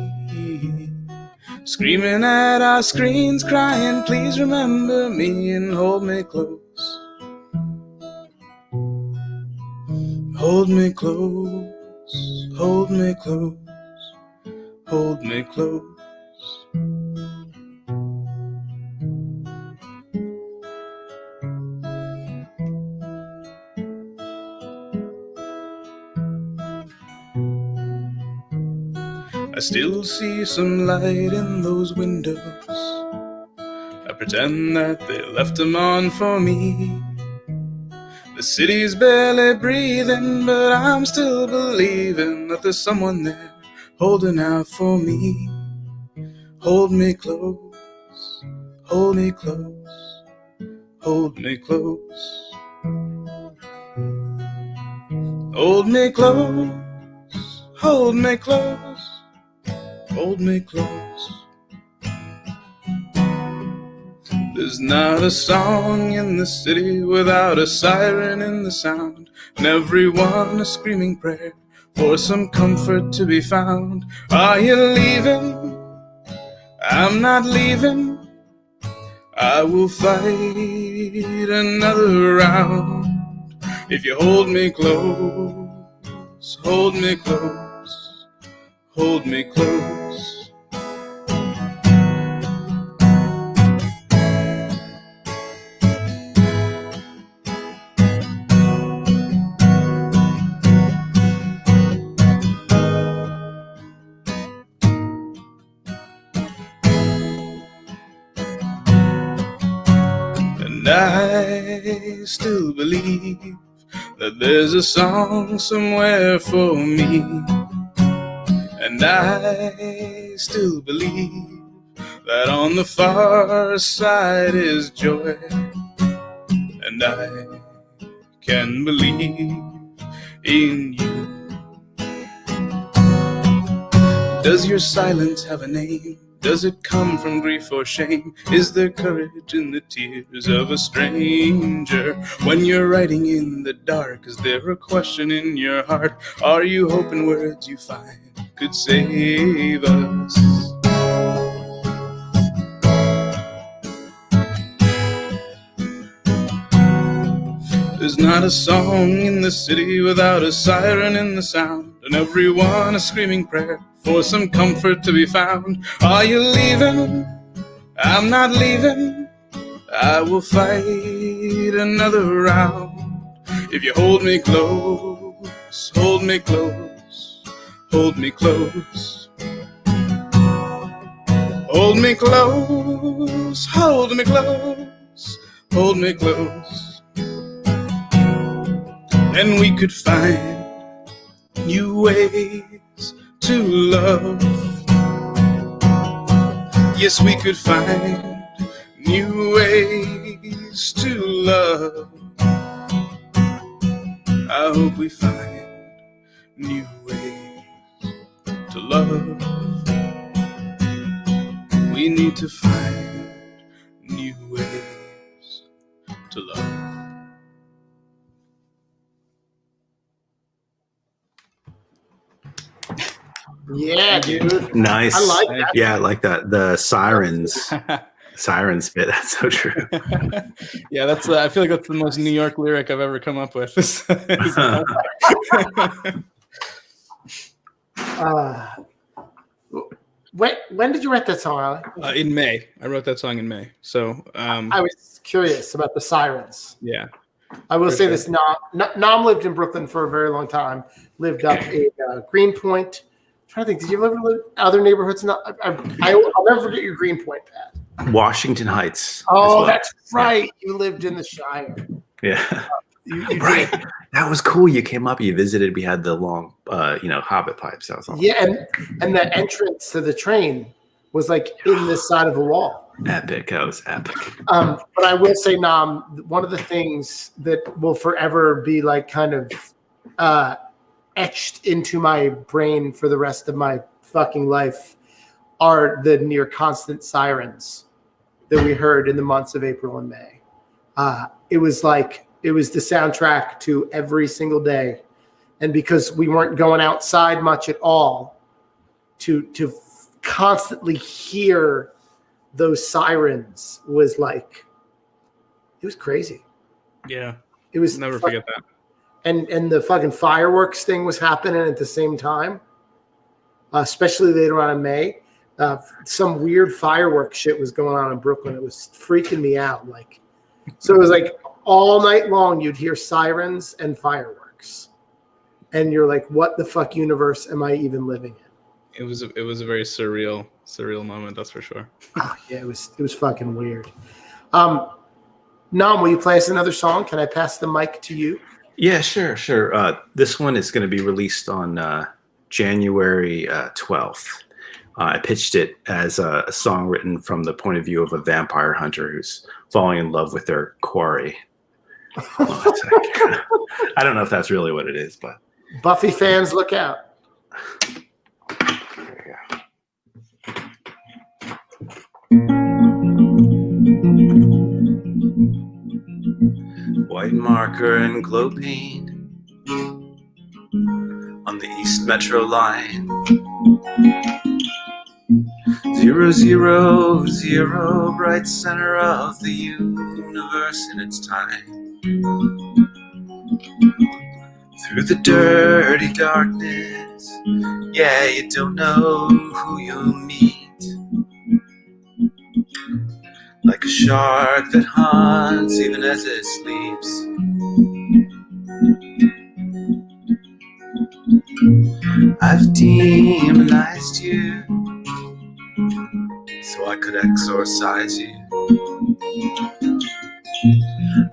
screaming at our screens, crying, please remember me and hold me close. Hold me close, hold me close, hold me close. I still see some light in those windows. I pretend that they left them on for me. The city's barely breathing, but I'm still believing that there's someone there holding out for me. Hold me close, hold me close, hold me close. Hold me close, hold me close, hold me close. There's not a song in the city without a siren in the sound, and everyone a screaming prayer for some comfort to be found. Are you leaving? I'm not leaving. I will fight another round. If you hold me close, hold me close, hold me close. I still believe that there's a song somewhere for me, and I still believe that on the far side is joy, and I can believe in you. Does your silence have a name? Does it come from grief or shame? Is there courage in the tears of a stranger? When you're writing in the dark, is there a question in your heart? Are you hoping words you find could save us? There's not a song in the city without a siren in the sound, and everyone a screaming prayer for some comfort to be found. Are you leaving? I'm not leaving. I will fight another round. If you hold me close, hold me close, hold me close. Hold me close, hold me close, hold me close. And we could find new ways to love. Yes, we could find new ways to love. I hope we find new ways to love. We need to find new ways to love. Yeah, dude. Nice. I like that. Yeah, I like that. The sirens bit. That's so true. Yeah, that's. I feel like that's the most New York lyric I've ever come up with. When did you write that song, Ali? In May. I wrote that song in May. So I was curious about the sirens. Yeah. I will say this. Nam lived in Brooklyn for a very long time. Lived up in Greenpoint. I'm trying to think. Did you live in other neighborhoods? I'll never forget your Greenpoint, Pat. Washington Heights. Oh, that's right. You lived in the Shire. Yeah. You right. did. That was cool. You came up, you visited. We had the long, Hobbit pipes. That was awesome. Yeah, and the entrance to the train was like in this side of a wall. Epic. That was epic. But I will say, Nam, one of the things that will forever be like kind of etched into my brain for the rest of my fucking life are the near constant sirens that we heard in the months of April and May. It was the soundtrack to every single day. And because we weren't going outside much at all, to constantly hear those sirens was like, it was crazy. Yeah. It was never forget that. And the fucking fireworks thing was happening at the same time, especially later on in May. Some weird fireworks shit was going on in Brooklyn. It was freaking me out. So it was like all night long you'd hear sirens and fireworks, and you're like, "What the fuck universe am I even living in?" It was a very surreal moment. That's for sure. Oh, yeah, it was fucking weird. Nam, will you play us another song? Can I pass the mic to you? Yeah, sure. This one is going to be released on January 12th. I pitched it as a song written from the point of view of a vampire hunter who's falling in love with their quarry. I don't know if that's really what it is, but Buffy fans, look out. White marker and glow paint on the East Metro line. 000, bright center of the universe in its time. Through the dirty darkness, yeah, you don't know who you'll meet. Like a shark that hunts even as it sleeps. I've demonized you so I could exorcise you.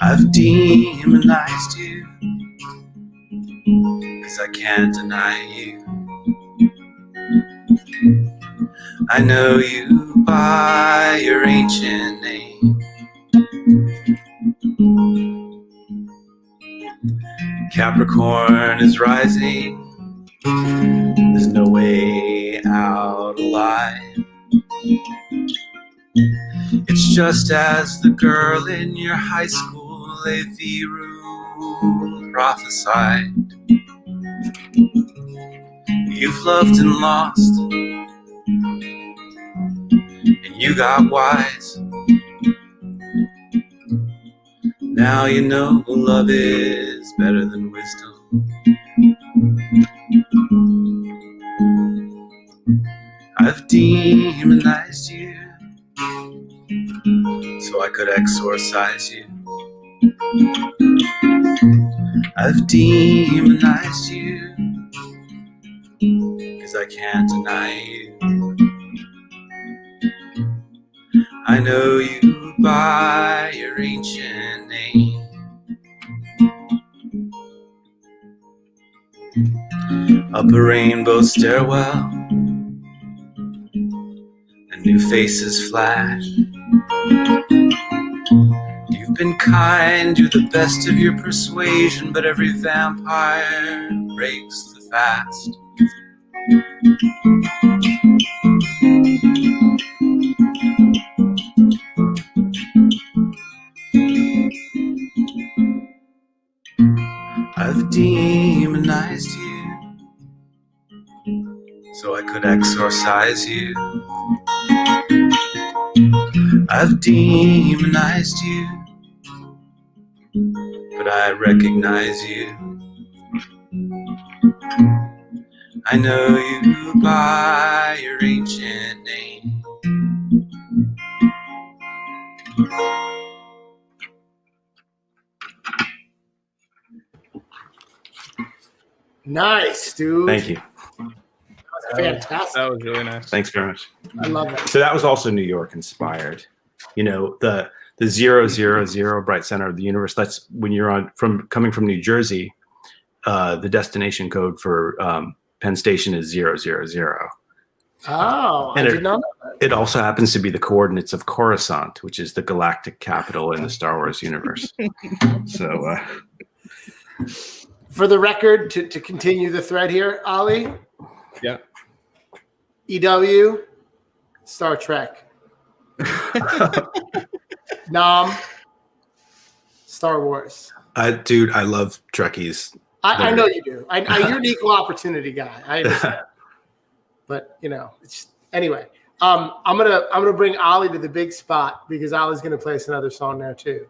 I've demonized you 'cause I can't deny you. I know you by your ancient name. Capricorn is rising. There's no way out alive. It's just as the girl in your high school AV room prophesied. You've loved and lost, and you got wise. Now you know love is better than wisdom. I've demonized you so I could exorcise you. I've demonized you 'cause I can't deny you. I know you by your ancient name. Up a rainbow stairwell and new faces flash. You've been kind, you're the best of your persuasion, but every vampire breaks the fast. I've demonized you so I could exorcise you. I've demonized you, but I recognize you. I know you by your ancient name. Nice, dude. Thank you. Fantastic. That was really nice. Thanks very much. I love that. So that was also New York inspired. You know, the 000 bright center of the universe. That's when you're coming from New Jersey. The destination code for Penn Station is 000. Oh, And I did not know that. It also happens to be the coordinates of Coruscant, which is the galactic capital in the Star Wars universe. So, For the record, to continue the thread here, Ali, Yeah. EW, Star Trek. Nam, Star Wars. dude, I love Trekkies. I know you do. You're an equal opportunity guy. I understand. But you know, it's anyway. I'm gonna bring Ali to the big spot because Ali's gonna play us another song now too.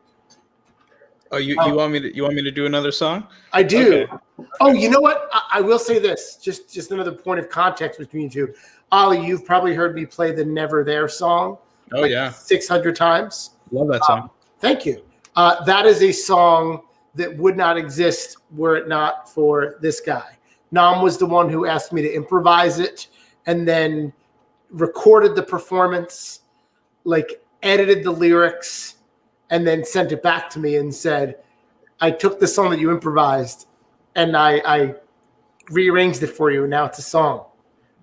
Oh, you want me to do another song? I do. Okay. Oh, you know what? I will say this, just another point of context between you two. Ali, you've probably heard me play the Never There song. Oh, yeah. 600 times. Love that song. Thank you. That is a song that would not exist were it not for this guy. Nam was the one who asked me to improvise it and then recorded the performance, like edited the lyrics, and then sent it back to me and said, I took the song that you improvised and I rearranged it for you, and now it's a song.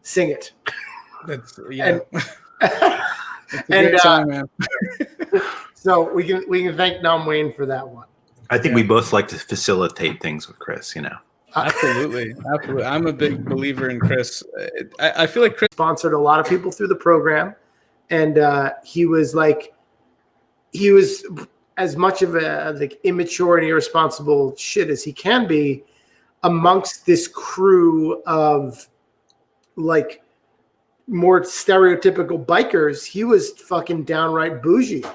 Sing it. That's yeah. It's a great song, man. So we can thank Nam Wayne for that one. I think we both like to facilitate things with Chris, you know. Absolutely. I'm a big believer in Chris. I feel like Chris sponsored a lot of people through the program, and he was as much of a like immature and irresponsible shit as he can be amongst this crew of like more stereotypical bikers. He was fucking downright bougie,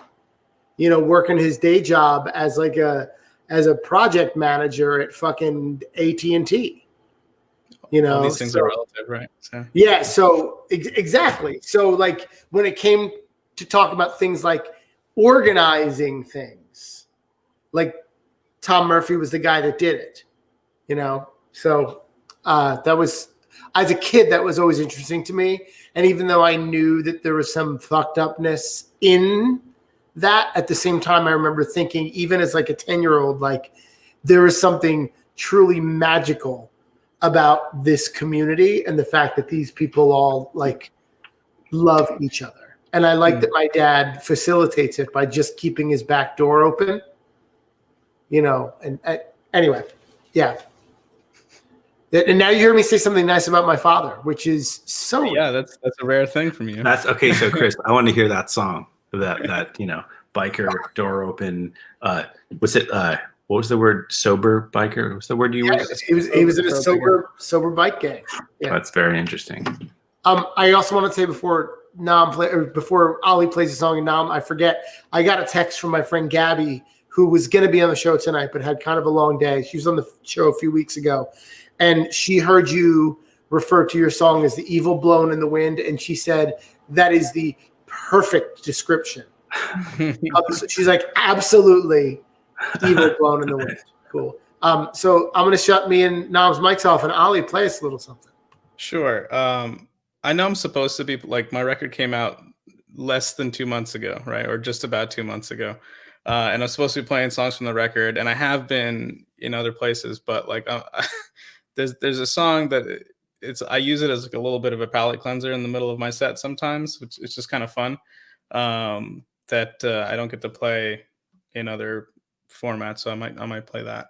you know, working his day job as a project manager at fucking AT&T. You know, all these things are relative, right? So. Yeah, so exactly. So like when it came to talk about things like organizing things, like Tom Murphy was the guy that did it, you know? So that was, as a kid, that was always interesting to me. And even though I knew that there was some fucked upness in that, at the same time, I remember thinking, even as like a 10-year-old, like there was something truly magical about this community and the fact that these people all like love each other. And I like that my dad facilitates it by just keeping his back door open, you know, and anyway, yeah. And now you hear me say something nice about my father, which is so. Yeah, that's a rare thing from you. That's okay. So Chris, I want to hear that song, that you know, biker door open. What's it? What was the word? Sober biker. What's the word you used? He was in a sober bike gang. Yeah. That's very interesting. I also want to say before Ali plays the song, and Nam, I forget. I got a text from my friend Gabby, who was going to be on the show tonight, but had kind of a long day. She was on the show a few weeks ago, and she heard you referred to your song as the evil blown in the wind, and she said that is the perfect description. So she's like, absolutely evil blown in the wind. Cool. So I'm going to shut me and Nom's mics off, and Ollie, play us a little something. Sure. I know I'm supposed to be like, my record came out less than 2 months ago, right? Or just about 2 months ago. And I'm supposed to be playing songs from the record, and I have been in other places, but like there's a song that I use it as like a little bit of a palate cleanser in the middle of my set sometimes, which is just kind of fun. That I don't get to play in other formats, so I might play that.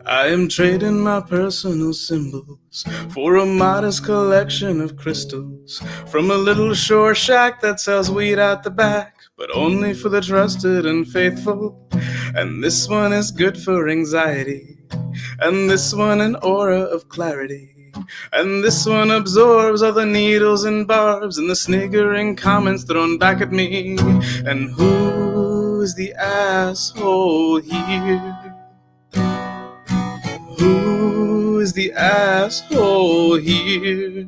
I am trading my personal symbols for a modest collection of crystals from a little shore shack that sells weed out the back, but only for the trusted and faithful. And this one is good for anxiety, and this one an aura of clarity, and this one absorbs all the needles and barbs and the sniggering comments thrown back at me. And who's the asshole here? Who is the asshole here?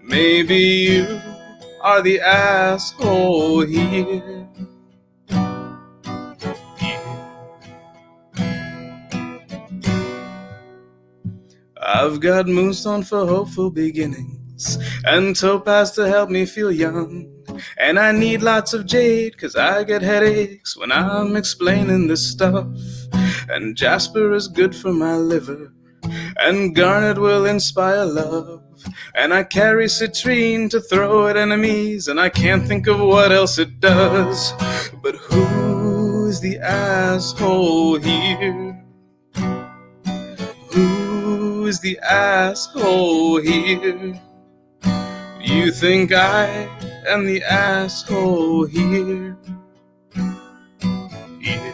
Maybe you are the asshole here. I've got moonstone for hopeful beginnings and topaz to help me feel young. And I need lots of jade, 'cause I get headaches when I'm explaining this stuff. And jasper is good for my liver, and garnet will inspire love. And I carry citrine to throw at enemies, and I can't think of what else it does. But who's the asshole here? Who's the asshole here? You think I am the asshole here? Yeah.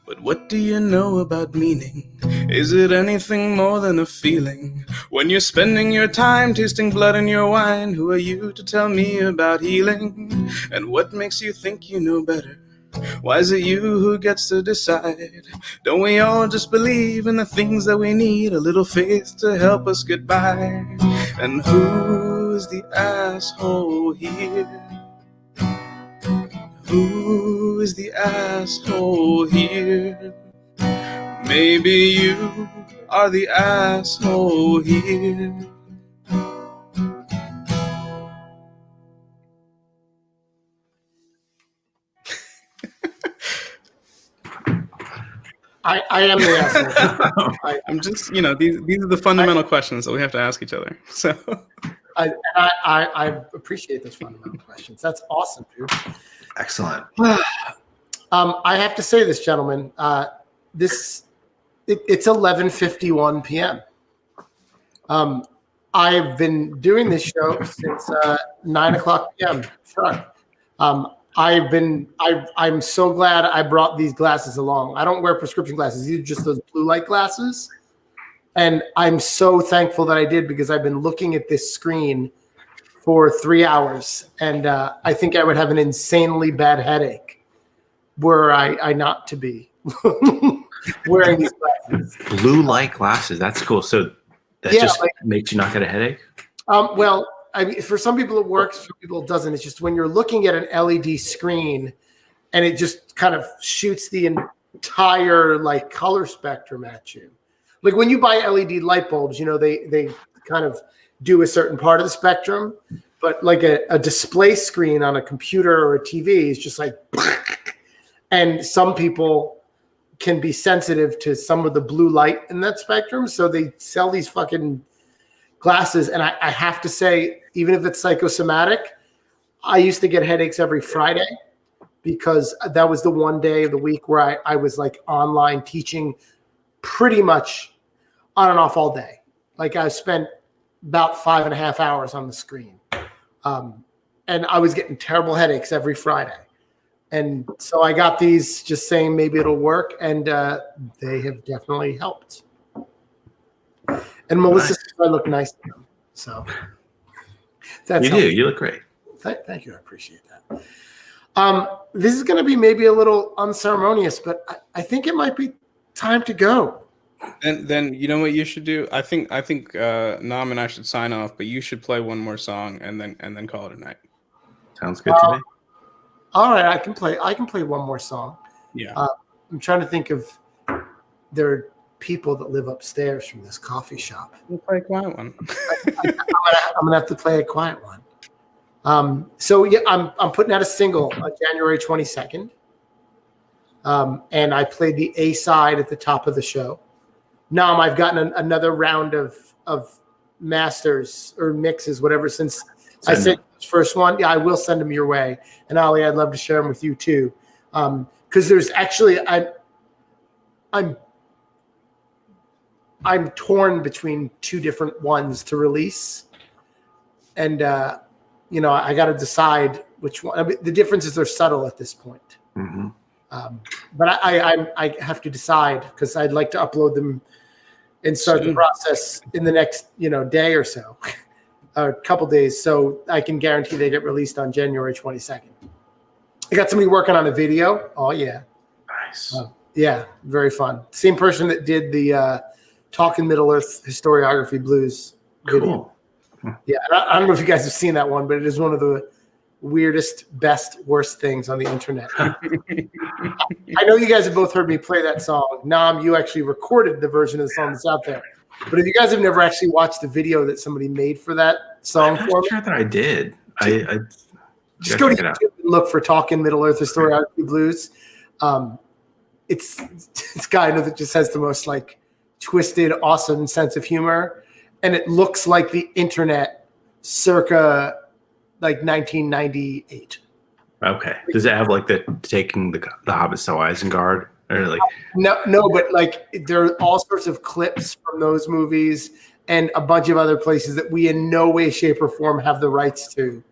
But what do you know about meaning? Is it anything more than a feeling? When you're spending your time tasting blood in your wine, who are you to tell me about healing? And what makes you think you know better? Why is it you who gets to decide? Don't we all just believe in the things that we need? A little faith to help us get by. And who's the asshole here? Who is the asshole here? Maybe you are the asshole here. I am the asshole. I'm just, these are the fundamental questions that we have to ask each other. So I appreciate those fundamental questions. That's awesome, dude. Excellent. I have to say this, gentlemen. It's 11:51 p.m. I've been doing this show since 9 o'clock p.m. sharp. I'm so glad I brought these glasses along. I don't wear prescription glasses. These are just those blue light glasses. And I'm so thankful that I did, because I've been looking at this screen for 3 hours. And I think I would have an insanely bad headache were I not to be wearing these glasses. Blue light glasses. That's cool. So that makes you not get a headache? Well, I mean, for some people it works, for people it doesn't. It's just when you're looking at an LED screen and it just kind of shoots the entire color spectrum at you. Like when you buy LED light bulbs, they kind of do a certain part of the spectrum, but like a display screen on a computer or a TV is just like, and some people can be sensitive to some of the blue light in that spectrum. So they sell these fucking glasses. And I have to say, even if it's psychosomatic, I used to get headaches every Friday, because that was the one day of the week where I was online teaching pretty much on and off all day. I spent about 5.5 hours on the screen. And I was getting terrible headaches every Friday. And so I got these just saying maybe it'll work. And they have definitely helped. And Melissa Nice. says I look nice to them. So that's You do. You look great. Thank you. I appreciate that. This is going to be maybe a little unceremonious, but I think it might be time to go. And then you know what you should do? I think Nam and I should sign off, but you should play one more song and then call it a night. Sounds good to me. All right, I can play one more song. Yeah. I'm trying to think of there are people that live upstairs from this coffee shop. We'll play a quiet one. I'm gonna have to play a quiet one. So yeah, I'm putting out a single on January 22nd, and I played the A side at the top of the show. Now I've gotten another round of masters or mixes, whatever, since I said this first one. Yeah, I will send them your way, and Ali, I'd love to share them with you too, because there's actually I'm torn between two different ones to release, and I got to decide which one. I mean, the differences are subtle at this point, but I have to decide because I'd like to upload them and start the process in the next day or so, or a couple days, so I can guarantee they get released on January 22nd. I got somebody working on a video. Oh yeah, nice. Yeah, very fun. Same person that did the Talking Middle Earth Historiography Blues video. Cool. Yeah, I don't know if you guys have seen that one, but it is one of the weirdest, best, worst things on the internet. I know you guys have both heard me play that song. Nam, you actually recorded the version of the song that's out there. But if you guys have never actually watched the video that somebody made for that song I'm for not sure that I did. I just go to YouTube and look for Talking Middle Earth Historiography Blues. It's this guy that just has the most like twisted, awesome sense of humor, and it looks like the internet circa like 1998. Okay. Does it have like the taking the Hobbits to Isengard or like? No, but like there are all sorts of clips from those movies and a bunch of other places that we in no way, shape, or form have the rights to,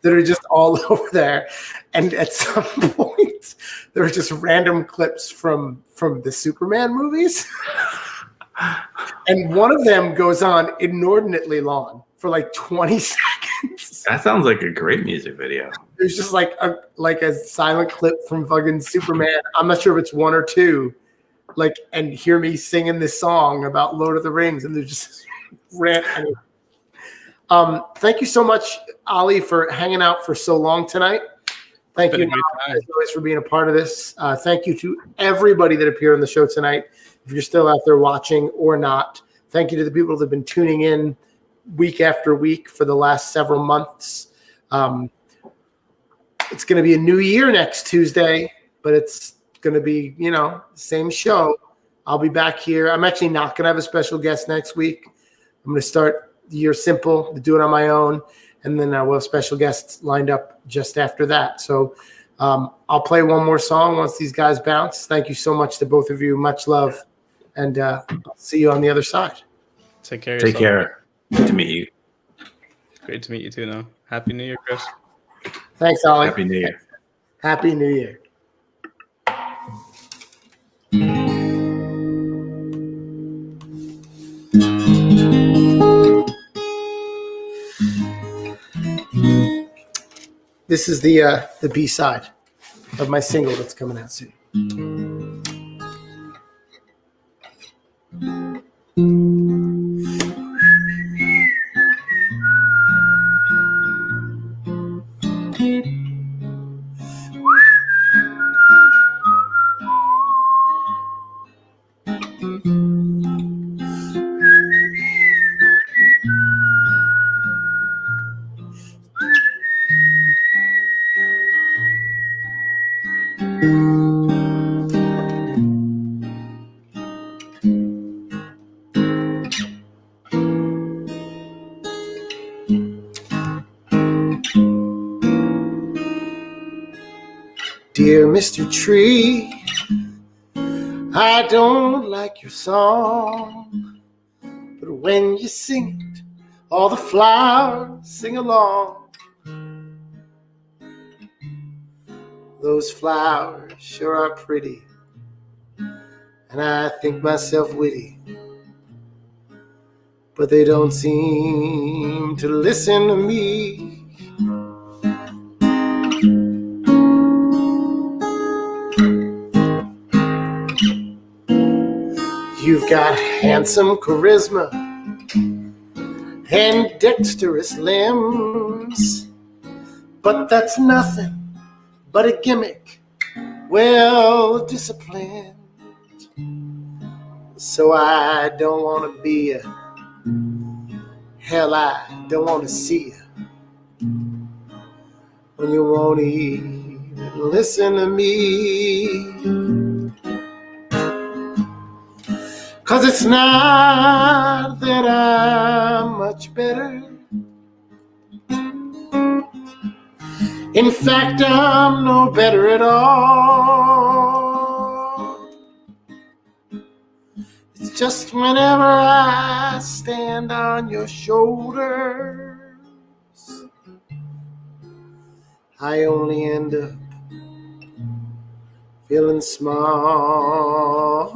that are just all over there. And at some point, there are just random clips from the Superman movies. And one of them goes on inordinately long for like 20 seconds. That sounds like a great music video. There's just like a silent clip from fucking Superman. I'm not sure if it's one or two. Like, and hear me singing this song about Lord of the Rings, and there's just rant. Thank you so much, Ali, for hanging out for so long tonight. Thank you, as always, for being a part of this. Thank you to everybody that appeared on the show tonight. If you're still out there watching or not, thank you to the people that have been tuning in week after week for the last several months. It's going to be a new year next Tuesday, but it's going to be, the same show. I'll be back here. I'm actually not going to have a special guest next week. I'm going to start the year simple, do it on my own, and then I will have special guests lined up just after that. So I'll play one more song once these guys bounce. Thank you so much to both of you. Much love, and I'll see you on the other side. Take care. Take care. Good to meet you. Great to meet you too, now. Happy New Year, Chris. Thanks, Ollie. Happy New Year. Happy New Year. This is the B-side of my single that's coming out soon. Dear Mr. Tree, I don't like your song, but when you sing it, all the flowers sing along. Those flowers sure are pretty, and I think myself witty. but they don't seem to listen to me. You've got handsome charisma and dexterous limbs, but that's nothing but a gimmick, well disciplined. So I don't want to be you. Hell, I don't want to see you when you won't even listen to me. 'Cause it's not that I'm much better. In fact, I'm no better at all. It's just whenever I stand on your shoulders, I only end up feeling small.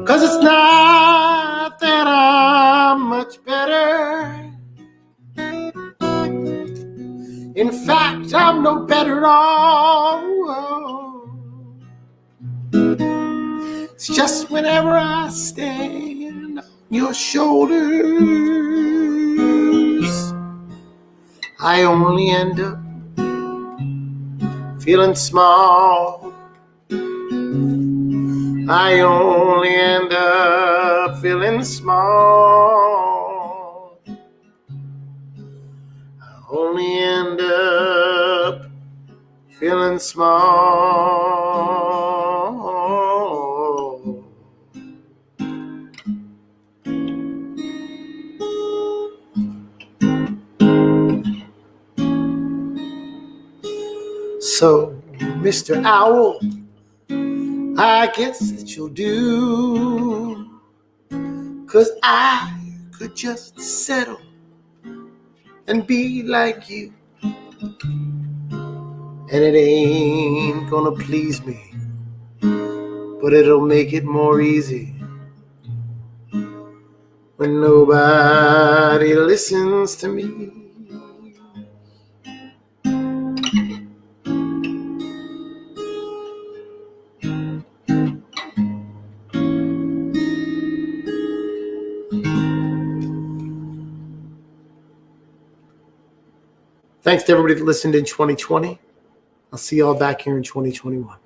Cause it's not that I'm much better. In fact, I'm no better at all. It's just whenever I stand on your shoulders, I only end up feeling small. I only end up feeling small. I only end up feeling small. So, Mr. Owl, I guess that you'll do, 'cause I could just settle and be like you, and it ain't gonna please me, but it'll make it more easy when nobody listens to me. Thanks to everybody that listened in 2020. I'll see y'all back here in 2021.